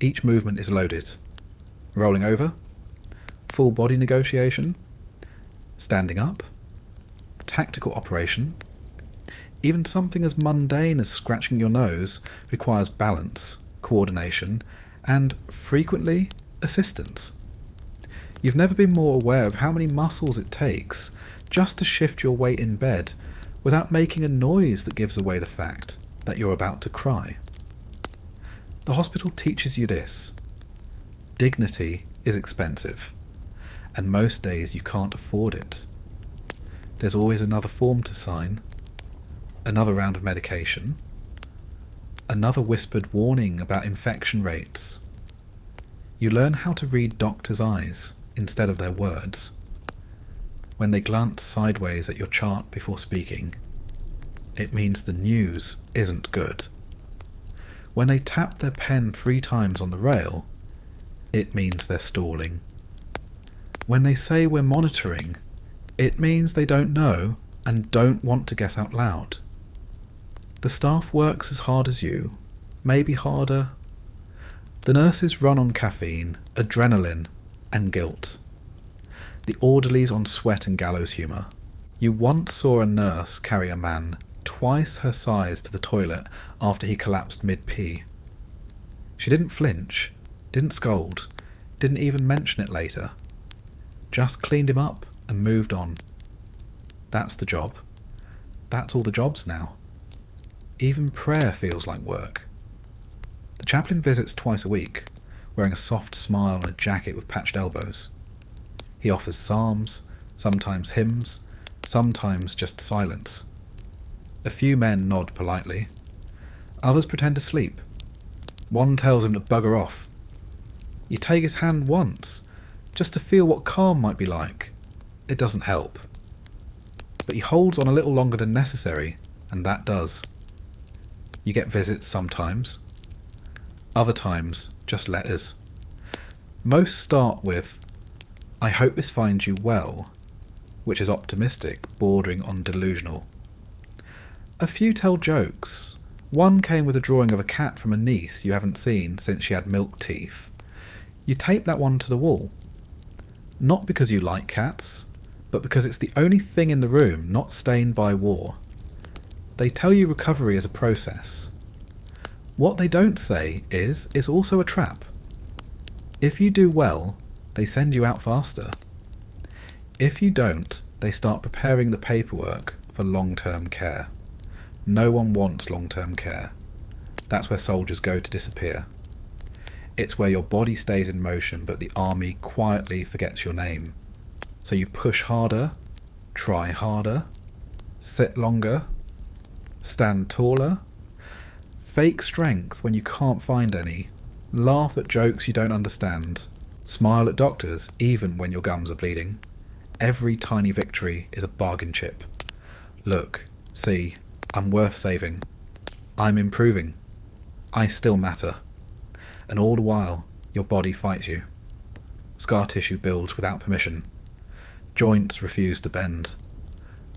Each movement is loaded. Rolling over. Full body negotiation. Standing up. Tactical operation. Even something as mundane as scratching your nose requires balance, coordination, and, frequently, assistance. You've never been more aware of how many muscles it takes just to shift your weight in bed without making a noise that gives away the fact that you're about to cry. The hospital teaches you this. Dignity is expensive, and most days you can't afford it. There's always another form to sign, another round of medication, another whispered warning about infection rates. You learn how to read doctors' eyes instead of their words. When they glance sideways at your chart before speaking, it means the news isn't good. When they tap their pen 3 times on the rail, it means they're stalling. When they say we're monitoring, it means they don't know and don't want to guess out loud. The staff works as hard as you, maybe harder. The nurses run on caffeine, adrenaline, and guilt. The orderlies on sweat and gallows humour. You once saw a nurse carry a man twice her size to the toilet after he collapsed mid-pee. She didn't flinch, didn't scold, didn't even mention it later. Just cleaned him up and moved on. That's the job. That's all the jobs now. Even prayer feels like work. The chaplain visits twice a week, wearing a soft smile and a jacket with patched elbows. He offers psalms, sometimes hymns, sometimes just silence. A few men nod politely. Others pretend to sleep. One tells him to bugger off. You take his hand once, just to feel what calm might be like. It doesn't help. But he holds on a little longer than necessary, and that does. You get visits sometimes. Other times, just letters. Most start with, "I hope this finds you well," which is optimistic, bordering on delusional. A few tell jokes. One came with a drawing of a cat from a niece you haven't seen since she had milk teeth. You tape that one to the wall. Not because you like cats, but because it's the only thing in the room not stained by war. They tell you recovery is a process. What they don't say is it's also a trap. If you do well, they send you out faster. If you don't, they start preparing the paperwork for long-term care. No one wants long-term care. That's where soldiers go to disappear. It's where your body stays in motion, but the army quietly forgets your name. So you push harder, try harder, sit longer, stand taller, fake strength when you can't find any, laugh at jokes you don't understand, smile at doctors even when your gums are bleeding. Every tiny victory is a bargain chip. Look, see, I'm worth saving. I'm improving. I still matter. And all the while, your body fights you. Scar tissue builds without permission. Joints refuse to bend.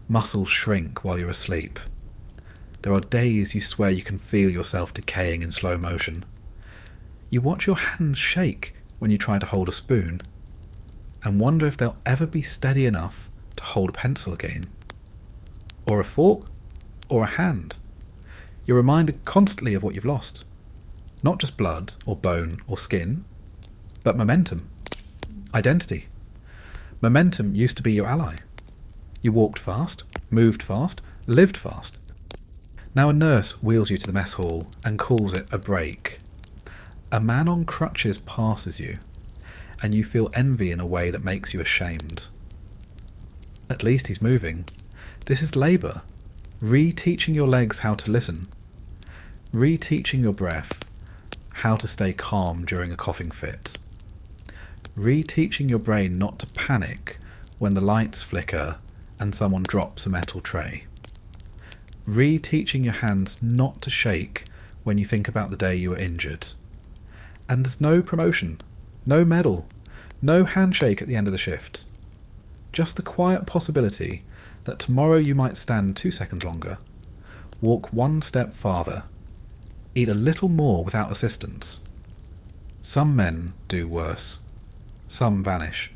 Muscles shrink while you're asleep. There are days you swear you can feel yourself decaying in slow motion. You watch your hands shake when you try to hold a spoon, and wonder if they'll ever be steady enough to hold a pencil again. Or a fork, or a hand. You're reminded constantly of what you've lost. Not just blood, or bone, or skin, but momentum. Identity. Momentum used to be your ally. You walked fast, moved fast, lived fast. Now a nurse wheels you to the mess hall and calls it a break. A man on crutches passes you, and you feel envy in a way that makes you ashamed. At least he's moving. This is labour. Reteaching your legs how to listen. Reteaching your breath how to stay calm during a coughing fit. Reteaching your brain not to panic when the lights flicker and someone drops a metal tray. Reteaching your hands not to shake when you think about the day you were injured. And there's no promotion, no medal, no handshake at the end of the shift. Just the quiet possibility that tomorrow you might stand 2 seconds longer, walk 1 step farther, eat a little more without assistance. Some men do worse. Some vanish.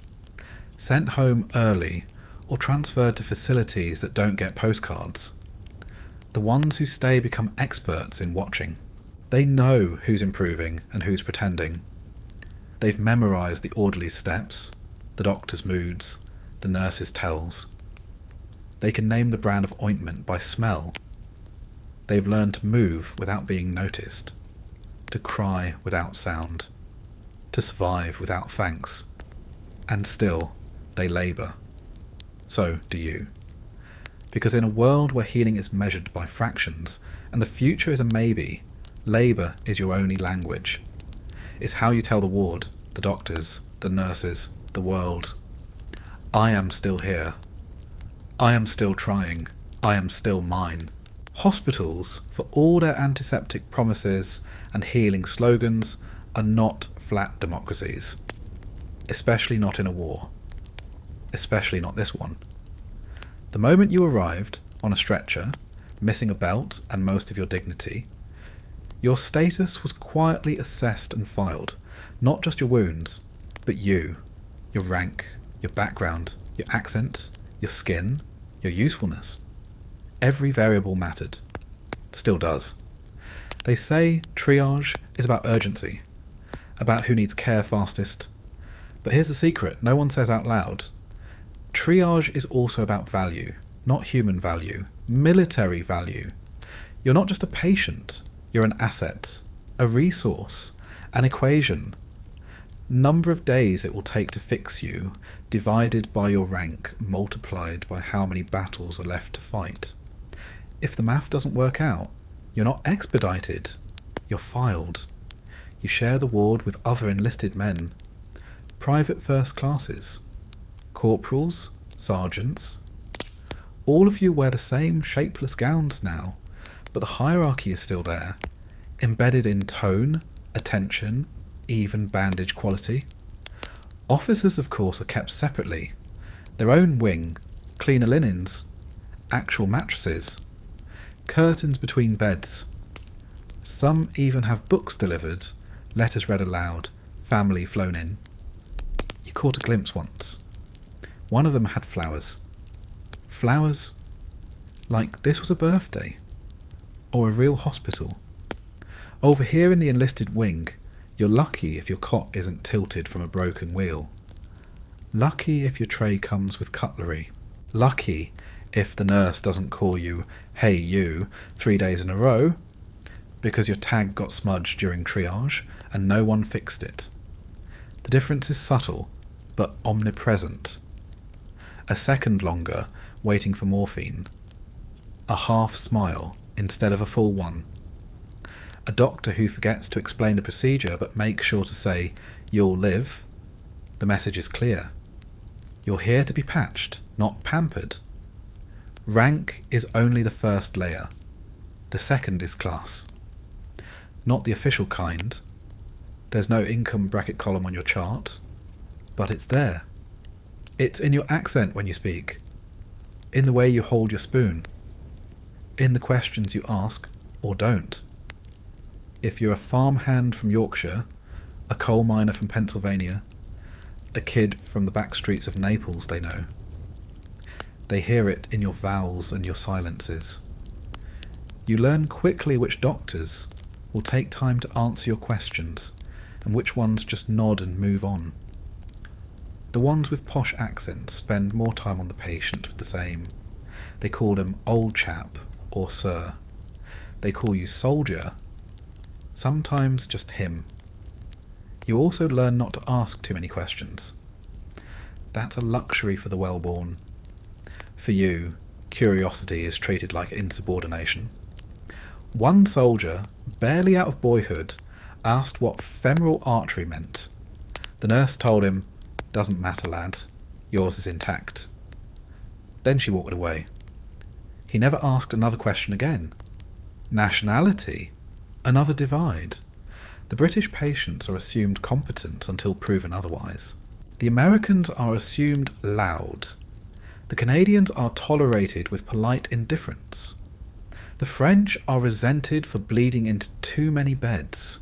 Sent home early or transferred to facilities that don't get postcards. The ones who stay become experts in watching. They know who's improving and who's pretending. They've memorised the orderly's steps, the doctor's moods, the nurse's tells. They can name the brand of ointment by smell. They've learned to move without being noticed, to cry without sound, to survive without thanks. And still, they labour. So do you. Because in a world where healing is measured by fractions, and the future is a maybe, labour is your only language. It's how you tell the ward, the doctors, the nurses, the world, I am still here. I am still trying. I am still mine. Hospitals, for all their antiseptic promises and healing slogans, are not flat democracies. Especially not in a war. Especially not this one. The moment you arrived, on a stretcher, missing a belt and most of your dignity, your status was quietly assessed and filed, not just your wounds, but you, your rank, your background, your accent, your skin, your usefulness. Every variable mattered. Still does. They say triage is about urgency, about who needs care fastest. But here's the secret no one says out loud. Triage is also about value, not human value, military value. You're not just a patient, you're an asset, a resource, an equation. Number of days it will take to fix you, divided by your rank, multiplied by how many battles are left to fight. If the math doesn't work out, you're not expedited, you're filed. You share the ward with other enlisted men. Private first classes, corporals, sergeants. All of you wear the same shapeless gowns now, but the hierarchy is still there, embedded in tone, attention, even bandage quality. Officers, of course, are kept separately, their own wing, cleaner linens, actual mattresses, curtains between beds. Some even have books delivered, letters read aloud, family flown in. You caught a glimpse once. One of them had flowers. Flowers like this was a birthday, or a real hospital. Over here in the enlisted wing, you're lucky if your cot isn't tilted from a broken wheel. Lucky if your tray comes with cutlery. Lucky if the nurse doesn't call you, "Hey you," 3 days in a row, because your tag got smudged during triage and no one fixed it. The difference is subtle, but omnipresent. A second longer, waiting for morphine. A half smile instead of a full one. A doctor who forgets to explain the procedure but makes sure to say, "You'll live." The message is clear. You're here to be patched, not pampered. Rank is only the first layer. The second is class. Not the official kind. There's no income bracket column on your chart, but it's there. It's in your accent when you speak, in the way you hold your spoon, in the questions you ask or don't. If you're a farmhand from Yorkshire, a coal miner from Pennsylvania, a kid from the back streets of Naples, they know. They hear it in your vowels and your silences. You learn quickly which doctors will take time to answer your questions and which ones just nod and move on. The ones with posh accents spend more time on the patient with the same. They call him old chap or sir. They call you soldier, sometimes just him. You also learn not to ask too many questions. That's a luxury for the well-born. For you, curiosity is treated like insubordination. One soldier, barely out of boyhood, asked what femoral artery meant. The nurse told him, "Doesn't matter, lad. Yours is intact." Then she walked away. He never asked another question again. Nationality? Another divide. The British patients are assumed competent until proven otherwise. The Americans are assumed loud. The Canadians are tolerated with polite indifference. The French are resented for bleeding into too many beds.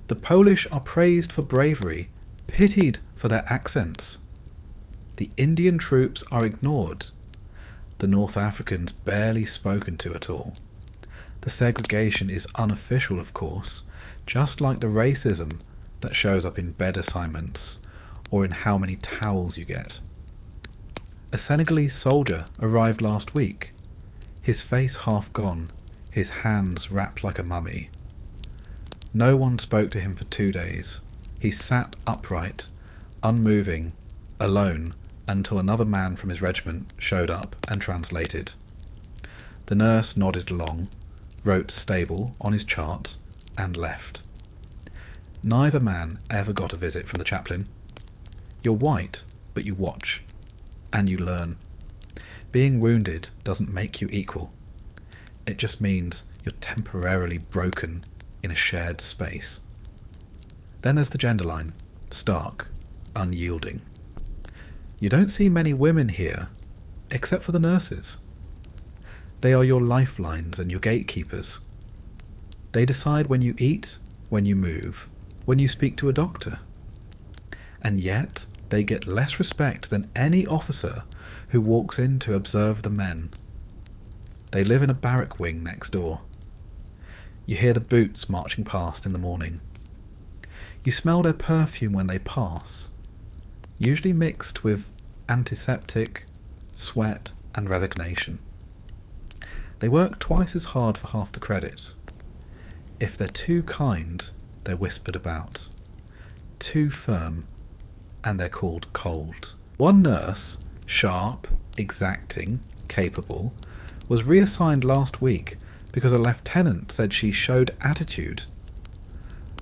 The Polish are praised for bravery, pitied for their accents. The Indian troops are ignored. The North Africans barely spoken to at all. The segregation is unofficial, of course, just like the racism that shows up in bed assignments or in how many towels you get. A Senegalese soldier arrived last week, his face half gone, his hands wrapped like a mummy. No one spoke to him for 2 days. He sat upright, unmoving, alone, until another man from his regiment showed up and translated. The nurse nodded along, wrote "stable" on his chart, and left. Neither man ever got a visit from the chaplain. You're white, but you watch, and you learn. Being wounded doesn't make you equal. It just means you're temporarily broken in a shared space. Then there's the gender line, stark, unyielding. You don't see many women here, except for the nurses. They are your lifelines and your gatekeepers. They decide when you eat, when you move, when you speak to a doctor. And yet, they get less respect than any officer who walks in to observe the men. They live in a barrack wing next door. You hear the boots marching past in the morning. You smell their perfume when they pass, usually mixed with antiseptic, sweat and resignation. They work twice as hard for half the credit. If they're too kind, they're whispered about. Too firm, and they're called cold. One nurse, sharp, exacting, capable, was reassigned last week because a lieutenant said she showed attitude.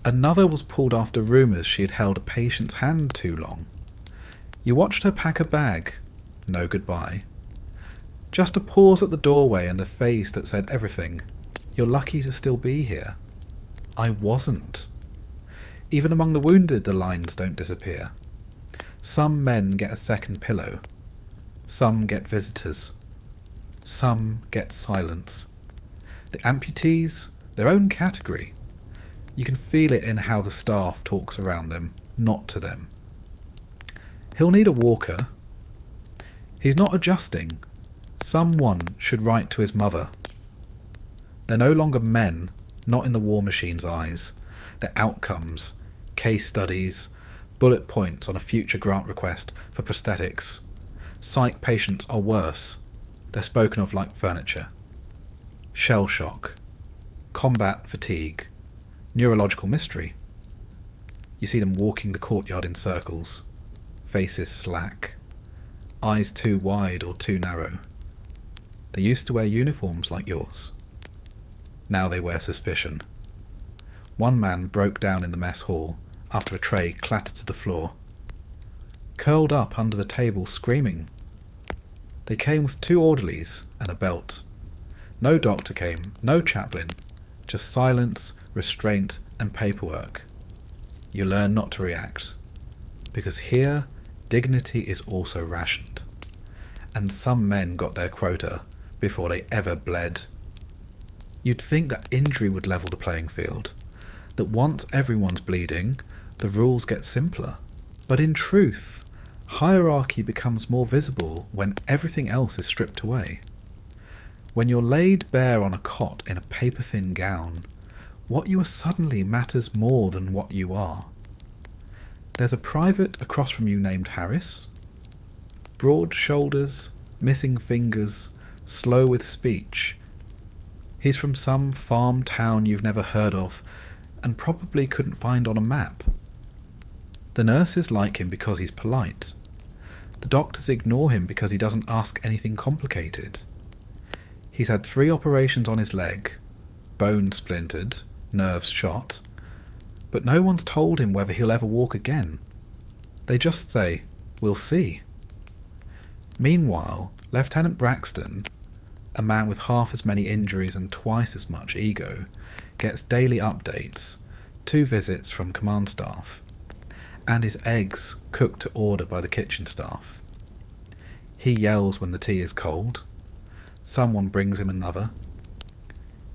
Another was pulled after rumours she had held a patient's hand too long. You watched her pack a bag. No goodbye. Just a pause at the doorway and a face that said everything. You're lucky to still be here. I wasn't. Even among the wounded, the lines don't disappear. Some men get a second pillow. Some get visitors. Some get silence. The amputees, their own category. You can feel it in how the staff talks around them, not to them. He'll need a walker. He's not adjusting. Someone should write to his mother. They're no longer men, not in the war machine's eyes. They're outcomes, case studies, bullet points on a future grant request for prosthetics. Psych patients are worse. They're spoken of like furniture. Shell shock, combat fatigue, neurological mystery. You see them walking the courtyard in circles, faces slack, eyes too wide or too narrow. They used to wear uniforms like yours. Now they wear suspicion. One man broke down in the mess hall after a tray clattered to the floor. Curled up under the table screaming. They came with 2 orderlies and a belt. No doctor came, no chaplain, just silence, restraint and paperwork. You learn not to react, because here dignity is also rationed. And some men got their quota before they ever bled. You'd think that injury would level the playing field, that once everyone's bleeding, the rules get simpler. But in truth, hierarchy becomes more visible when everything else is stripped away. When you're laid bare on a cot in a paper-thin gown, what you are suddenly matters more than what you are. There's a private across from you named Harris. Broad shoulders, missing fingers, slow with speech. He's from some farm town you've never heard of and probably couldn't find on a map. The nurses like him because he's polite. The doctors ignore him because he doesn't ask anything complicated. He's had 3 operations on his leg, bone splintered, nerves shot, but no one's told him whether he'll ever walk again. They just say, "We'll see." Meanwhile, Lieutenant Braxton, a man with half as many injuries and twice as much ego, gets daily updates, 2 visits from command staff, and his eggs cooked to order by the kitchen staff. He yells when the tea is cold. Someone brings him another.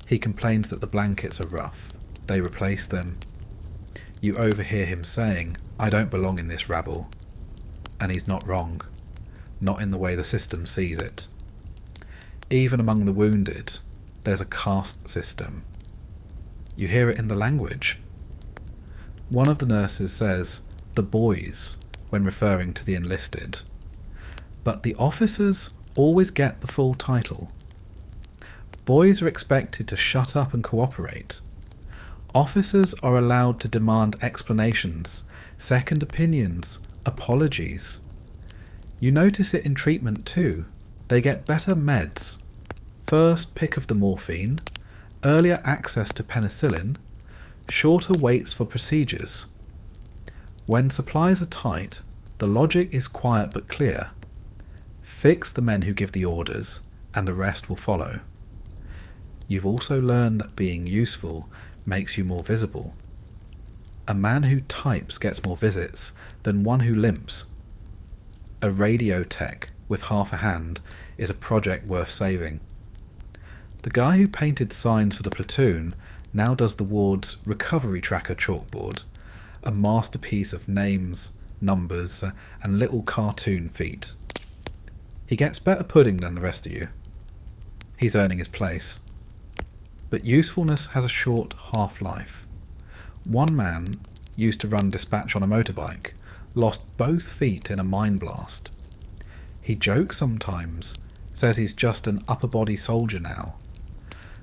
He complains that the blankets are rough. They replace them. You overhear him saying, "I don't belong in this rabble." And he's not wrong. Not in the way the system sees it. Even among the wounded, there's a caste system. You hear it in the language. One of the nurses says, "the boys," when referring to the enlisted. But the officers always get the full title. Boys are expected to shut up and cooperate. Officers are allowed to demand explanations, second opinions, apologies. You notice it in treatment too. They get better meds, first pick of the morphine, earlier access to penicillin, shorter waits for procedures. When supplies are tight, the logic is quiet but clear. Fix the men who give the orders, and the rest will follow. You've also learned that being useful makes you more visible. A man who types gets more visits than one who limps. A radio tech with half a hand is a project worth saving. The guy who painted signs for the platoon now does the ward's recovery tracker chalkboard, a masterpiece of names, numbers, and little cartoon feet. He gets better pudding than the rest of you. He's earning his place. But usefulness has a short half-life. One man used to run dispatch on a motorbike, lost both feet in a mine blast. He jokes sometimes, says he's just an upper-body soldier now.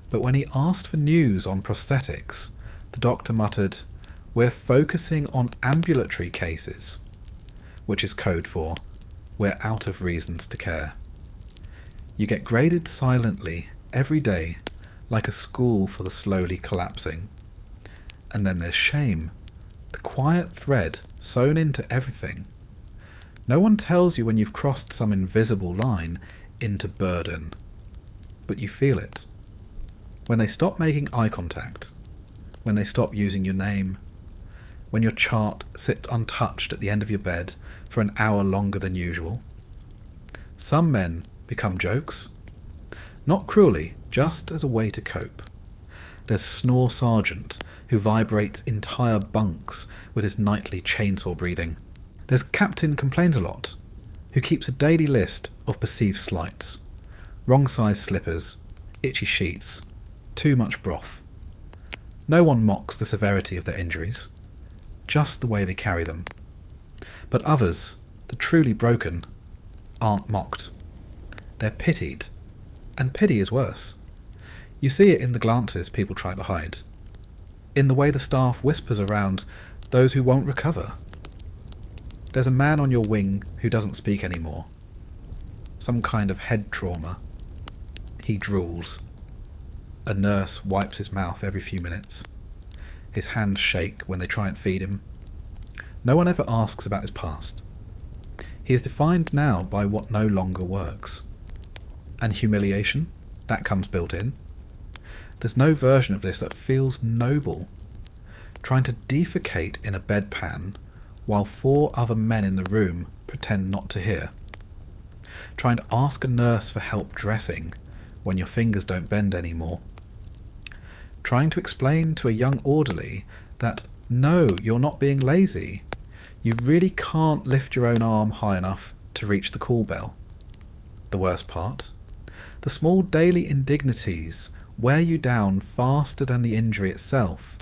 But when he asked for news on prosthetics, the doctor muttered, "We're focusing on ambulatory cases," which is code for, "We're out of reasons to care." You get graded silently every day, like a school for the slowly collapsing. And then there's shame, the quiet thread sewn into everything. No one tells you when you've crossed some invisible line into burden, but you feel it. When they stop making eye contact, when they stop using your name, when your chart sits untouched at the end of your bed for an hour longer than usual. Some men become jokes. Not cruelly, just as a way to cope. There's Snore Sergeant, who vibrates entire bunks with his nightly chainsaw breathing. There's Captain Complains a Lot, who keeps a daily list of perceived slights. Wrong size slippers, itchy sheets, too much broth. No one mocks the severity of their injuries, just the way they carry them. But others, the truly broken, aren't mocked. They're pitied, and pity is worse. You see it in the glances people try to hide, in the way the staff whispers around those who won't recover. There's a man on your wing who doesn't speak anymore. Some kind of head trauma. He drools. A nurse wipes his mouth every few minutes. His hands shake when they try and feed him. No one ever asks about his past. He is defined now by what no longer works. And humiliation, that comes built in. There's no version of this that feels noble. Trying to defecate in a bedpan while 4 other men in the room pretend not to hear. Trying to ask a nurse for help dressing when your fingers don't bend anymore. Trying to explain to a young orderly that, no, you're not being lazy. You really can't lift your own arm high enough to reach the call bell. The worst part? The small daily indignities wear you down faster than the injury itself.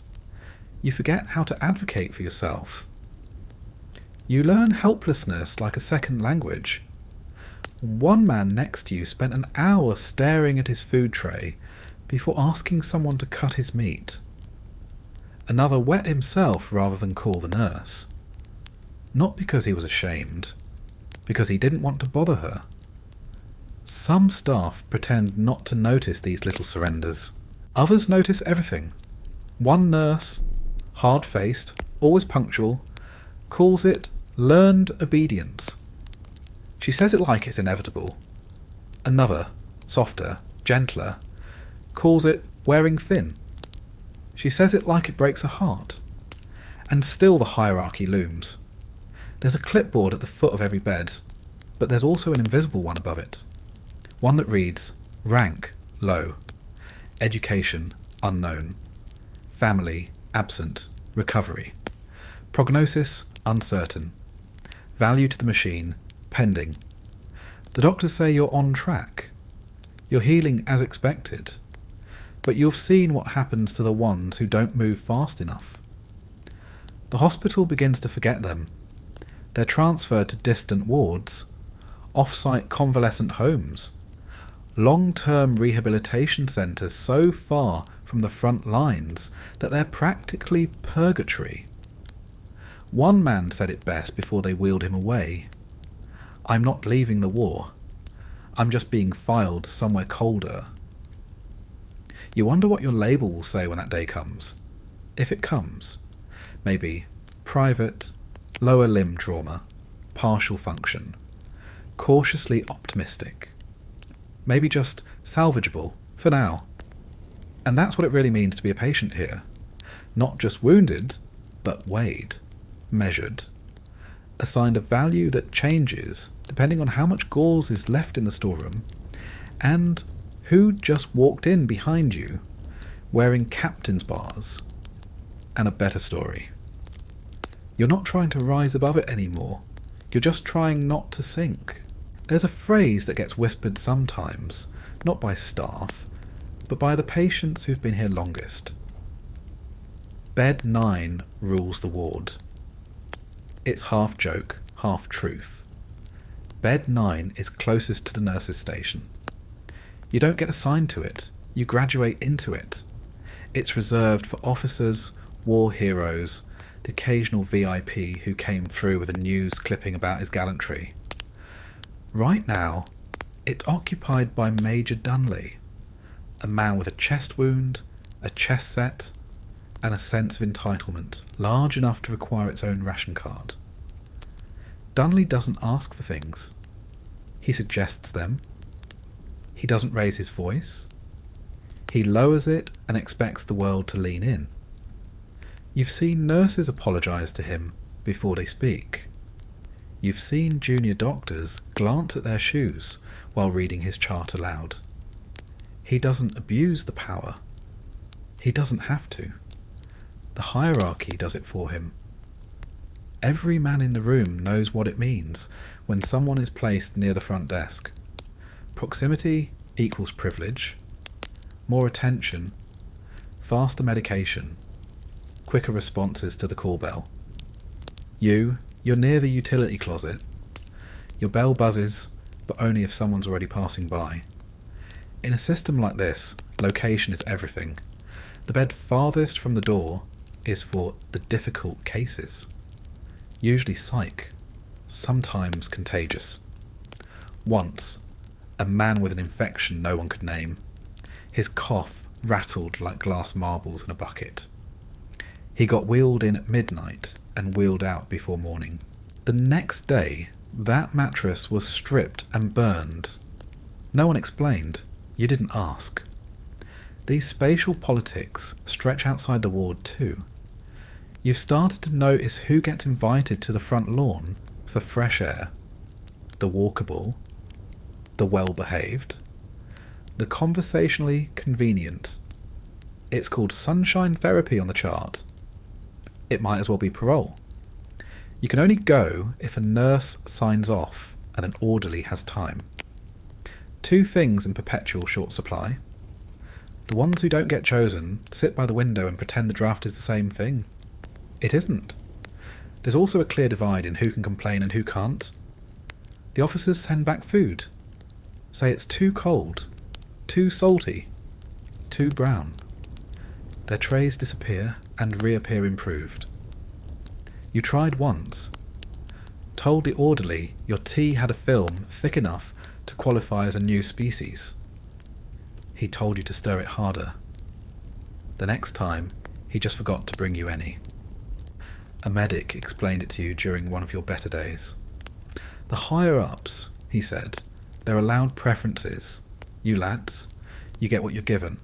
You forget how to advocate for yourself. You learn helplessness like a second language. One man next to you spent an hour staring at his food tray before asking someone to cut his meat. Another wet himself rather than call the nurse. Not because he was ashamed, because he didn't want to bother her. Some staff pretend not to notice these little surrenders. Others notice everything. One nurse, hard-faced, always punctual, calls it learned obedience. She says it like it's inevitable. Another, softer, gentler, calls it wearing thin. She says it like it breaks her heart. And still the hierarchy looms. There's a clipboard at the foot of every bed, but there's also an invisible one above it. One that reads, rank, low, education, unknown, family, absent, recovery, prognosis, uncertain, value to the machine, pending. The doctors say you're on track. You're healing as expected. But you've seen what happens to the ones who don't move fast enough. The hospital begins to forget them. They're transferred to distant wards, off-site convalescent homes, long-term rehabilitation centres so far from the front lines that they're practically purgatory. One man said it best before they wheeled him away. I'm not leaving the war. I'm just being filed somewhere colder. You wonder what your label will say when that day comes. If it comes. Maybe private, lower limb trauma, partial function, cautiously optimistic. Maybe just salvageable, for now. And that's what it really means to be a patient here. Not just wounded, but weighed, measured. Assigned a value that changes depending on how much gauze is left in the storeroom and who just walked in behind you wearing captain's bars and a better story. You're not trying to rise above it anymore. You're just trying not to sink. There's a phrase that gets whispered sometimes, not by staff, but by the patients who've been here longest. Bed 9 rules the ward. It's half joke, half truth. Bed 9 is closest to the nurse's station. You don't get assigned to it, you graduate into it. It's reserved for officers, war heroes, the occasional VIP who came through with a news clipping about his gallantry. Right now, it's occupied by Major Dunley, a man with a chest wound, a chest set, and a sense of entitlement large enough to require its own ration card. Dunley doesn't ask for things. He suggests them. He doesn't raise his voice. He lowers it and expects the world to lean in. You've seen nurses apologise to him before they speak. You've seen junior doctors glance at their shoes while reading his chart aloud. He doesn't abuse the power. He doesn't have to. The hierarchy does it for him. Every man in the room knows what it means when someone is placed near the front desk. Proximity equals privilege, more attention, faster medication, quicker responses to the call bell. You're near the utility closet. Your bell buzzes, but only if someone's already passing by. In a system like this, location is everything. The bed farthest from the door is for the difficult cases. Usually psych, sometimes contagious. Once, a man with an infection no one could name. His cough rattled like glass marbles in a bucket. He got wheeled in at midnight and wheeled out before morning. The next day, that mattress was stripped and burned. No one explained. You didn't ask. These spatial politics stretch outside the ward too. You've started to notice who gets invited to the front lawn for fresh air. The walkable, the well-behaved, the conversationally convenient. It's called sunshine therapy on the chart. It might as well be parole. You can only go if a nurse signs off and an orderly has time. Two things in perpetual short supply. The ones who don't get chosen sit by the window and pretend the draft is the same thing. It isn't. There's also a clear divide in who can complain and who can't. The officers send back food. Say it's too cold, too salty, too brown. Their trays disappear and reappear improved. You tried once. Told the orderly your tea had a film thick enough to qualify as a new species. He told you to stir it harder. The next time, he just forgot to bring you any. A medic explained it to you during one of your better days. The higher-ups, he said, they're allowed preferences. You lads, you get what you're given.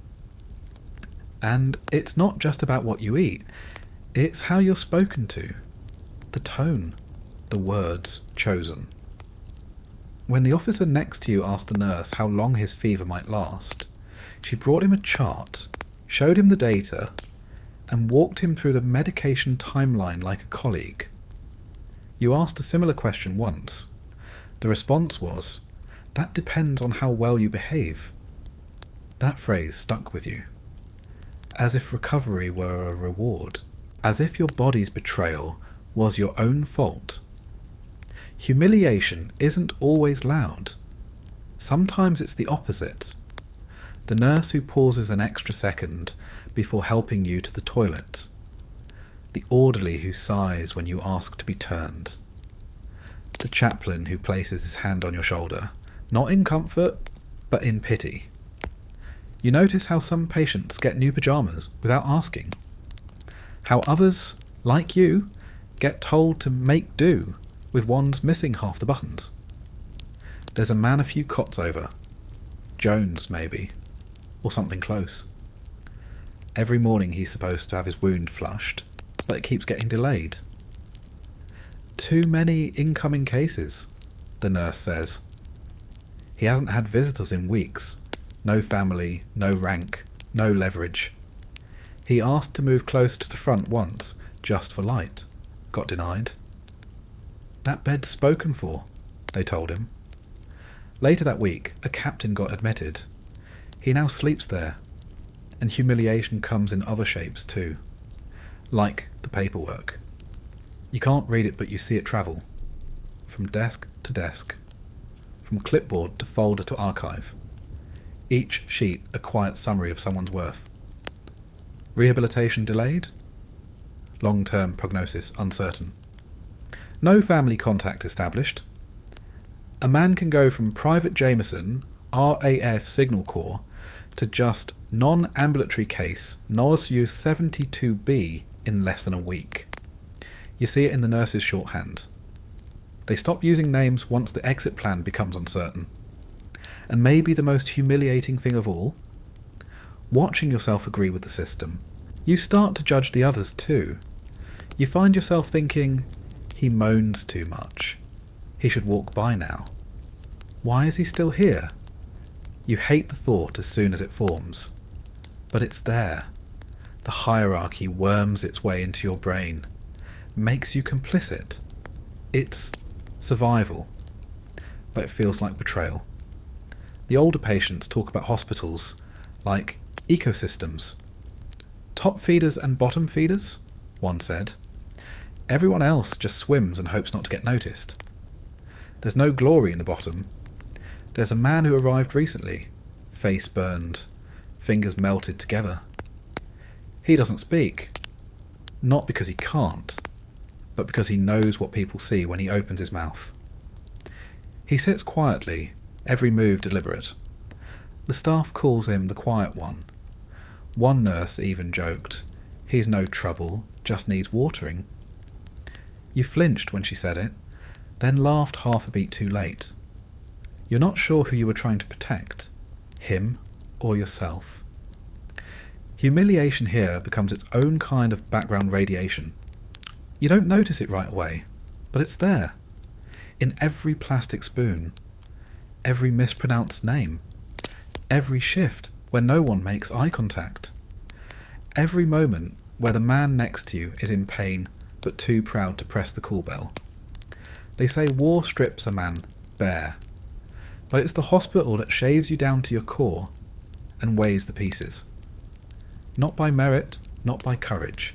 And it's not just about what you eat, it's how you're spoken to. The tone, the words chosen. When the officer next to you asked the nurse how long his fever might last, she brought him a chart, showed him the data, and walked him through the medication timeline like a colleague. You asked a similar question once. The response was, "That depends on how well you behave." That phrase stuck with you. As if recovery were a reward. As if your body's betrayal was your own fault. Humiliation isn't always loud. Sometimes it's the opposite. The nurse who pauses an extra second before helping you to the toilet. The orderly who sighs when you ask to be turned. The chaplain who places his hand on your shoulder, not in comfort, but in pity. You notice how some patients get new pyjamas without asking. How others, like you, get told to make do with ones missing half the buttons. There's a man a few cots over. Jones, maybe. Or something close. Every morning he's supposed to have his wound flushed, but it keeps getting delayed. Too many incoming cases, the nurse says. He hasn't had visitors in weeks. No family, no rank, no leverage. He asked to move closer to the front once, just for light. Got denied. That bed's spoken for, they told him. Later that week, a captain got admitted. He now sleeps there, and humiliation comes in other shapes too, like the paperwork. You can't read it, but you see it travel, from desk to desk, from clipboard to folder to archive. Each sheet a quiet summary of someone's worth. Rehabilitation delayed? Long-term prognosis uncertain. No family contact established. A man can go from Private Jameson, RAF Signal Corps, to just non-ambulatory case NOSU 72B in less than a week. You see it in the nurse's shorthand. They stop using names once the exit plan becomes uncertain. And maybe the most humiliating thing of all, watching yourself agree with the system, you start to judge the others too. You find yourself thinking, he moans too much. He should walk by now. Why is he still here? You hate the thought as soon as it forms. But it's there. The hierarchy worms its way into your brain, makes you complicit. It's survival, but it feels like betrayal. The older patients talk about hospitals like ecosystems. Top feeders and bottom feeders, one said. Everyone else just swims and hopes not to get noticed. There's no glory in the bottom. There's a man who arrived recently, face burned, fingers melted together. He doesn't speak, not because he can't, but because he knows what people see when he opens his mouth. He sits quietly, every move deliberate. The staff calls him the quiet one. One nurse even joked, "He's no trouble, just needs watering." You flinched when she said it, then laughed half a beat too late. You're not sure who you were trying to protect, him or yourself. Humiliation here becomes its own kind of background radiation. You don't notice it right away, but it's there. In every plastic spoon, every mispronounced name, every shift where no one makes eye contact, every moment where the man next to you is in pain but too proud to press the call bell. They say war strips a man bare, but it's the hospital that shaves you down to your core and weighs the pieces. Not by merit, not by courage,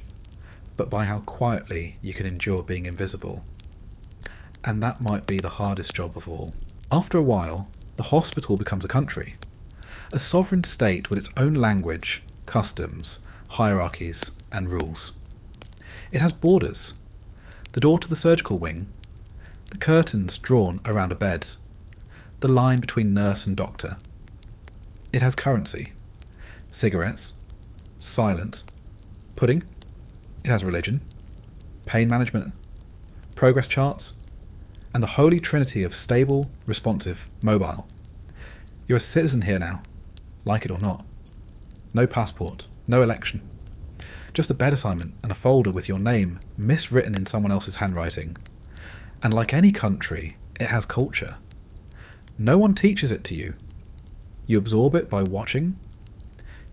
but by how quietly you can endure being invisible. And that might be the hardest job of all. After a while, the hospital becomes a country, a sovereign state with its own language, customs, hierarchies, and rules. It has borders, the door to the surgical wing, the curtains drawn around a bed, the line between nurse and doctor. It has currency, cigarettes, silence, pudding. It has religion, pain management, progress charts, and the holy trinity of stable, responsive, mobile. You're a citizen here now, like it or not. No passport, no election. Just a bed assignment and a folder with your name miswritten in someone else's handwriting. And like any country, it has culture. No one teaches it to you. You absorb it by watching.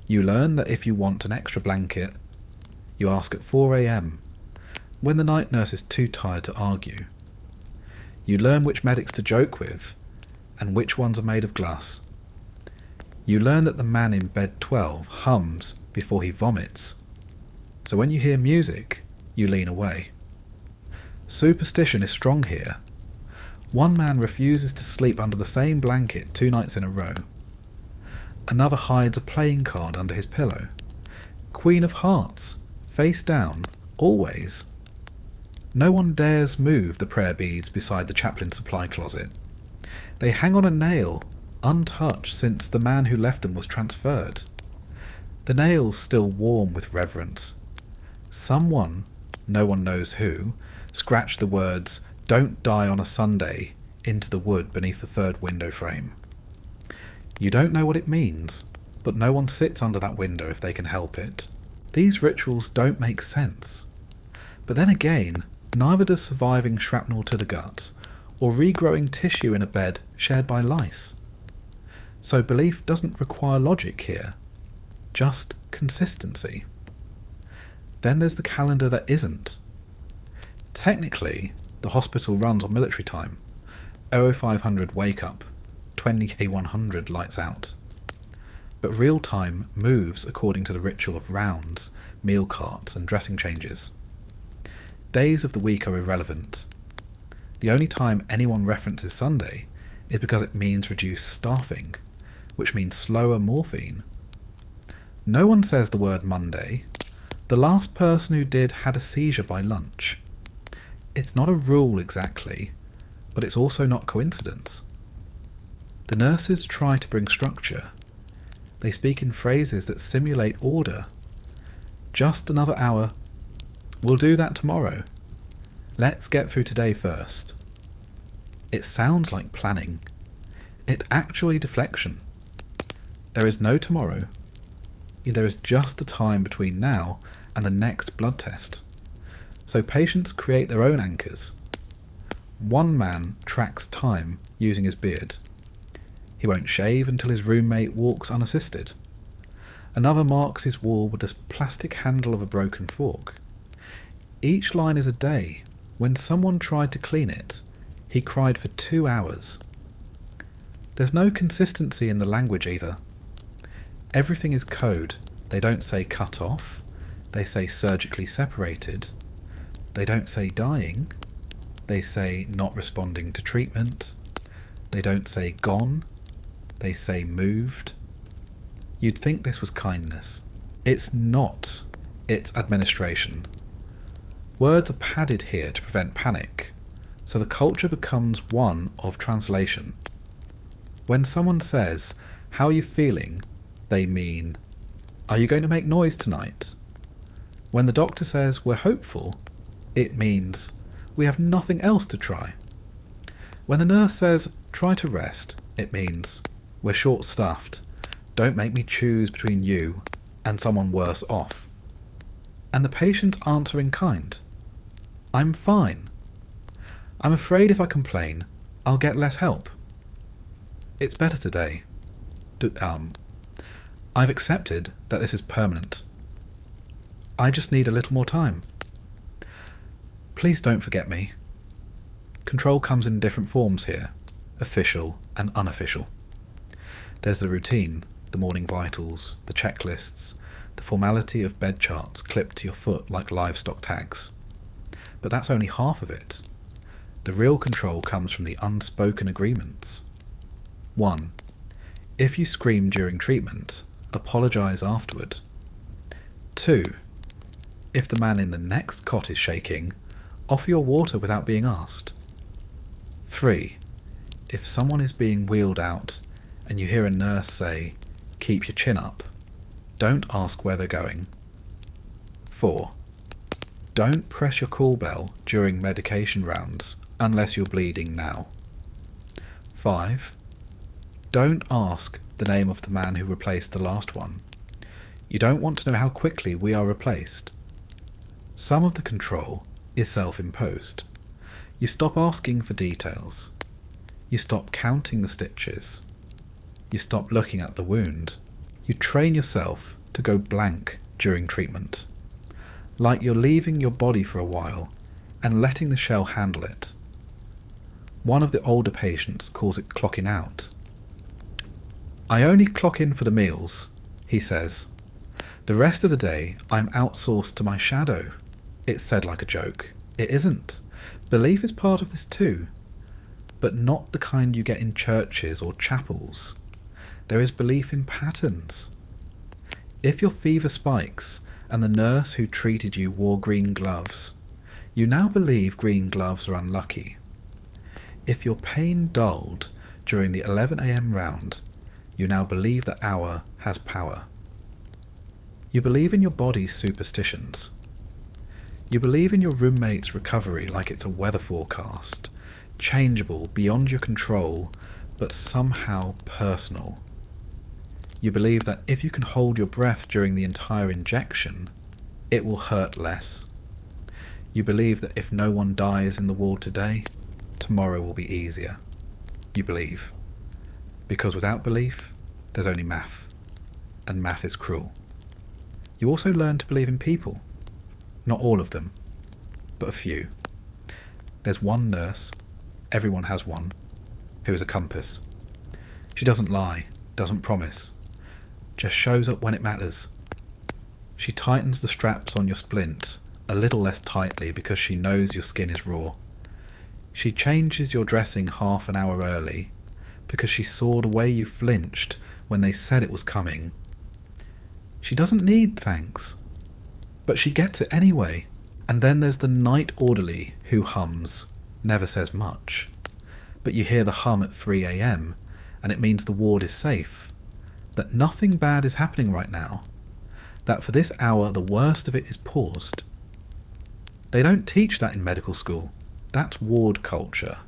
You learn that if you want an extra blanket, you ask at 4 a.m, when the night nurse is too tired to argue. You learn which medics to joke with, and which ones are made of glass. You learn that the man in bed 12 hums before he vomits. So when you hear music, you lean away. Superstition is strong here. One man refuses to sleep under the same blanket 2 nights in a row. Another hides a playing card under his pillow. Queen of Hearts, face down, always. No one dares move the prayer beads beside the chaplain's supply closet. They hang on a nail, untouched since the man who left them was transferred. The nails still warm with reverence. Someone, no one knows who, scratched the words, "Don't die on a Sunday," into the wood beneath the 3rd window frame. You don't know what it means, but no one sits under that window if they can help it. These rituals don't make sense. But then again, neither does surviving shrapnel to the gut, or regrowing tissue in a bed shared by lice. So belief doesn't require logic here, just consistency. Then there's the calendar that isn't. Technically, the hospital runs on military time. 0500 wake up, 20K100 lights out. But real time moves according to the ritual of rounds, meal carts and dressing changes. Days of the week are irrelevant. The only time anyone references Sunday is because it means reduced staffing, which means slower morphine. No one says the word Monday. The last person who did had a seizure by lunch. It's not a rule exactly, but it's also not coincidence. The nurses try to bring structure. They speak in phrases that simulate order. Just another hour. We'll do that tomorrow. Let's get through today first. It sounds like planning. It's actually deflection. There is no tomorrow. There is just the time between now and the next blood test. So patients create their own anchors. One man tracks time using his beard. He won't shave until his roommate walks unassisted. Another marks his wall with the plastic handle of a broken fork. Each line is a day. When someone tried to clean it, he cried for 2 hours. There's no consistency in the language either. Everything is code. They don't say cut off. They say surgically separated. They don't say dying. They say not responding to treatment. They don't say gone. They say moved. You'd think this was kindness. It's not. It's administration. Words are padded here to prevent panic, so the culture becomes one of translation. When someone says, "How are you feeling?" they mean, "Are you going to make noise tonight?" When the doctor says, "We're hopeful," it means, "We have nothing else to try." When the nurse says, "Try to rest," it means, "We're short-staffed. Don't make me choose between you and someone worse off." And the patient's answer in kind. "I'm fine. I'm afraid if I complain, I'll get less help. It's better today. I've accepted that this is permanent. I just need a little more time. Please don't forget me." Control comes in different forms here, official and unofficial. There's the routine, the morning vitals, the checklists, the formality of bed charts clipped to your foot like livestock tags. But that's only half of it. The real control comes from the unspoken agreements. 1. If you scream during treatment, apologise afterward. 2. If the man in the next cot is shaking, offer your water without being asked. 3. If someone is being wheeled out and you hear a nurse say, "Keep your chin up," don't ask where they're going. 4. Don't press your call bell during medication rounds unless you're bleeding now. 5. Don't ask the name of the man who replaced the last one. You don't want to know how quickly we are replaced. Some of the control is self-imposed. You stop asking for details. You stop counting the stitches. You stop looking at the wound. You train yourself to go blank during treatment, like you're leaving your body for a while and letting the shell handle it. One of the older patients calls it clocking out. "I only clock in for the meals," he says. "The rest of the day I'm outsourced to my shadow." It's said like a joke. It isn't. Belief is part of this too, but not the kind you get in churches or chapels. There is belief in patterns. If your fever spikes and the nurse who treated you wore green gloves, you now believe green gloves are unlucky. If your pain dulled during the 11 a.m. round, you now believe the hour has power. You believe in your body's superstitions. You believe in your roommate's recovery like it's a weather forecast, changeable, beyond your control, but somehow personal. You believe that if you can hold your breath during the entire injection, it will hurt less. You believe that if no one dies in the ward today, tomorrow will be easier. You believe. Because without belief, there's only math, and math is cruel. You also learn to believe in people. Not all of them, but a few. There's one nurse, everyone has one, who is a compass. She doesn't lie, doesn't promise, just shows up when it matters. She tightens the straps on your splint a little less tightly because she knows your skin is raw. She changes your dressing half an hour early because she saw the way you flinched when they said it was coming. She doesn't need thanks, but she gets it anyway. And then there's the night orderly who hums, never says much, but you hear the hum at 3 a.m. and it means the ward is safe, that nothing bad is happening right now, that for this hour the worst of it is paused. They don't teach that in medical school. That's ward culture.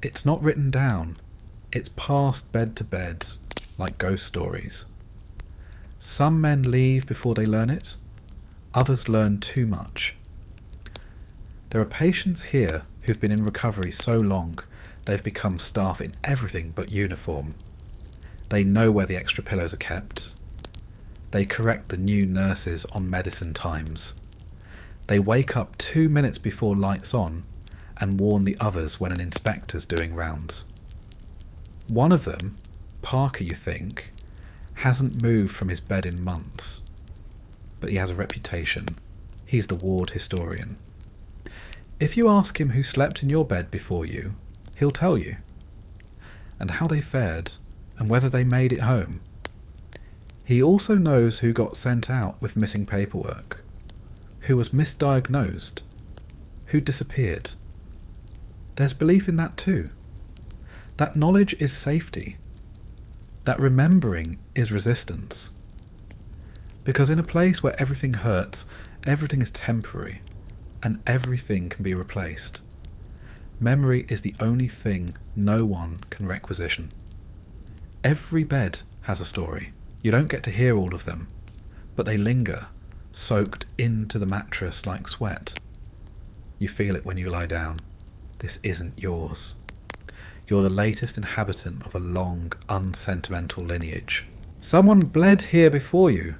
It's not written down. It's passed bed to bed, like ghost stories. Some men leave before they learn it. Others learn too much. There are patients here who've been in recovery so long they've become staff in everything but uniform. They know where the extra pillows are kept. They correct the new nurses on medicine times. They wake up 2 minutes before lights on and warn the others when an inspector's doing rounds. One of them, Parker you think, hasn't moved from his bed in months, but he has a reputation. He's the ward historian. If you ask him who slept in your bed before you, he'll tell you, and how they fared, and whether they made it home. He also knows who got sent out with missing paperwork, who was misdiagnosed, who disappeared. There's belief in that too. That knowledge is safety. That remembering is resistance. Because in a place where everything hurts, everything is temporary, and everything can be replaced, memory is the only thing no one can requisition. Every bed has a story. You don't get to hear all of them, but they linger, soaked into the mattress like sweat. You feel it when you lie down. This isn't yours. You're the latest inhabitant of a long, unsentimental lineage. Someone bled here before you.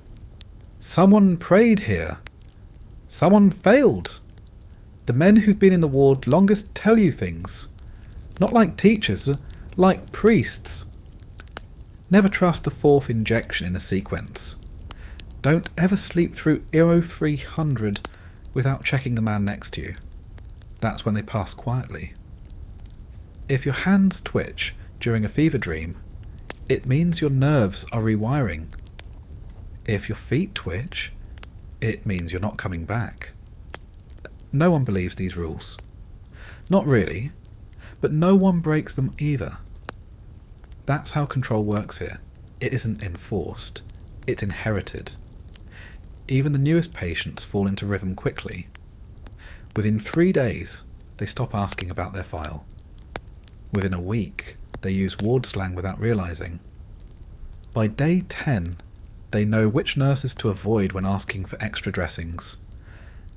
Someone prayed here. Someone failed. The men who've been in the ward longest tell you things. Not like teachers, like priests. Never trust the fourth injection in a sequence. Don't ever sleep through 0300 without checking the man next to you. That's when they pass quietly. If your hands twitch during a fever dream, it means your nerves are rewiring. If your feet twitch, it means you're not coming back. No one believes these rules. Not really, but no one breaks them either. That's how control works here. It isn't enforced, it's inherited. Even the newest patients fall into rhythm quickly. Within 3 days, they stop asking about their file. Within a week, they use ward slang without realising. By day 10, they know which nurses to avoid when asking for extra dressings,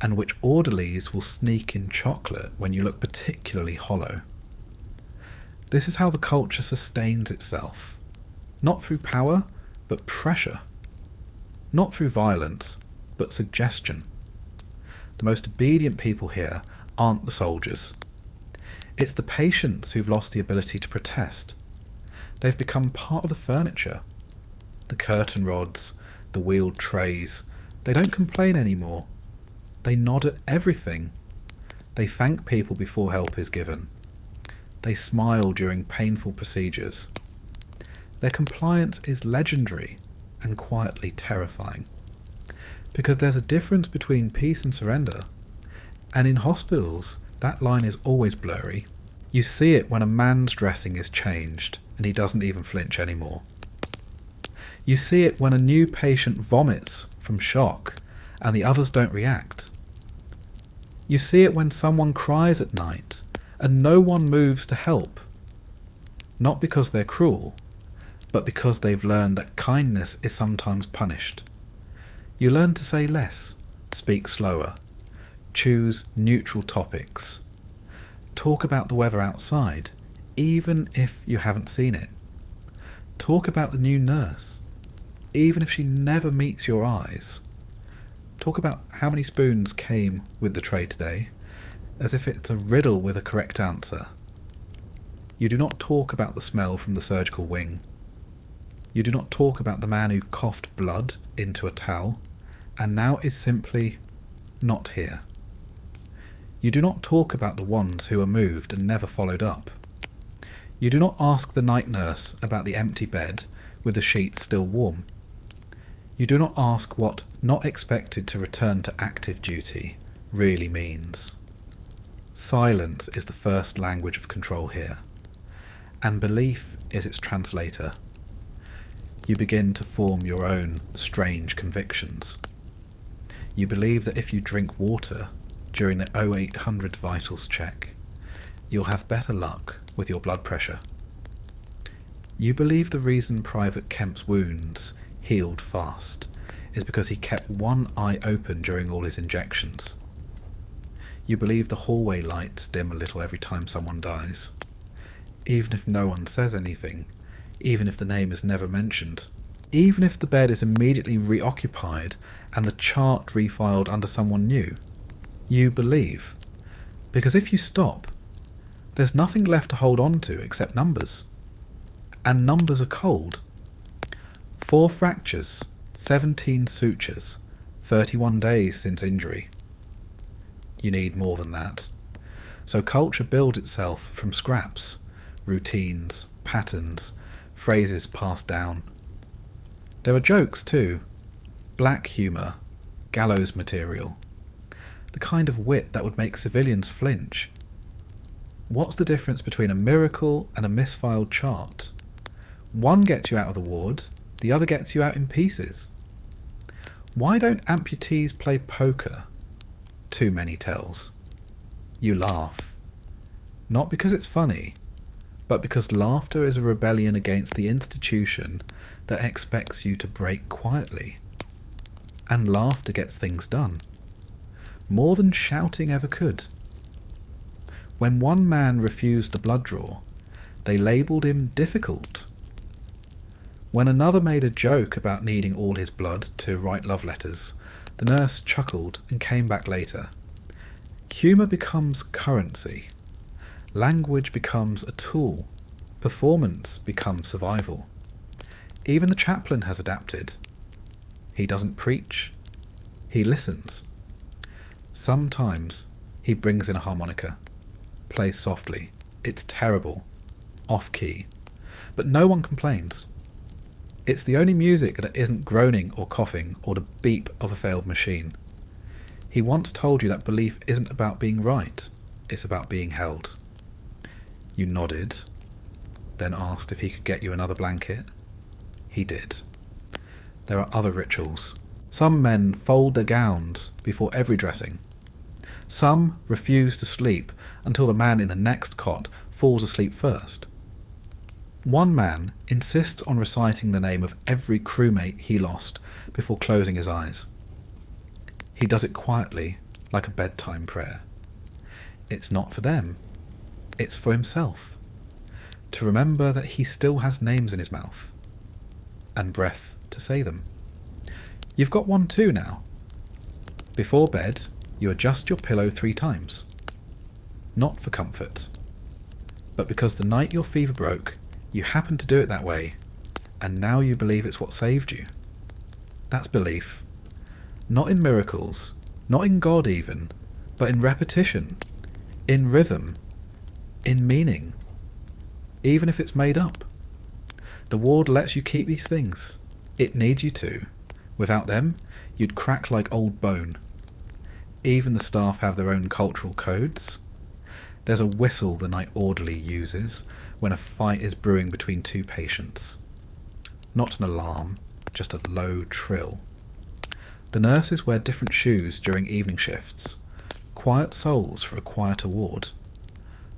and which orderlies will sneak in chocolate when you look particularly hollow. This is how the culture sustains itself. Not through power, but pressure. Not through violence, but suggestion. The most obedient people here aren't the soldiers. It's the patients who've lost the ability to protest. They've become part of the furniture. The curtain rods, the wheeled trays, they don't complain anymore. They nod at everything. They thank people before help is given. They smile during painful procedures. Their compliance is legendary and quietly terrifying. Because there's a difference between peace and surrender. And in hospitals, that line is always blurry. You see it when a man's dressing is changed and he doesn't even flinch anymore. You see it when a new patient vomits from shock and the others don't react. You see it when someone cries at night and no one moves to help. Not because they're cruel, but because they've learned that kindness is sometimes punished. You learn to say less, speak slower, choose neutral topics. Talk about the weather outside, even if you haven't seen it. Talk about the new nurse, even if she never meets your eyes. Talk about how many spoons came with the tray today, as if it's a riddle with a correct answer. You do not talk about the smell from the surgical wing. You do not talk about the man who coughed blood into a towel, and now is simply not here. You do not talk about the ones who are moved and never followed up. You do not ask the night nurse about the empty bed with the sheets still warm. You do not ask what not expected to return to active duty really means. Silence is the first language of control here, and belief is its translator. You begin to form your own strange convictions. You believe that if you drink water during the 0800 vitals check, you'll have better luck with your blood pressure. You believe the reason Private Kemp's wounds healed fast is because he kept one eye open during all his injections. You believe the hallway lights dim a little every time someone dies. Even if no one says anything, even if the name is never mentioned, even if the bed is immediately reoccupied and the chart refiled under someone new, you believe. Because if you stop, there's nothing left to hold on to except numbers. And numbers are cold. 4 fractures, 17 sutures, 31 days since injury. You need more than that. So culture builds itself from scraps, routines, patterns, phrases passed down. There are jokes too. Black humour, gallows material. The kind of wit that would make civilians flinch. What's the difference between a miracle and a misfiled chart? One gets you out of the ward, the other gets you out in pieces. Why don't amputees play poker? Too many tells. You laugh. Not because it's funny, but because laughter is a rebellion against the institution that expects you to break quietly. And laughter gets things done. More than shouting ever could. When one man refused the blood draw, they labelled him difficult. When another made a joke about needing all his blood to write love letters, the nurse chuckled and came back later. Humour becomes currency. Language becomes a tool. Performance becomes survival. Even the chaplain has adapted. He doesn't preach. He listens. Sometimes he brings in a harmonica, plays softly. It's terrible, off-key, but no one complains. It's the only music that isn't groaning or coughing or the beep of a failed machine. He once told you that belief isn't about being right, it's about being held. You nodded, then asked if he could get you another blanket. He did. There are other rituals. Some men fold their gowns before every dressing. Some refuse to sleep until the man in the next cot falls asleep first. One man insists on reciting the name of every crewmate he lost before closing his eyes. He does it quietly, like a bedtime prayer. It's not for them. It's for himself. To remember that he still has names in his mouth. And breath to say them. You've got one too now. Before bed, you adjust your pillow 3 times. Not for comfort, but because the night your fever broke, you happened to do it that way, and now you believe it's what saved you. That's belief. Not in miracles, not in God even, but in repetition, in rhythm, in meaning, even if it's made up. The ward lets you keep these things. It needs you to. Without them, you'd crack like old bone. Even the staff have their own cultural codes. There's a whistle the night orderly uses when a fight is brewing between 2 patients. Not an alarm, just a low trill. The nurses wear different shoes during evening shifts. Quiet souls for a quieter ward.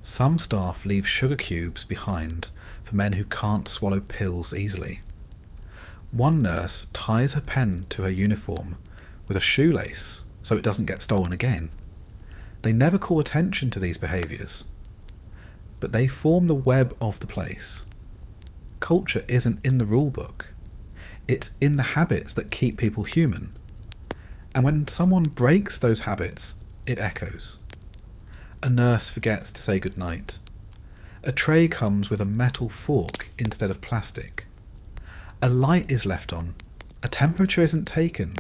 Some staff leave sugar cubes behind for men who can't swallow pills easily. One nurse ties her pen to her uniform with a shoelace so it doesn't get stolen again. They never call attention to these behaviours, but they form the web of the place. Culture isn't in the rule book. It's in the habits that keep people human. And when someone breaks those habits, it echoes. A nurse forgets to say goodnight. A tray comes with a metal fork instead of plastic. A light is left on. A temperature isn't taken.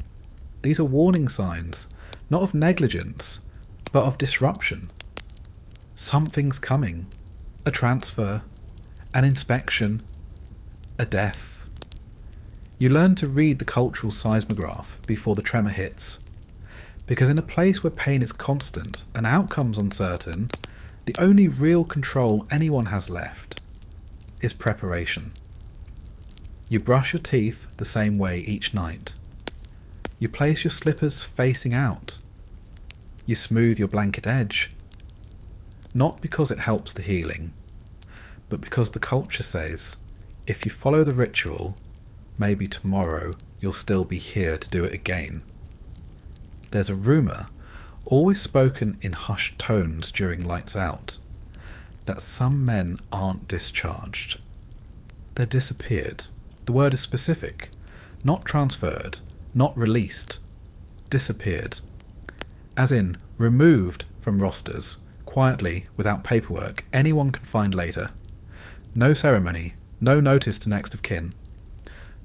These are warning signs, not of negligence, but of disruption. Something's coming. A transfer, an inspection, a death. You learn to read the cultural seismograph before the tremor hits, because in a place where pain is constant and outcomes uncertain, the only real control anyone has left is preparation. You brush your teeth the same way each night. You place your slippers facing out. You smooth your blanket edge. Not because it helps the healing, but because the culture says, if you follow the ritual, maybe tomorrow you'll still be here to do it again. There's a rumour always spoken in hushed tones during lights out, that some men aren't discharged. They're disappeared. The word is specific. Not transferred, not released. Disappeared. As in, removed from rosters, quietly, without paperwork, anyone can find later. No ceremony, no notice to next of kin.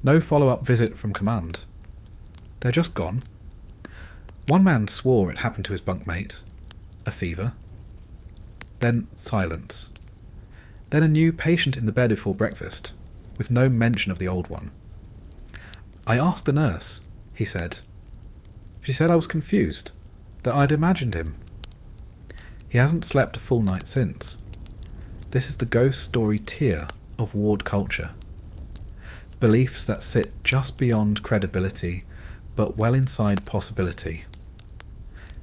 No follow-up visit from command. They're just gone. One man swore it happened to his bunkmate. A fever. Then silence. Then a new patient in the bed before breakfast, with no mention of the old one. I asked the nurse, he said. She said I was confused, that I'd imagined him. He hasn't slept a full night since. This is the ghost story tier of ward culture. Beliefs that sit just beyond credibility, but well inside possibility.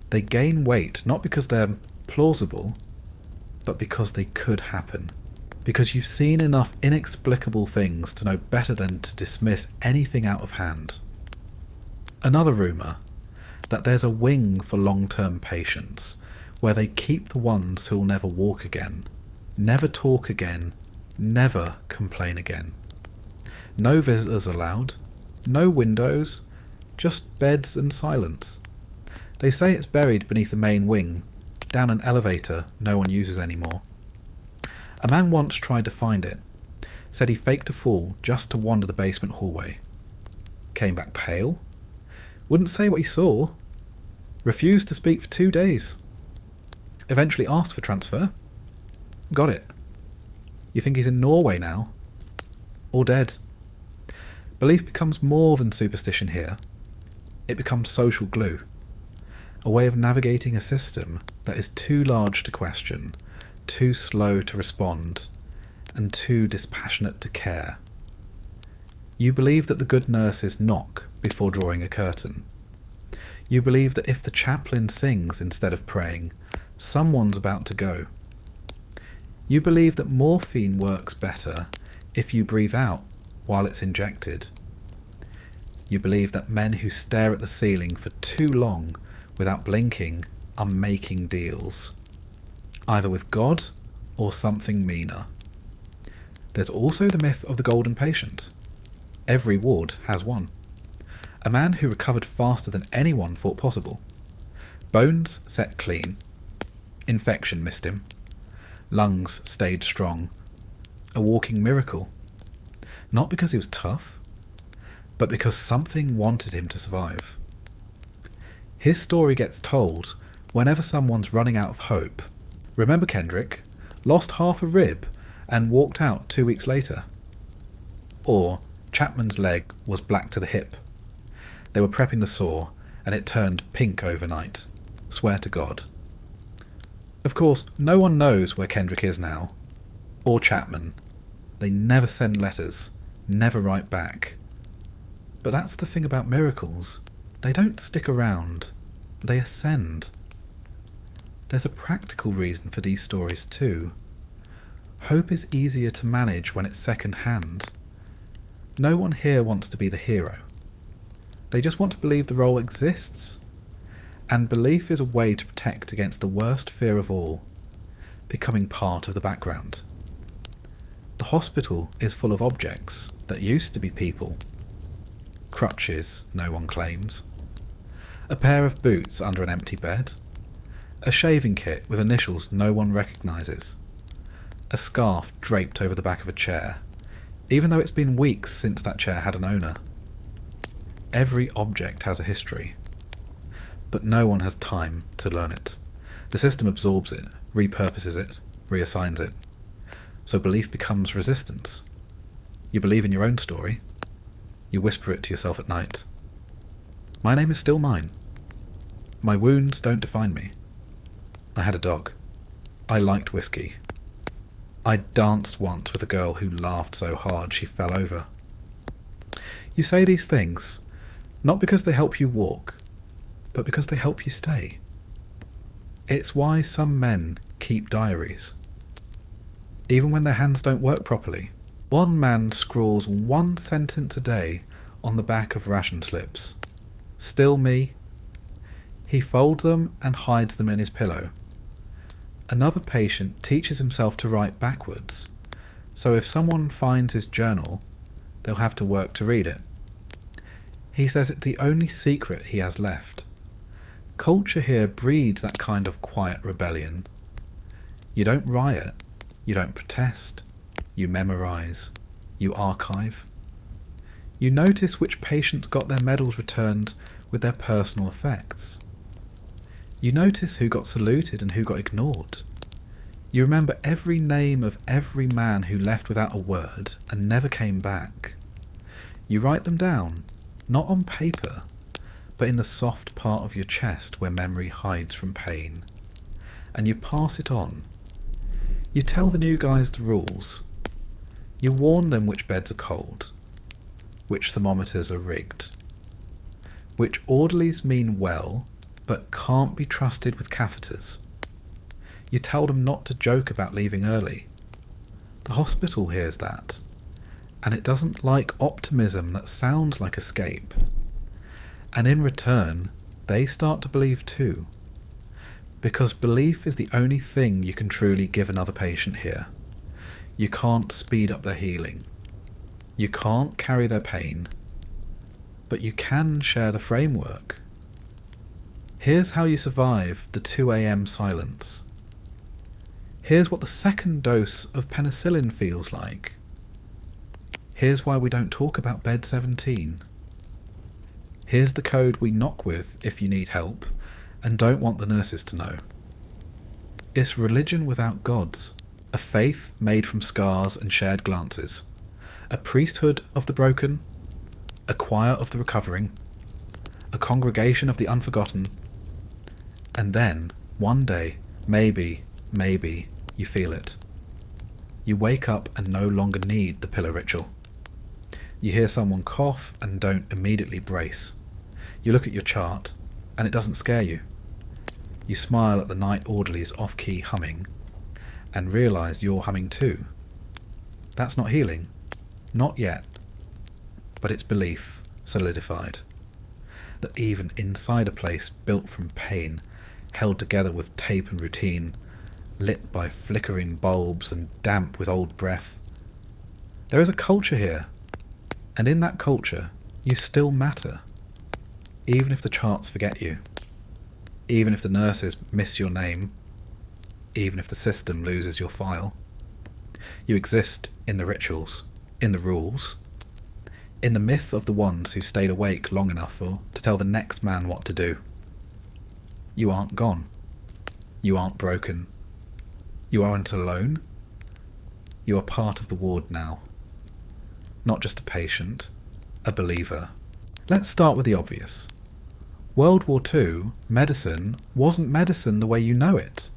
They gain weight not because they're plausible, but because they could happen. Because you've seen enough inexplicable things to know better than to dismiss anything out of hand. Another rumour, that there's a wing for long-term patients, where they keep the ones who'll never walk again, never talk again, never complain again. No visitors allowed, no windows, just beds and silence. They say it's buried beneath the main wing, down an elevator no one uses anymore. A man once tried to find it, said he faked a fall just to wander the basement hallway. Came back pale, wouldn't say what he saw, refused to speak for 2 days. Eventually asked for transfer. Got it. You think he's in Norway now? Or dead? Belief becomes more than superstition here. It becomes social glue. A way of navigating a system that is too large to question, too slow to respond, and too dispassionate to care. You believe that the good nurses knock before drawing a curtain. You believe that if the chaplain sings instead of praying, someone's about to go. You believe that morphine works better if you breathe out while it's injected. You believe that men who stare at the ceiling for too long without blinking are making deals, either with God or something meaner. There's also the myth of the golden patient. Every ward has one. A man who recovered faster than anyone thought possible. Bones set clean. Infection missed him. Lungs stayed strong. A walking miracle. Not because he was tough, but because something wanted him to survive. His story gets told whenever someone's running out of hope. Remember Kendrick? Lost half a rib and walked out 2 weeks later. Or Chapman's leg was black to the hip. They were prepping the saw and it turned pink overnight. Swear to God. Of course, no one knows where Kendrick is now. Or Chapman. They never send letters, never write back. But that's the thing about miracles. They don't stick around. They ascend. There's a practical reason for these stories too. Hope is easier to manage when it's second hand. No one here wants to be the hero. They just want to believe the role exists. And belief is a way to protect against the worst fear of all, becoming part of the background. The hospital is full of objects that used to be people. Crutches, no one claims. A pair of boots under an empty bed. A shaving kit with initials no one recognises. A scarf draped over the back of a chair, even though it's been weeks since that chair had an owner. Every object has a history, but no one has time to learn it. The system absorbs it, repurposes it, reassigns it. So belief becomes resistance. You believe in your own story. You whisper it to yourself at night. My name is still mine. My wounds don't define me. I had a dog. I liked whiskey. I danced once with a girl who laughed so hard she fell over. You say these things, not because they help you walk, but because they help you stay. It's why some men keep diaries. Even when their hands don't work properly. One man scrawls 1 sentence a day on the back of ration slips. Still me. He folds them and hides them in his pillow. Another patient teaches himself to write backwards, so if someone finds his journal, they'll have to work to read it. He says it's the only secret he has left. Culture here breeds that kind of quiet rebellion. You don't riot, you don't protest, you memorize, you archive. You notice which patients got their medals returned with their personal effects. You notice who got saluted and who got ignored. You remember every name of every man who left without a word and never came back. You write them down, not on paper, but in the soft part of your chest where memory hides from pain. And you pass it on. You tell the new guys the rules. You warn them which beds are cold, which thermometers are rigged, which orderlies mean well but can't be trusted with catheters. You tell them not to joke about leaving early. The hospital hears that, and it doesn't like optimism that sounds like escape. And in return, they start to believe too, because belief is the only thing you can truly give another patient here. You can't speed up their healing. You can't carry their pain, but you can share the framework. Here's how you survive the 2 a.m. silence. Here's what the second dose of penicillin feels like. Here's why we don't talk about bed 17. Here's the code we knock with if you need help and don't want the nurses to know. It's religion without gods, a faith made from scars and shared glances, a priesthood of the broken, a choir of the recovering, a congregation of the unforgotten, and then, one day, maybe, you feel it. You wake up and no longer need the pillow ritual. You hear someone cough and don't immediately brace. You look at your chart, and it doesn't scare you. You smile at the night orderly's off-key humming, and realise you're humming too. That's not healing. Not yet. But it's belief, solidified. That even inside a place built from pain, held together with tape and routine, lit by flickering bulbs and damp with old breath, there is a culture here, and in that culture you still matter, even if the charts forget you, even if the nurses miss your name, even if the system loses your file. You exist in the rituals, in the rules, in the myth of the ones who stayed awake long enough to tell the next man what to do. You aren't gone. You aren't broken. You aren't alone. You are part of the ward now. Not just a patient, a believer. Let's start with the obvious. World War II, medicine wasn't medicine the way you know it.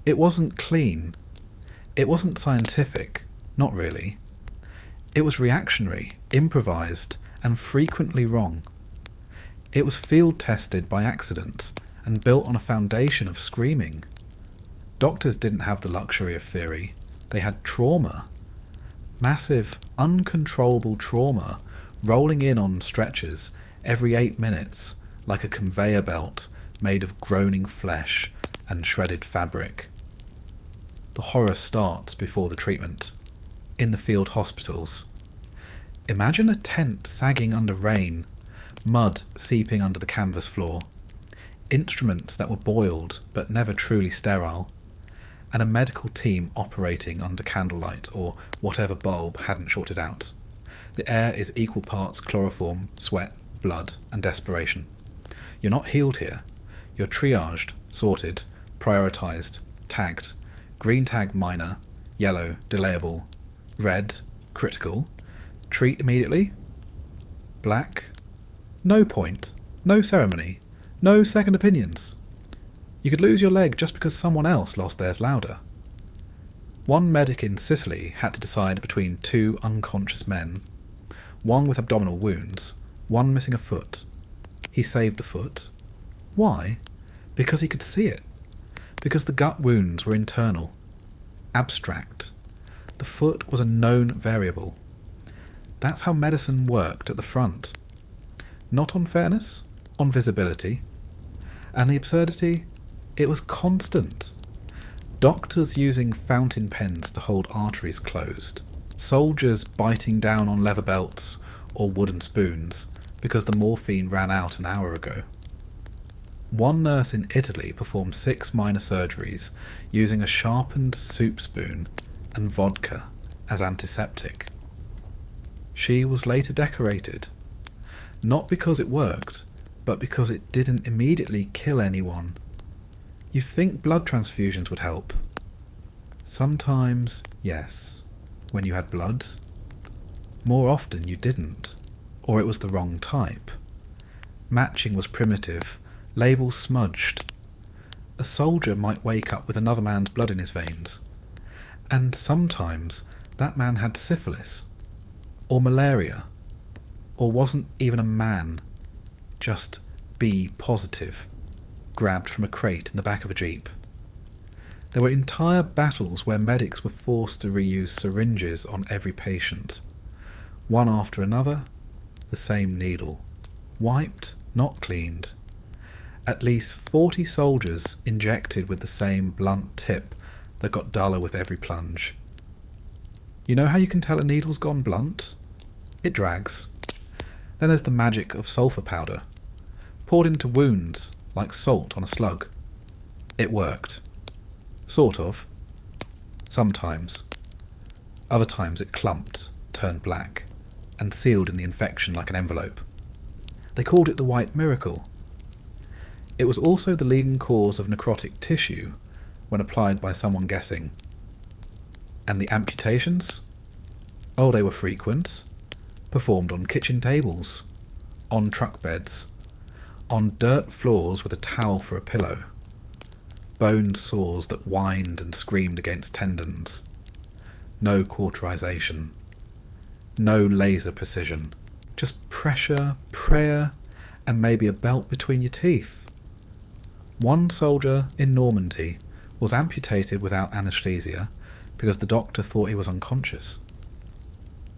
It wasn't clean. It wasn't scientific, not really. It was reactionary, improvised, and frequently wrong. It was field tested by accident and built on a foundation of screaming. Doctors didn't have the luxury of theory. They had trauma. Massive, uncontrollable trauma rolling in on stretchers every 8 minutes like a conveyor belt made of groaning flesh and shredded fabric. The horror starts before the treatment, in the field hospitals. Imagine a tent sagging under rain, mud seeping under the canvas floor, instruments that were boiled but never truly sterile, and a medical team operating under candlelight or whatever bulb hadn't shorted out. The air is equal parts chloroform, sweat, blood, and desperation. You're not healed here. You're triaged, sorted, prioritized, tagged. Green tag minor, yellow delayable, red critical, treat immediately, black no point, no ceremony, no second opinions. You could lose your leg just because someone else lost theirs louder. One medic in Sicily had to decide between 2 unconscious men, one with abdominal wounds, one missing a foot. He saved the foot. Why? Because he could see it. Because the gut wounds were internal, abstract. The foot was a known variable. That's how medicine worked at the front. Not on fairness, on visibility. And the absurdity? It was constant. Doctors using fountain pens to hold arteries closed. Soldiers biting down on leather belts or wooden spoons because the morphine ran out an hour ago. One nurse in Italy performed 6 minor surgeries using a sharpened soup spoon and vodka as antiseptic. She was later decorated, not because it worked, but because it didn't immediately kill anyone. You think blood transfusions would help? Sometimes, yes, when you had blood. More often you didn't, or it was the wrong type. Matching was primitive, labels smudged. A soldier might wake up with another man's blood in his veins, and sometimes that man had syphilis, or malaria, or wasn't even a man, just B positive, grabbed from a crate in the back of a jeep. There were entire battles where medics were forced to reuse syringes on every patient. One after another, the same needle. Wiped, not cleaned. At least 40 soldiers injected with the same blunt tip that got duller with every plunge. You know how you can tell a needle's gone blunt? It drags. Then there's the magic of sulfur powder, poured into wounds like salt on a slug. It worked. Sort of. Sometimes. Other times it clumped, turned black, and sealed in the infection like an envelope. They called it the white miracle. It was also the leading cause of necrotic tissue when applied by someone guessing. And the amputations? Oh, they were frequent. Performed on kitchen tables, on truck beds, on dirt floors with a towel for a pillow. Bone sores that whined and screamed against tendons. No cauterization. No laser precision. Just pressure, prayer, and maybe a belt between your teeth. One soldier in Normandy was amputated without anesthesia because the doctor thought he was unconscious.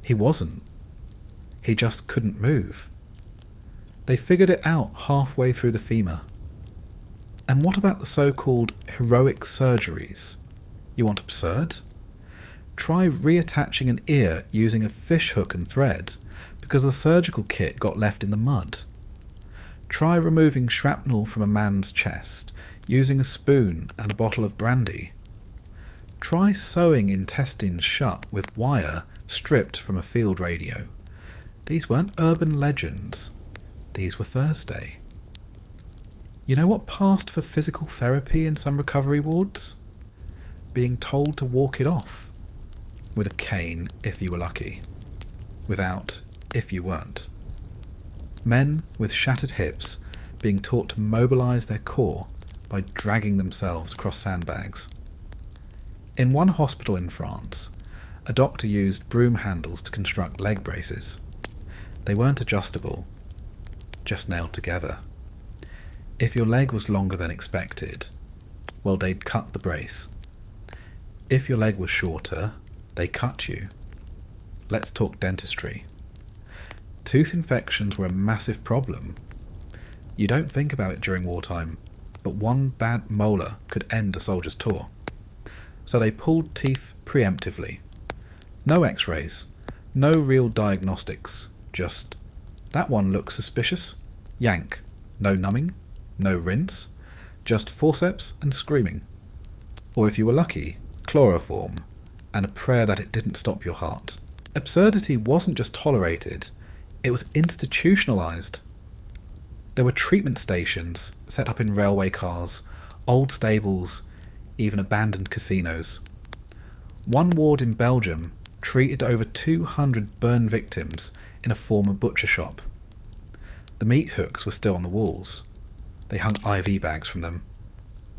He wasn't. He just couldn't move. They figured it out halfway through the femur. And what about the so-called heroic surgeries? You want absurd? Try reattaching an ear using a fish hook and thread because the surgical kit got left in the mud. Try removing shrapnel from a man's chest using a spoon and a bottle of brandy. Try sewing intestines shut with wire stripped from a field radio. These weren't urban legends. These were Thursday. You know what passed for physical therapy in some recovery wards? Being told to walk it off. With a cane, if you were lucky. Without, if you weren't. Men with shattered hips being taught to mobilize their core by dragging themselves across sandbags. In one hospital in France, a doctor used broom handles to construct leg braces. They weren't adjustable, just nailed together. If your leg was longer than expected, well, they'd cut the brace. If your leg was shorter, they cut you. Let's talk dentistry. Tooth infections were a massive problem. You don't think about it during wartime, but one bad molar could end a soldier's tour. So they pulled teeth preemptively. No x-rays, no real diagnostics, just, that one looks suspicious, yank, no numbing, no rinse, just forceps and screaming. Or if you were lucky, chloroform, and a prayer that it didn't stop your heart. Absurdity wasn't just tolerated, it was institutionalized. There were treatment stations set up in railway cars, old stables, even abandoned casinos. One ward in Belgium treated over 200 burn victims in a former butcher shop. The meat hooks were still on the walls. They hung IV bags from them.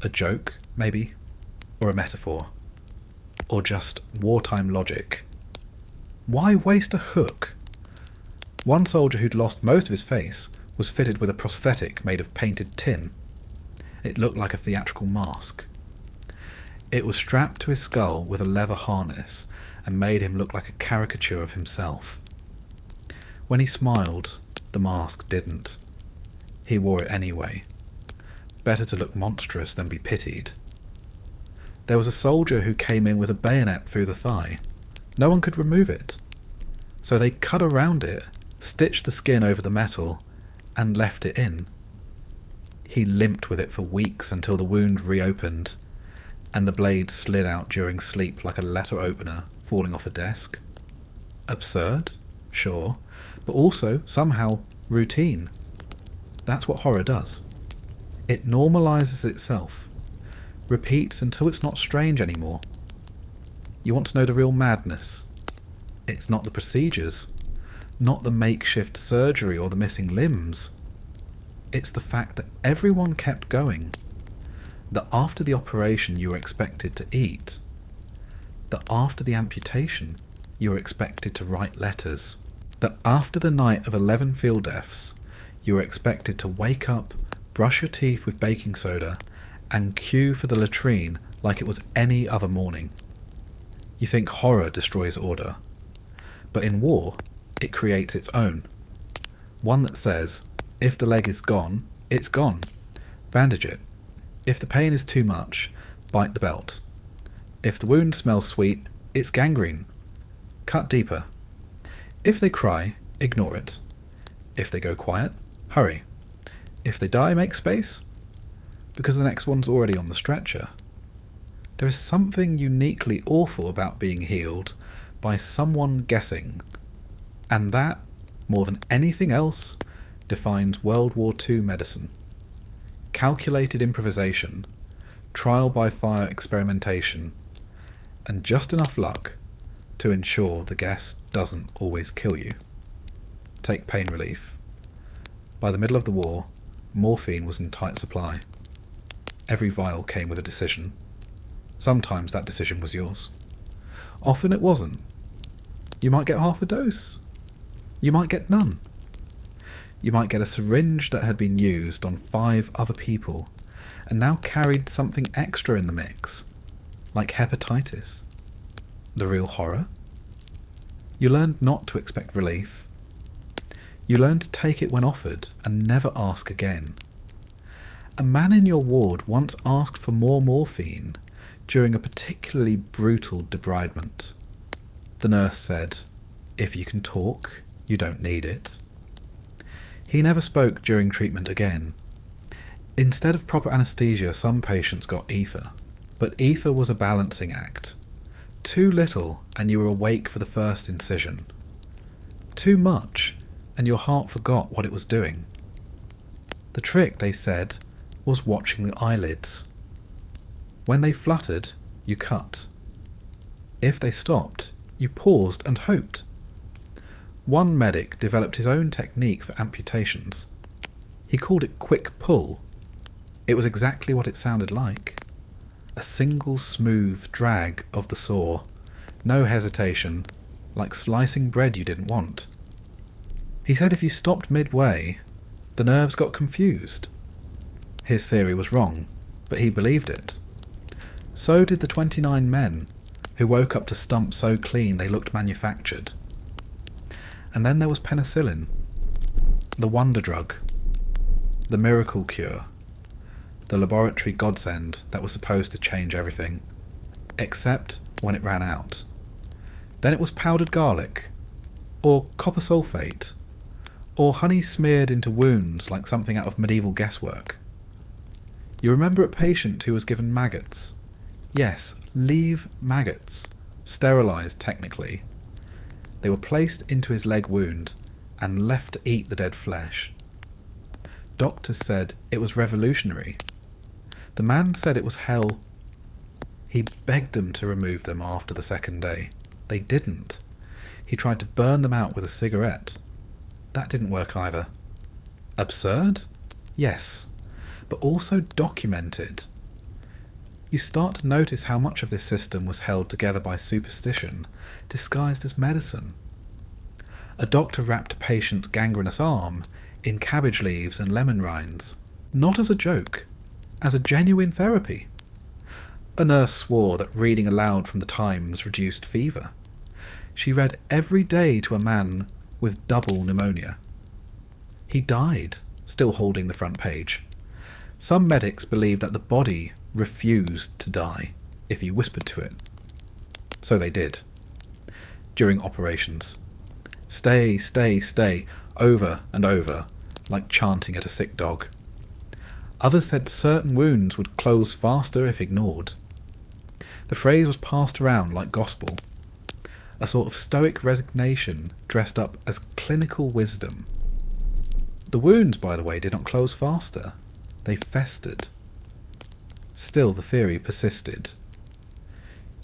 A joke, maybe? Or a metaphor? Or just wartime logic? Why waste a hook? One soldier who'd lost most of his face was fitted with a prosthetic made of painted tin. It looked like a theatrical mask. It was strapped to his skull with a leather harness and made him look like a caricature of himself. When he smiled, the mask didn't. He wore it anyway. better to look monstrous than be pitied. There was a soldier who came in with a bayonet through the thigh. No one could remove it. So they cut around it, stitched the skin over the metal, and left it in. He limped with it for weeks until the wound reopened, and the blade slid out during sleep like a letter opener falling off a desk. Absurd? Sure. But also, somehow, routine. That's what horror does. It normalizes itself, repeats until it's not strange anymore. You want to know the real madness? It's not the procedures, not the makeshift surgery or the missing limbs. It's the fact that everyone kept going, that after the operation you were expected to eat, that after the amputation you were expected to write letters, that after the night of 11 field deaths you were expected to wake up, brush your teeth with baking soda, and queue for the latrine like it was any other morning. You think horror destroys order, but in war it creates its own. One that says, if the leg is gone, it's gone. Bandage it. If the pain is too much, bite the belt. If the wound smells sweet, it's gangrene. Cut deeper. If they cry, ignore it. If they go quiet, hurry. If they die, make space. Because the next one's already on the stretcher. There is something uniquely awful about being healed by someone guessing. And that, more than anything else, defines World War II medicine. Calculated improvisation, trial by fire experimentation, and just enough luck to ensure the guess doesn't always kill you. Take pain relief. By the middle of the war, morphine was in tight supply. Every vial came with a decision. Sometimes that decision was yours. Often it wasn't. You might get half a dose. You might get none. You might get a syringe that had been used on 5 other people and now carried something extra in the mix, like hepatitis. The real horror? You learned not to expect relief. You learned to take it when offered and never ask again. A man in your ward once asked for more morphine during a particularly brutal debridement. The nurse said, "If you can talk, you don't need it." He never spoke during treatment again. Instead of proper anaesthesia, some patients got ether. But ether was a balancing act. Too little and you were awake for the first incision. Too much and your heart forgot what it was doing. The trick, they said, was watching the eyelids. When they fluttered, you cut. If they stopped, you paused and hoped. One medic developed his own technique for amputations. He called it quick pull. It was exactly what it sounded like. A single smooth drag of the saw. No hesitation, like slicing bread you didn't want. He said if you stopped midway, the nerves got confused. His theory was wrong, but he believed it. So did the 29 men, who woke up to stumps so clean they looked manufactured. And then there was penicillin, the wonder drug, the miracle cure, the laboratory godsend that was supposed to change everything, except when it ran out. Then it was powdered garlic, or copper sulfate, or honey smeared into wounds like something out of medieval guesswork. You remember a patient who was given maggots? Yes, live maggots, sterilised technically. They were placed into his leg wound and left to eat the dead flesh. Doctors said it was revolutionary. The man said it was hell. He begged them to remove them after the second day. They didn't. He tried to burn them out with a cigarette. That didn't work either. Absurd? Yes, but also documented. You start to notice how much of this system was held together by superstition, disguised as medicine. A doctor wrapped a patient's gangrenous arm in cabbage leaves and lemon rinds, not as a joke, as a genuine therapy. A nurse swore that reading aloud from the Times reduced fever. She read every day to a man with double pneumonia. He died, still holding the front page. Some medics believed that the body refused to die if you whispered to it. So they did. During operations. Stay, stay, stay, over and over, like chanting at a sick dog. Others said certain wounds would close faster if ignored. The phrase was passed around like gospel, a sort of stoic resignation dressed up as clinical wisdom. The wounds, by the way, did not close faster. They festered. Still, the theory persisted.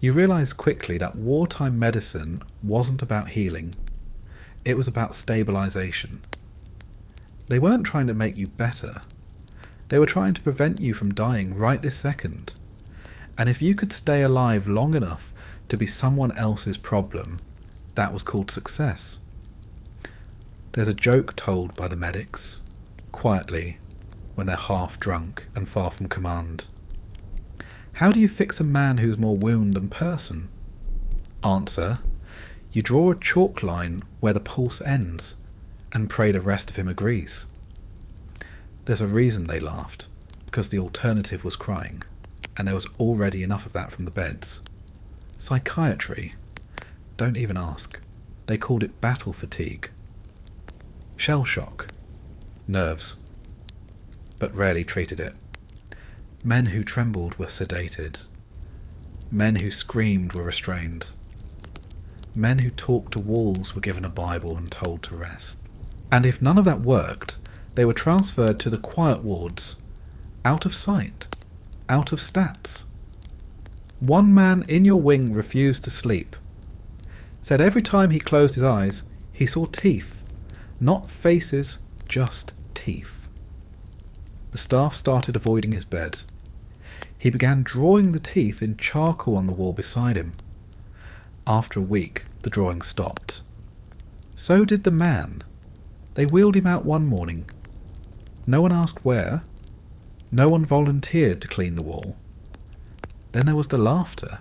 You realise quickly that wartime medicine wasn't about healing. It was about stabilisation. They weren't trying to make you better. They were trying to prevent you from dying right this second. And if you could stay alive long enough to be someone else's problem, that was called success. There's a joke told by the medics, quietly, when they're half drunk and far from command. How do you fix a man who's more wound than person? Answer: you draw a chalk line where the pulse ends and pray the rest of him agrees. There's a reason they laughed, because the alternative was crying, and there was already enough of that from the beds. Psychiatry? Don't even ask. They called it battle fatigue. Shell shock. Nerves. But rarely treated it. Men who trembled were sedated. Men who screamed were restrained. Men who talked to walls were given a Bible and told to rest. And if none of that worked, they were transferred to the quiet wards, out of sight, out of stats. One man in your wing refused to sleep. Said every time he closed his eyes, he saw teeth. Not faces, just teeth. The staff started avoiding his bed. He began drawing the teeth in charcoal on the wall beside him. After a week, the drawing stopped. So did the man. They wheeled him out one morning. No one asked where. No one volunteered to clean the wall. Then there was the laughter.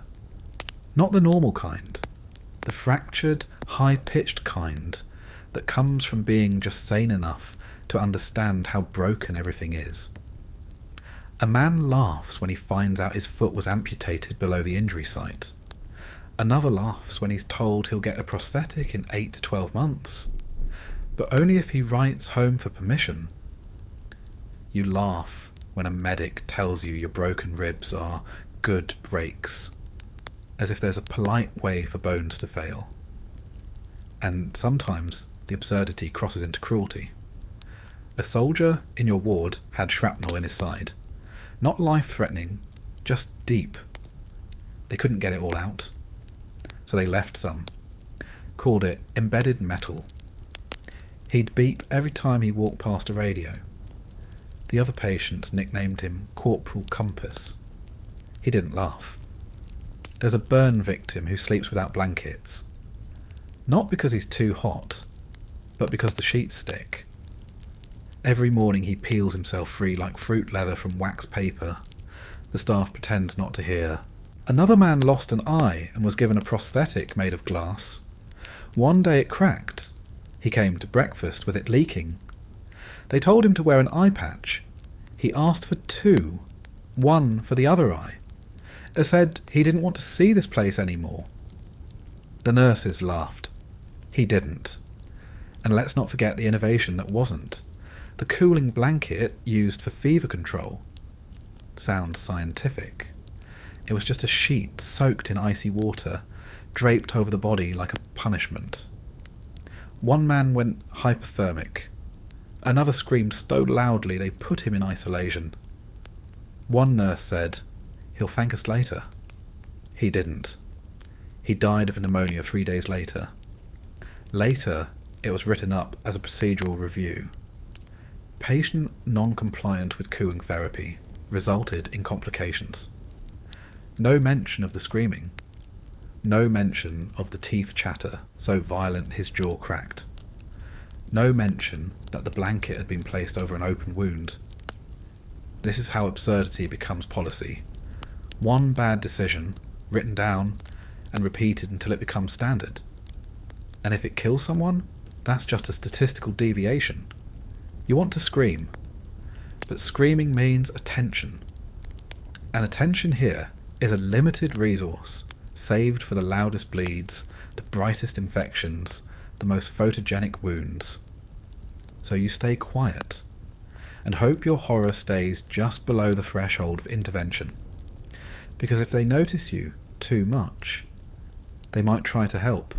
Not the normal kind. The fractured, high-pitched kind that comes from being just sane enough to understand how broken everything is. A man laughs when he finds out his foot was amputated below the injury site. Another laughs when he's told he'll get a prosthetic in 8 to 12 months, but only if he writes home for permission. You laugh when a medic tells you your broken ribs are good breaks, as if there's a polite way for bones to fail. And sometimes the absurdity crosses into cruelty. A soldier in your ward had shrapnel in his side. Not life-threatening, just deep. They couldn't get it all out, so they left some. Called it embedded metal. He'd beep every time he walked past a radio. The other patients nicknamed him Corporal Compass. He didn't laugh. There's a burn victim who sleeps without blankets. Not because he's too hot, but because the sheets stick. Every morning he peels himself free like fruit leather from wax paper. The staff pretends not to hear. Another man lost an eye and was given a prosthetic made of glass. One day it cracked. He came to breakfast with it leaking. They told him to wear an eye patch. He asked for 2, one for the other eye. Said he didn't want to see this place anymore. The nurses laughed. He didn't. And let's not forget the innovation that wasn't. The cooling blanket used for fever control. Sounds scientific. It was just a sheet soaked in icy water, draped over the body like a punishment. One man went hypothermic. Another screamed so loudly they put him in isolation. One nurse said, "He'll thank us later." He didn't. He died of pneumonia 3 days later. Later, it was written up as a procedural review. Patient non-compliant with cooling therapy resulted in complications. No mention of the screaming. No mention of the teeth chatter so violent his jaw cracked. No mention that the blanket had been placed over an open wound. This is how absurdity becomes policy. One bad decision, written down and repeated until it becomes standard. And if it kills someone, that's just a statistical deviation. You want to scream. but screaming means attention. And attention here is a limited resource, saved for the loudest bleeds, the brightest infections, the most photogenic wounds. So you stay quiet, and hope your horror stays just below the threshold of intervention. Because if they notice you too much, they might try to help.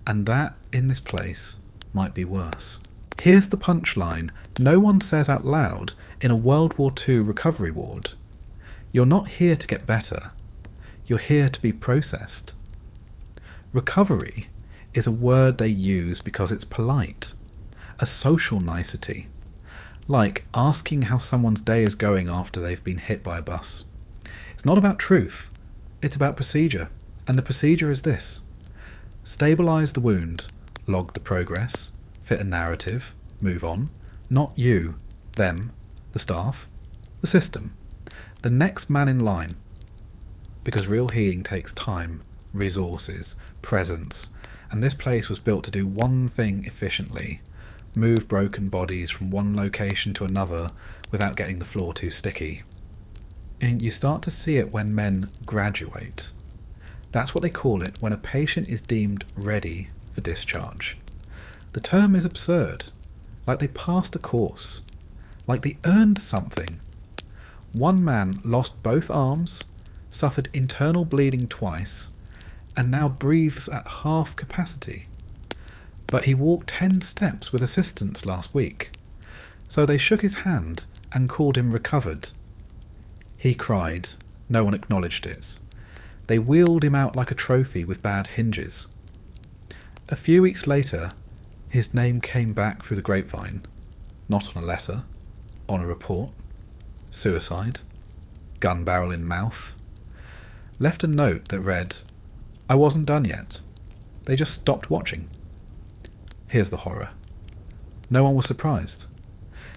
And that, in this place, might be worse. Here's the punchline no one says out loud in a World War II recovery ward. You're not here to get better. You're here to be processed. Recovery is a word they use because it's polite, a social nicety, like asking how someone's day is going after they've been hit by a bus. It's not about truth, it's about procedure, and the procedure is this. Stabilise the wound, log the progress, fit a narrative, move on. Not you, them, the staff, the system, the next man in line. Because real healing takes time, resources, presence, and this place was built to do one thing efficiently, move broken bodies from one location to another without getting the floor too sticky. And you start to see it when men graduate. That's what they call it when a patient is deemed ready for discharge. The term is absurd, like they passed a course, like they earned something. One man lost both arms, suffered internal bleeding twice, and now breathes at half capacity. But he walked 10 steps with assistance last week, so they shook his hand and called him recovered. He cried, no one acknowledged it. They wheeled him out like a trophy with bad hinges. A few weeks later, his name came back through the grapevine, not on a letter, on a report. Suicide, gun barrel in mouth. Left a note that read, I wasn't done yet. They just stopped watching. Here's the horror. No one was surprised,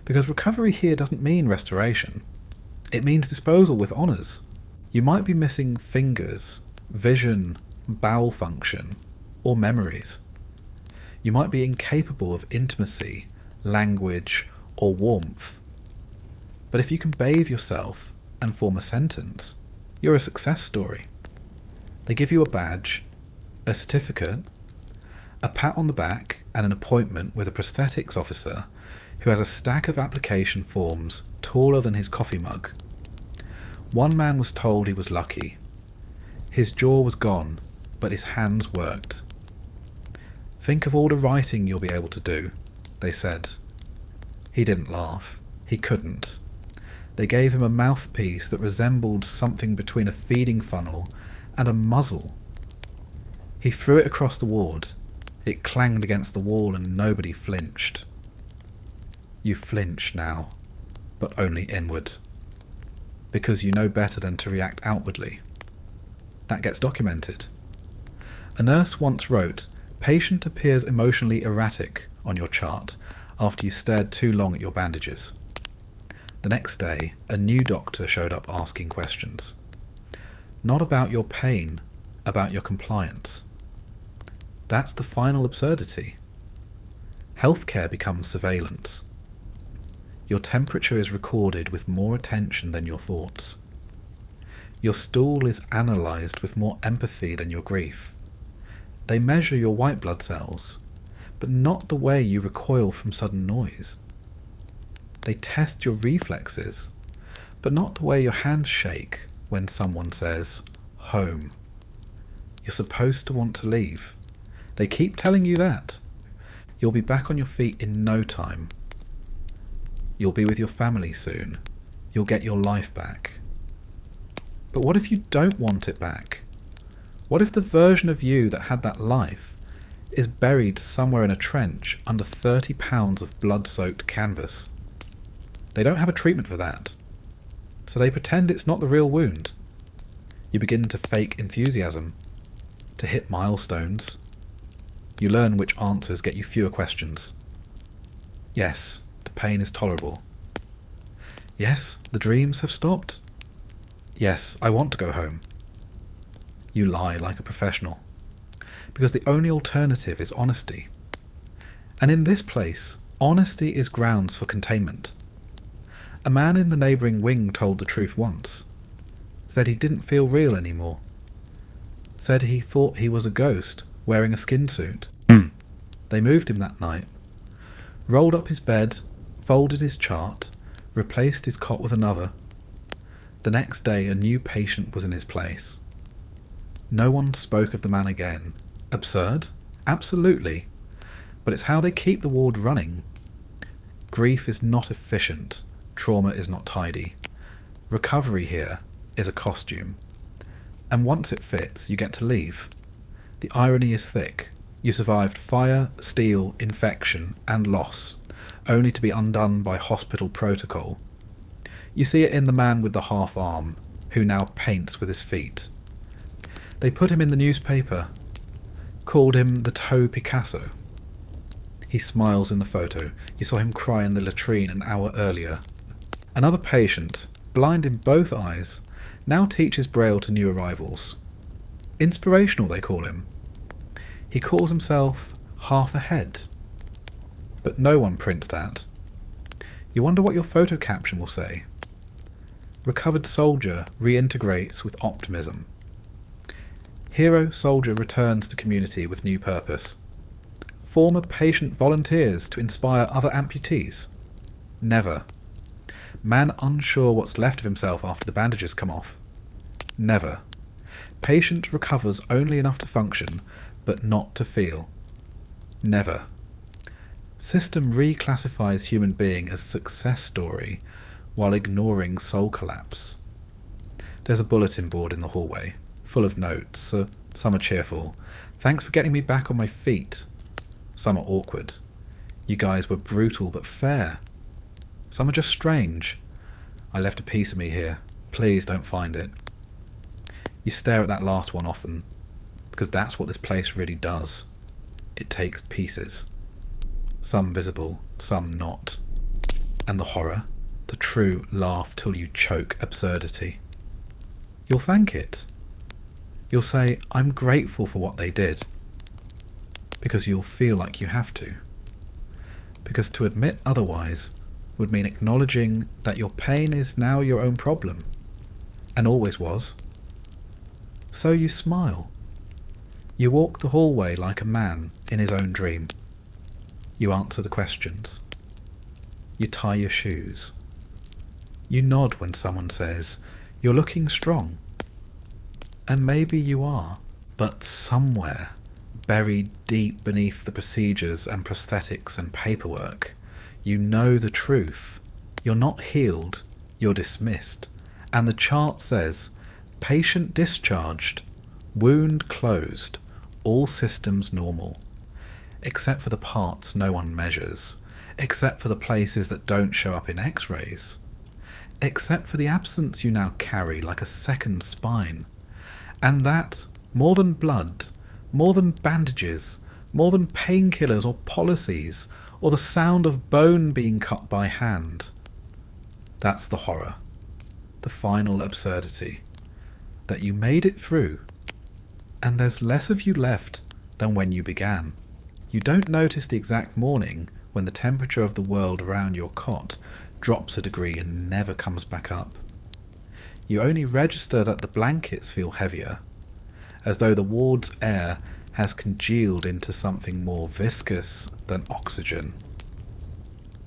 because recovery here doesn't mean restoration. It means disposal with honours. You might be missing fingers, vision, bowel function, or memories. You might be incapable of intimacy, language, or warmth. But if you can bathe yourself and form a sentence, you're a success story. They give you a badge, a certificate, a pat on the back, and an appointment with a prosthetics officer who has a stack of application forms taller than his coffee mug. One man was told he was lucky. His jaw was gone, but his hands worked. Think of all the writing you'll be able to do, they said. He didn't laugh. He couldn't. They gave him a mouthpiece that resembled something between a feeding funnel and a muzzle. He threw it across the ward. It clanged against the wall and nobody flinched. You flinch now, but only inward. Because you know better than to react outwardly. That gets documented. A nurse once wrote, patient appears emotionally erratic on your chart after you stared too long at your bandages. The next day, a new doctor showed up asking questions. Not about your pain, about your compliance. That's the final absurdity. Healthcare becomes surveillance. Your temperature is recorded with more attention than your thoughts. Your stool is analysed with more empathy than your grief. They measure your white blood cells, but not the way you recoil from sudden noise. They test your reflexes, but not the way your hands shake when someone says, home. You're supposed to want to leave. They keep telling you that. You'll be back on your feet in no time. You'll be with your family soon. You'll get your life back. But what if you don't want it back? What if the version of you that had that life is buried somewhere in a trench under 30 pounds of blood-soaked canvas? They don't have a treatment for that. So they pretend it's not the real wound. You begin to fake enthusiasm, to hit milestones. You learn which answers get you fewer questions. Yes, the pain is tolerable. Yes, the dreams have stopped. Yes, I want to go home. You lie like a professional, because the only alternative is honesty. And in this place, honesty is grounds for containment. A man in the neighbouring wing told the truth once. Said he didn't feel real anymore. Said he thought he was a ghost wearing a skin suit. They moved him that night. Rolled up his bed, folded his chart, replaced his cot with another. The next day a new patient was in his place. No one spoke of the man again. Absurd? Absolutely. But it's how they keep the ward running. Grief is not efficient. Trauma is not tidy. Recovery here is a costume. And once it fits, you get to leave. The irony is thick. You survived fire, steel, infection, and loss, only to be undone by hospital protocol. You see it in the man with the half arm, who now paints with his feet. They put him in the newspaper, called him the Toe Picasso. He smiles in the photo. You saw him cry in the latrine an hour earlier. Another patient, blind in both eyes, now teaches Braille to new arrivals. Inspirational, they call him. He calls himself half ahead. But no one prints that. You wonder what your photo caption will say. Recovered soldier reintegrates with optimism. Hero soldier returns to community with new purpose. Former patient volunteers to inspire other amputees. Never. Man unsure what's left of himself after the bandages come off. Never. Patient recovers only enough to function, but not to feel. Never. System reclassifies human being as success story while ignoring soul collapse. There's a bulletin board in the hallway, full of notes. Some are cheerful. Thanks for getting me back on my feet. Some are awkward. You guys were brutal but fair. Some are just strange. I left a piece of me here. Please don't find it. You stare at that last one often, because that's what this place really does. It takes pieces. Some visible, some not. And the horror, the true laugh till you choke absurdity. You'll thank it. You'll say, I'm grateful for what they did. Because you'll feel like you have to. Because to admit otherwise would mean acknowledging that your pain is now your own problem, and always was. So you smile. You walk the hallway like a man in his own dream. You answer the questions. You tie your shoes. You nod when someone says, you're looking strong. And maybe you are, but somewhere, buried deep beneath the procedures and prosthetics and paperwork, you know the truth. You're not healed, you're dismissed. And the chart says, patient discharged, wound closed, all systems normal. Except for the parts no one measures. Except for the places that don't show up in x-rays. Except for the absence you now carry like a second spine. And that, more than blood, more than bandages, more than painkillers or policies, or the sound of bone being cut by hand. That's the horror, the final absurdity, that you made it through, and there's less of you left than when you began. You don't notice the exact morning when the temperature of the world around your cot drops a degree and never comes back up. You only register that the blankets feel heavier, as though the ward's air has congealed into something more viscous than oxygen.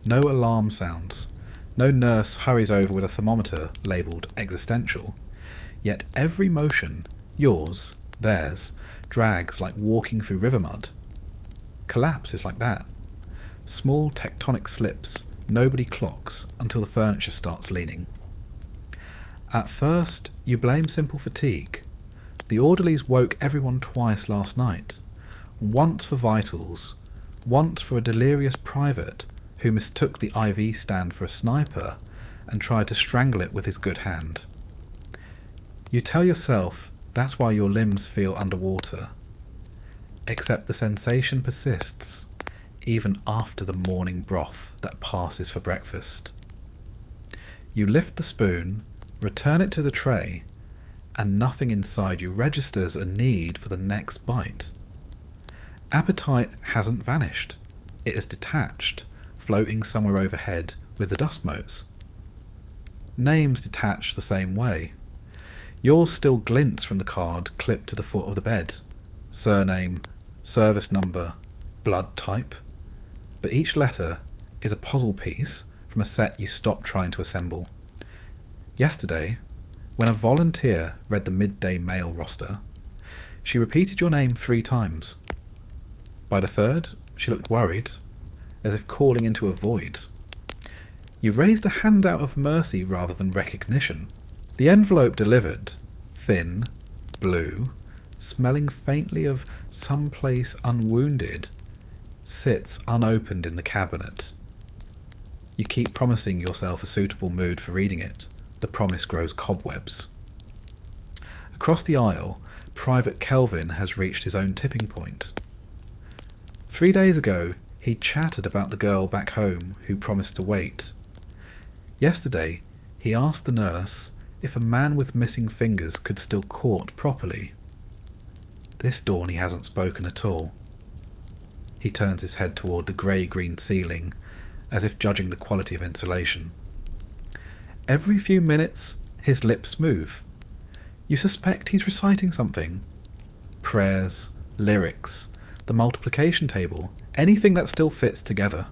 No alarm sounds. No nurse hurries over with a thermometer labelled existential. Yet every motion, yours, theirs, drags like walking through river mud. Collapse is like that. Small tectonic slips, nobody clocks until the furniture starts leaning. At first, you blame simple fatigue. The orderlies woke everyone twice last night. Once for vitals, once for a delirious private who mistook the IV stand for a sniper and tried to strangle it with his good hand. You tell yourself that's why your limbs feel underwater. Except the sensation persists, even after the morning broth that passes for breakfast. You lift the spoon, return it to the tray, and nothing inside you registers a need for the next bite. Appetite hasn't vanished. It is detached, floating somewhere overhead with the dust motes. Names detach the same way. Yours still glints from the card clipped to the foot of the bed. Surname, service number, blood type. But each letter is a puzzle piece from a set you stopped trying to assemble. Yesterday, when a volunteer read the midday mail roster, she repeated your name 3 times. By the third, she looked worried, as if calling into a void. You raised a hand out of mercy rather than recognition. The envelope delivered, thin, blue, smelling faintly of someplace unwounded, sits unopened in the cabinet. You keep promising yourself a suitable mood for reading it. The promise grows cobwebs. Across the aisle, Private Kelvin has reached his own tipping point. 3 days ago, he chatted about the girl back home who promised to wait. Yesterday, he asked the nurse if a man with missing fingers could still court properly. This dawn he hasn't spoken at all. He turns his head toward the grey-green ceiling, as if judging the quality of insulation. Every few minutes, his lips move. You suspect he's reciting something. Prayers, lyrics, the multiplication table, anything that still fits together.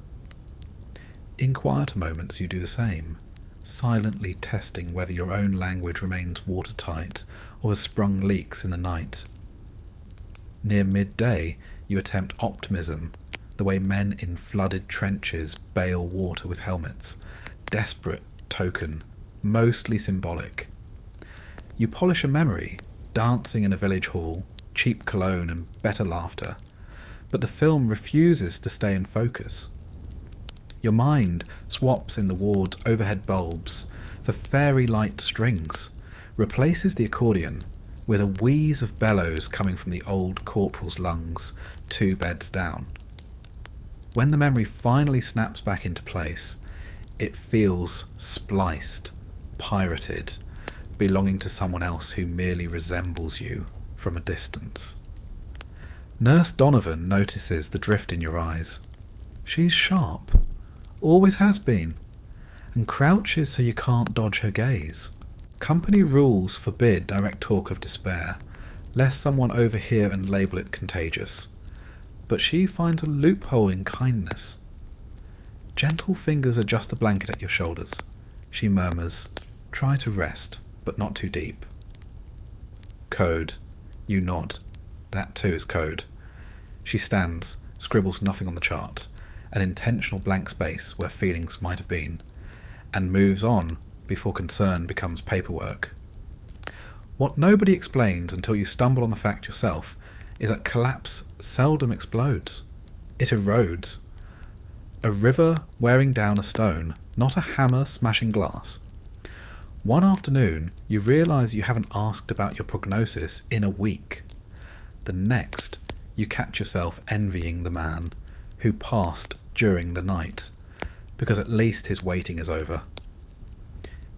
In quieter moments you do the same, silently testing whether your own language remains watertight or has sprung leaks in the night. Near midday you attempt optimism, the way men in flooded trenches bail water with helmets, desperate, token, mostly symbolic. You polish a memory, dancing in a village hall, cheap cologne and better laughter, but the film refuses to stay in focus. Your mind swaps in the ward's overhead bulbs for fairy light strings, replaces the accordion with a wheeze of bellows coming from the old corporal's lungs 2 beds down. When the memory finally snaps back into place, it feels spliced, pirated, belonging to someone else who merely resembles you from a distance. Nurse Donovan notices the drift in your eyes. She's sharp, always has been, and crouches so you can't dodge her gaze. Company rules forbid direct talk of despair, lest someone overhear and label it contagious. But she finds a loophole in kindness. Gentle fingers adjust the blanket at your shoulders. She murmurs, "Try to rest, but not too deep." Code. You nod. That too is code. She stands, scribbles nothing on the chart, an intentional blank space where feelings might have been, and moves on before concern becomes paperwork. What nobody explains until you stumble on the fact yourself is that collapse seldom explodes. It erodes. A river wearing down a stone, not a hammer smashing glass. One afternoon, you realise you haven't asked about your prognosis in a week. The next, you catch yourself envying the man who passed during the night, because at least his waiting is over.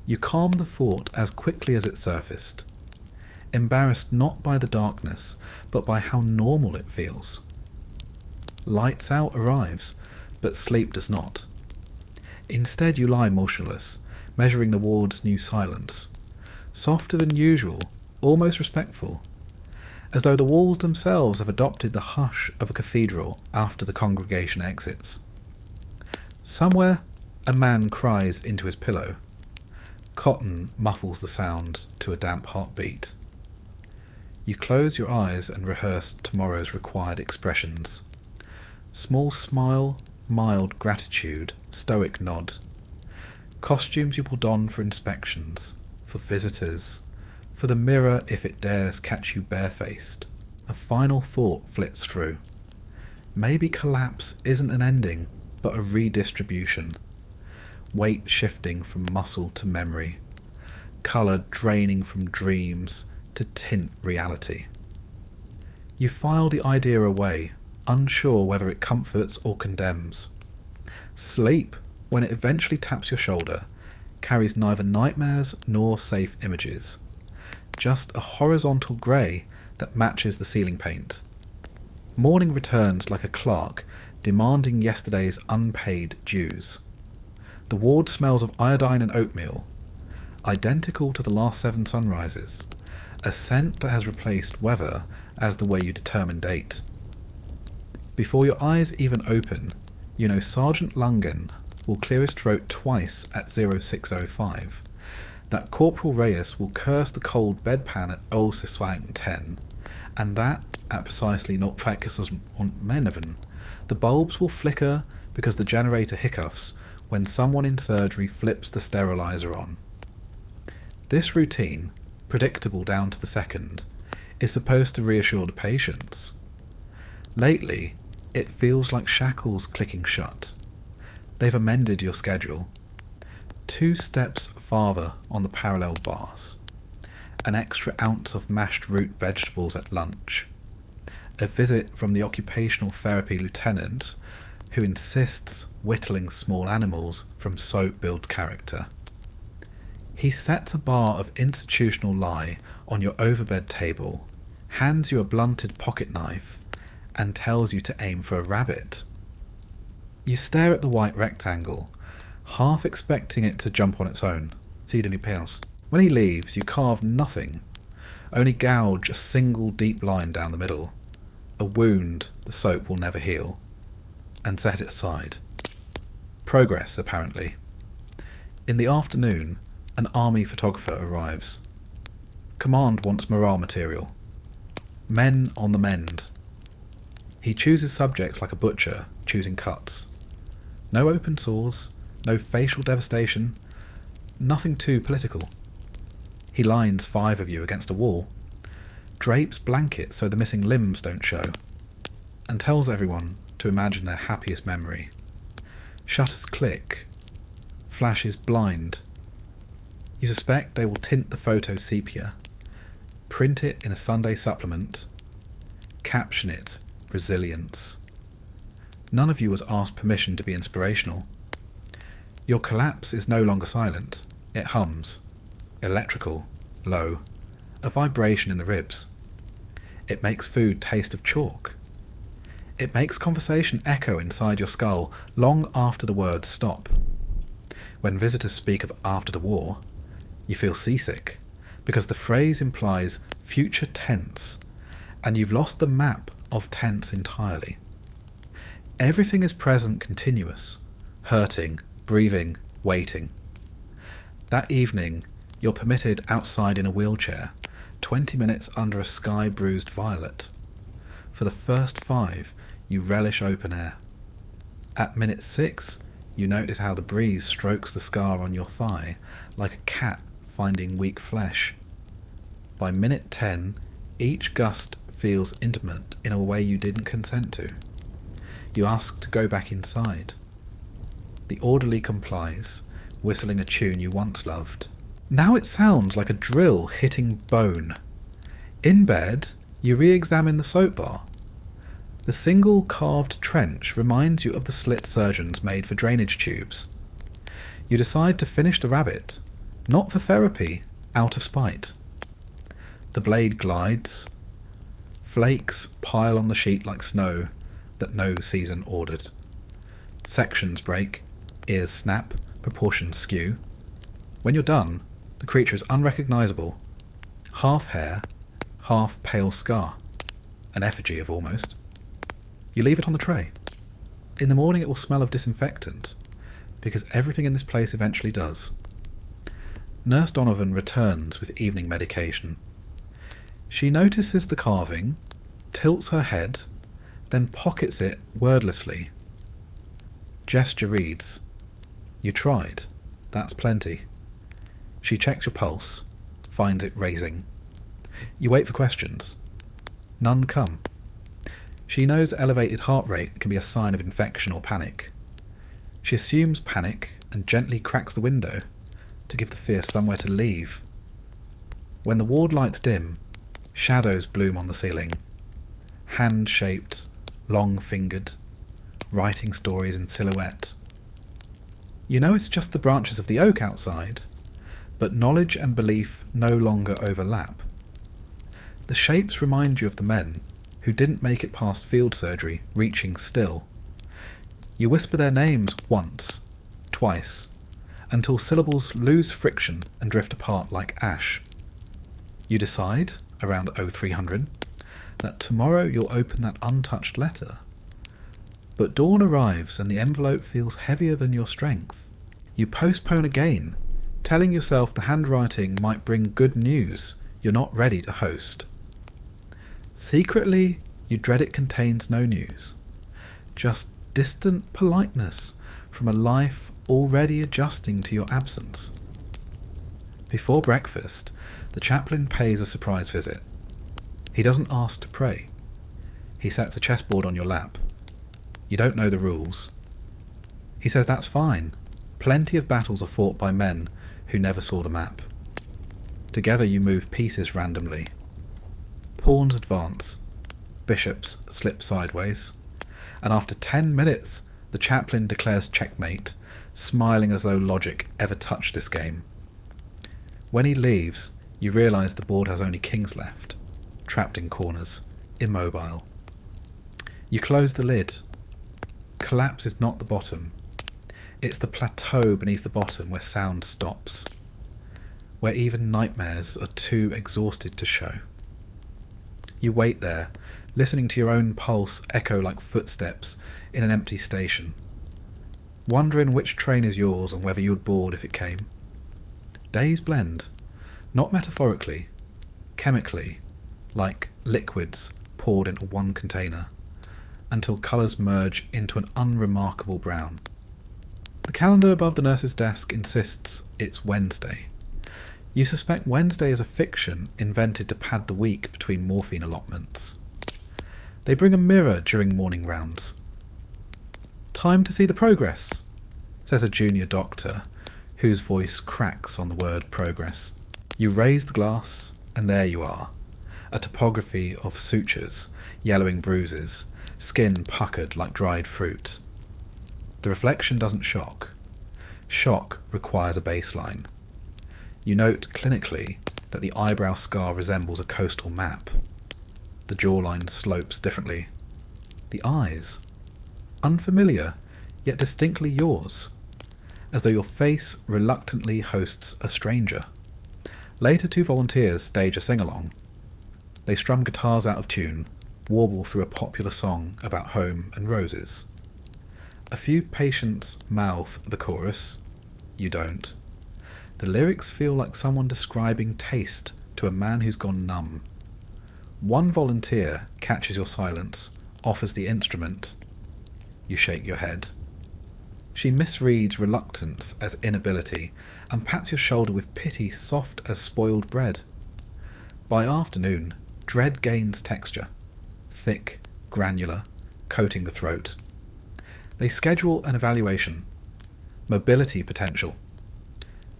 You calm the thought as quickly as it surfaced, embarrassed not by the darkness, but by how normal it feels. Lights out arrives, but sleep does not. Instead you lie motionless, measuring the ward's new silence, softer than usual, almost respectful, as though the walls themselves have adopted the hush of a cathedral after the congregation exits. Somewhere, a man cries into his pillow. Cotton muffles the sound to a damp heartbeat. You close your eyes and rehearse tomorrow's required expressions. Small smile, mild gratitude, stoic nod. Costumes you will don for inspections, for visitors, for the mirror if it dares catch you barefaced. A final thought flits through. Maybe collapse isn't an ending, but a redistribution. Weight shifting from muscle to memory. Colour draining from dreams to tint reality. You file the idea away, unsure whether it comforts or condemns. Sleep, when it eventually taps your shoulder, carries neither nightmares nor safe images. Just a horizontal grey that matches the ceiling paint. Morning returns like a clerk demanding yesterday's unpaid dues. The ward smells of iodine and oatmeal. identical to the last 7 sunrises, a scent that has replaced weather as the way you determine date. Before your eyes even open, you know Sergeant Lungen will clear his throat twice at 0605, that Corporal Reyes will curse the cold bedpan at 0610, and that at precisely 0611, the bulbs will flicker because the generator hiccoughs when someone in surgery flips the sterilizer on. This routine, predictable down to the second, is supposed to reassure the patients. Lately, it feels like shackles clicking shut. They've amended your schedule. 2 steps farther on the parallel bars. An extra ounce of mashed root vegetables at lunch. A visit from the occupational therapy lieutenant who insists whittling small animals from soap builds character. He sets a bar of institutional lie on your overbed table, hands you a blunted pocket knife, and tells you to aim for a rabbit. You stare at the white rectangle, half expecting it to jump on its own. When he leaves, you carve nothing, only gouge a single deep line down the middle, a wound the soap will never heal, and set it aside. Progress, apparently. In the afternoon, an army photographer arrives. Command wants morale material. Men on the mend. He chooses subjects like a butcher choosing cuts. No open sores, no facial devastation, nothing too political. He lines 5 of you against a wall, drapes blankets so the missing limbs don't show, and tells everyone to imagine their happiest memory. Shutters click, flashes blind. You suspect they will tint the photo sepia, print it in a Sunday supplement, caption it resilience. None of you was asked permission to be inspirational. Your collapse is no longer silent, it hums. Electrical, low, a vibration in the ribs. It makes food taste of chalk. It makes conversation echo inside your skull long after the words stop. When visitors speak of after the war, you feel seasick, because the phrase implies future tense, and you've lost the map of tense entirely. Everything is present continuous, hurting, breathing, waiting. That evening, you're permitted outside in a wheelchair, 20 minutes under a sky-bruised violet. For the first 5, you relish open air. At minute 6, you notice how the breeze strokes the scar on your thigh, like a cat finding weak flesh. By minute 10, each gust feels intimate in a way you didn't consent to. You ask to go back inside. The orderly complies, whistling a tune you once loved. Now it sounds like a drill hitting bone. In bed, you re-examine the soap bar. The single carved trench reminds you of the slit surgeons made for drainage tubes. You decide to finish the rabbit, not for therapy, out of spite. The blade glides. Flakes pile on the sheet like snow that no season ordered. Sections break, ears snap, proportions skew. When you're done, the creature is unrecognisable. Half hair, half pale scar. An effigy of almost. You leave it on the tray. In the morning it will smell of disinfectant, because everything in this place eventually does. Nurse Donovan returns with evening medication. She notices the carving, tilts her head, then pockets it wordlessly. Gesture reads, "You tried. That's plenty." She checks your pulse, finds it raising. You wait for questions. None come. She knows elevated heart rate can be a sign of infection or panic. She assumes panic and gently cracks the window to give the fear somewhere to leave. When the ward lights dim, shadows bloom on the ceiling. Hand-shaped, long-fingered, writing stories in silhouette. You know it's just the branches of the oak outside, but knowledge and belief no longer overlap. The shapes remind you of the men who didn't make it past field surgery, reaching still. You whisper their names once, twice, until syllables lose friction and drift apart like ash. You decide, around 0300, that tomorrow you'll open that untouched letter. But dawn arrives and the envelope feels heavier than your strength. You postpone again, telling yourself the handwriting might bring good news you're not ready to host. Secretly, you dread it contains no news, just distant politeness from a life already adjusting to your absence. Before breakfast, the chaplain pays a surprise visit. He doesn't ask to pray. He sets a chessboard on your lap. You don't know the rules. He says that's fine. Plenty of battles are fought by men who never saw the map. Together you move pieces randomly. Pawns advance. Bishops slip sideways. And after 10 minutes, the chaplain declares checkmate, smiling as though logic ever touched this game. When he leaves, you realise the board has only kings left, trapped in corners, immobile. You close the lid. Collapse is not the bottom. It's the plateau beneath the bottom where sound stops, where even nightmares are too exhausted to show. You wait there, listening to your own pulse echo like footsteps in an empty station, wondering which train is yours and whether you'd board if it came. Days blend, not metaphorically, chemically, like liquids poured into one container, until colours merge into an unremarkable brown. The calendar above the nurse's desk insists it's Wednesday. You suspect Wednesday is a fiction invented to pad the week between morphine allotments. They bring a mirror during morning rounds. "Time to see the progress," says a junior doctor, whose voice cracks on the word progress. You raise the glass, and there you are, a topography of sutures, yellowing bruises, skin puckered like dried fruit. The reflection doesn't shock. Shock requires a baseline. You note clinically that the eyebrow scar resembles a coastal map. The jawline slopes differently. The eyes, unfamiliar, yet distinctly yours, as though your face reluctantly hosts a stranger. Later, 2 volunteers stage a sing-along. They strum guitars out of tune, warble through a popular song about home and roses. A few patients mouth the chorus. You don't. The lyrics feel like someone describing taste to a man who's gone numb. One volunteer catches your silence, offers the instrument. You shake your head. She misreads reluctance as inability and pats your shoulder with pity soft as spoiled bread. By afternoon, dread gains texture, thick, granular, coating the throat. They schedule an evaluation. Mobility potential.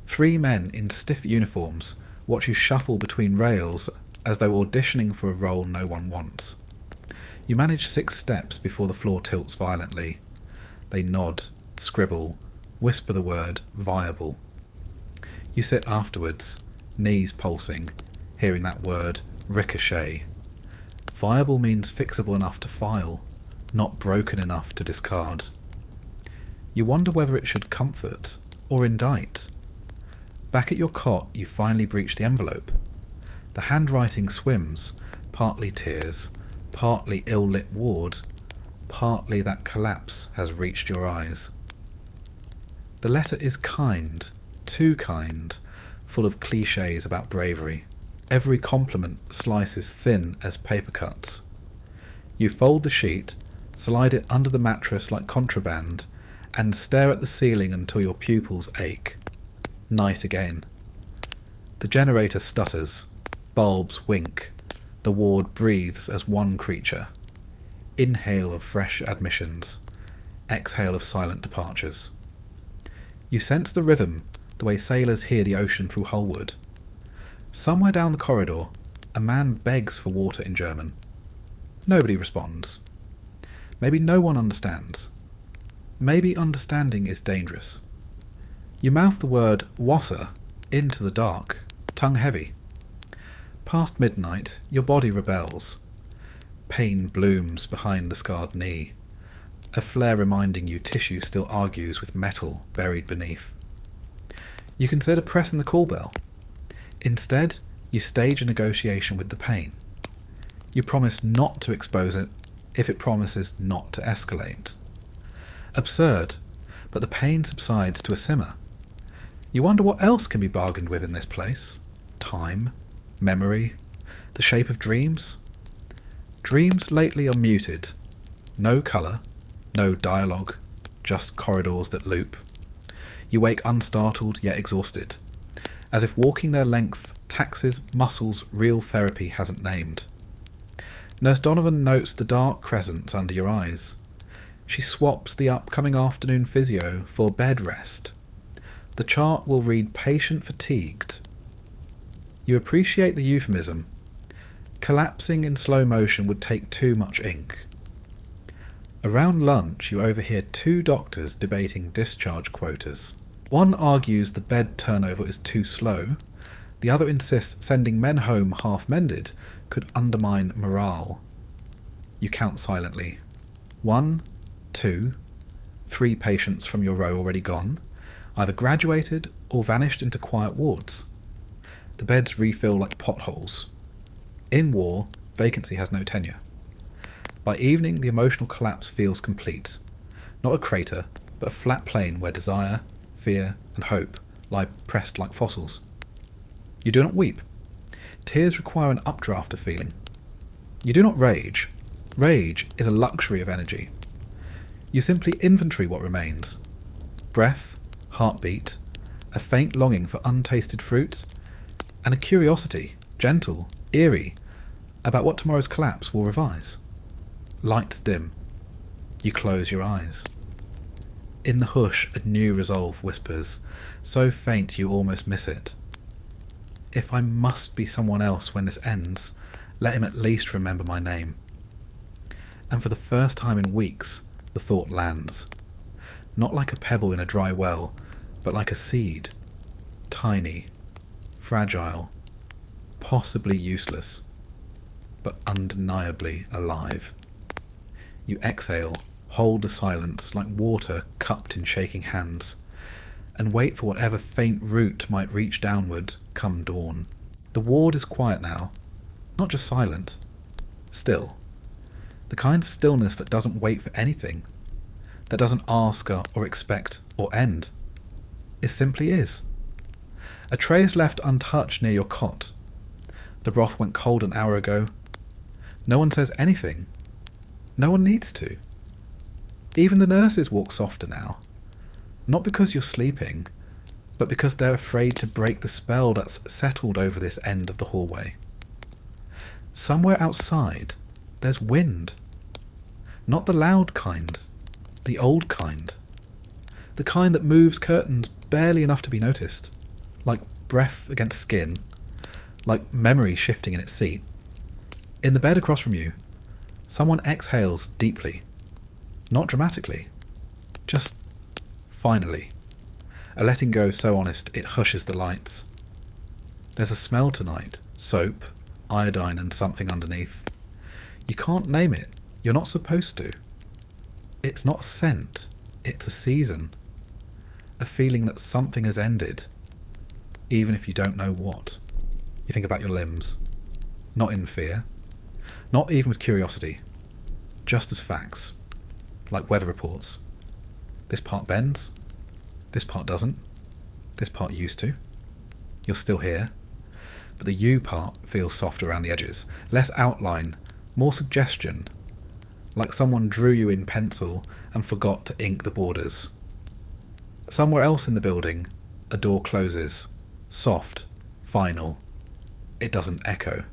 3 men in stiff uniforms watch you shuffle between rails as though auditioning for a role no one wants. You manage 6 steps before the floor tilts violently. They nod, scribble, whisper the word viable. You sit afterwards, knees pulsing, hearing that word ricochet. Viable means fixable enough to file, not broken enough to discard. You wonder whether it should comfort or indict. Back at your cot, you finally breach the envelope. The handwriting swims, partly tears, partly ill-lit ward, partly that collapse has reached your eyes. The letter is kind, too kind, full of clichés about bravery. Every compliment slices thin as paper cuts. You fold the sheet, slide it under the mattress like contraband, and stare at the ceiling until your pupils ache. Night again. The generator stutters. Bulbs wink. The ward breathes as one creature. Inhale of fresh admissions. Exhale of silent departures. You sense the rhythm, the way sailors hear the ocean through Hullwood. Somewhere down the corridor, a man begs for water in German. Nobody responds. Maybe no one understands. Maybe understanding is dangerous. You mouth the word Wasser into the dark, tongue heavy. Past midnight, your body rebels. Pain blooms behind the scarred knee, a flare reminding you tissue still argues with metal buried beneath. You consider pressing the call bell. Instead, you stage a negotiation with the pain. You promise not to expose it if it promises not to escalate. Absurd, but the pain subsides to a simmer. You wonder what else can be bargained with in this place. Time, memory, the shape of dreams. Dreams lately are muted. No colour, no dialogue, just corridors that loop. You wake unstartled yet exhausted, as if walking their length taxes muscles real therapy hasn't named. Nurse Donovan notes the dark crescents under your eyes. She swaps the upcoming afternoon physio for bed rest. The chart will read patient fatigued. You appreciate the euphemism. Collapsing in slow motion would take too much ink. Around lunch, you overhear two doctors debating discharge quotas. One argues the bed turnover is too slow. The other insists sending men home half-mended could undermine morale. You count silently. 1, 2, 3 patients from your row already gone, either graduated or vanished into quiet wards. The beds refill like potholes. In war, vacancy has no tenure. By evening, the emotional collapse feels complete. Not a crater, but a flat plain where desire, fear, and hope lie pressed like fossils. You do not weep. Tears require an updraft of feeling. You do not rage. Rage is a luxury of energy. You simply inventory what remains. Breath, heartbeat, a faint longing for untasted fruit, and a curiosity, gentle, eerie, about what tomorrow's collapse will revise. Lights dim. You close your eyes. In the hush, a new resolve whispers, so faint you almost miss it. If I must be someone else when this ends, let him at least remember my name. And for the first time in weeks, the thought lands. Not like a pebble in a dry well, but like a seed. Tiny, fragile, possibly useless, but undeniably alive. You exhale, hold the silence like water cupped in shaking hands, and wait for whatever faint root might reach downward come dawn. The ward is quiet now, not just silent, still. The kind of stillness that doesn't wait for anything, that doesn't ask or expect or end. It simply is. A tray is left untouched near your cot. The broth went cold an hour ago. No one says anything. No one needs to. Even the nurses walk softer now. Not because you're sleeping, but because they're afraid to break the spell that's settled over this end of the hallway. Somewhere outside, there's wind. Not the loud kind, the old kind. The kind that moves curtains barely enough to be noticed, like breath against skin, like memory shifting in its seat. In the bed across from you, someone exhales deeply, not dramatically, just finally. A letting go so honest it hushes the lights. There's a smell tonight, soap, iodine and something underneath. You can't name it, you're not supposed to. It's not a scent, it's a season. A feeling that something has ended, even if you don't know what. You think about your limbs, not in fear, not even with curiosity, just as facts, like weather reports. This part bends, this part doesn't, this part used to. You're still here, but the you part feels softer around the edges, less outline, more suggestion, like someone drew you in pencil and forgot to ink the borders. Somewhere else in the building, a door closes, soft, final. It doesn't echo.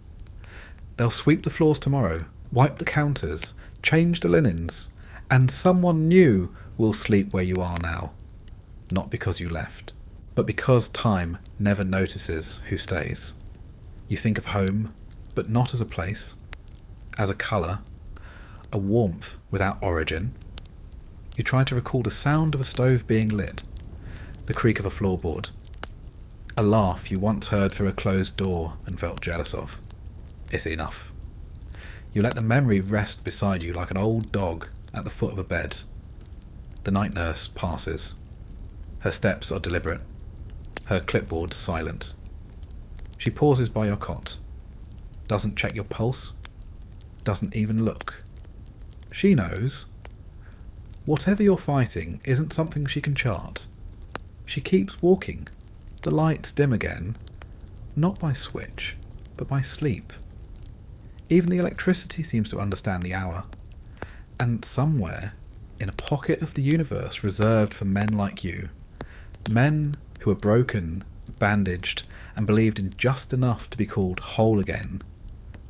They'll sweep the floors tomorrow, wipe the counters, change the linens, and someone new will sleep where you are now. Not because you left, but because time never notices who stays. You think of home, but not as a place, as a colour, a warmth without origin. You try to recall the sound of a stove being lit, the creak of a floorboard, a laugh you once heard through a closed door and felt jealous of. It's enough. You let the memory rest beside you like an old dog at the foot of a bed. The night nurse passes. Her steps are deliberate, her clipboard silent. She pauses by your cot, doesn't check your pulse, doesn't even look. She knows. Whatever you're fighting isn't something she can chart. She keeps walking. The lights dim again, not by switch, but by sleep. Even the electricity seems to understand the hour. And somewhere, in a pocket of the universe reserved for men like you, men who are broken, bandaged, and believed in just enough to be called whole again,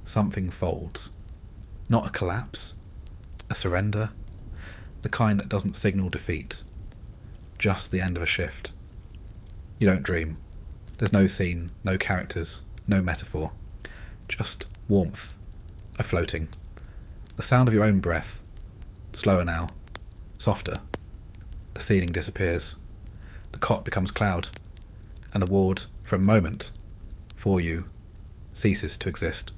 something folds. Not a collapse, a surrender, the kind that doesn't signal defeat. Just the end of a shift. You don't dream. There's no scene, no characters, no metaphor. Just warmth, a floating. The sound of your own breath. Slower now. Softer. The ceiling disappears. The cot becomes cloud. And the ward, for a moment, for you, ceases to exist.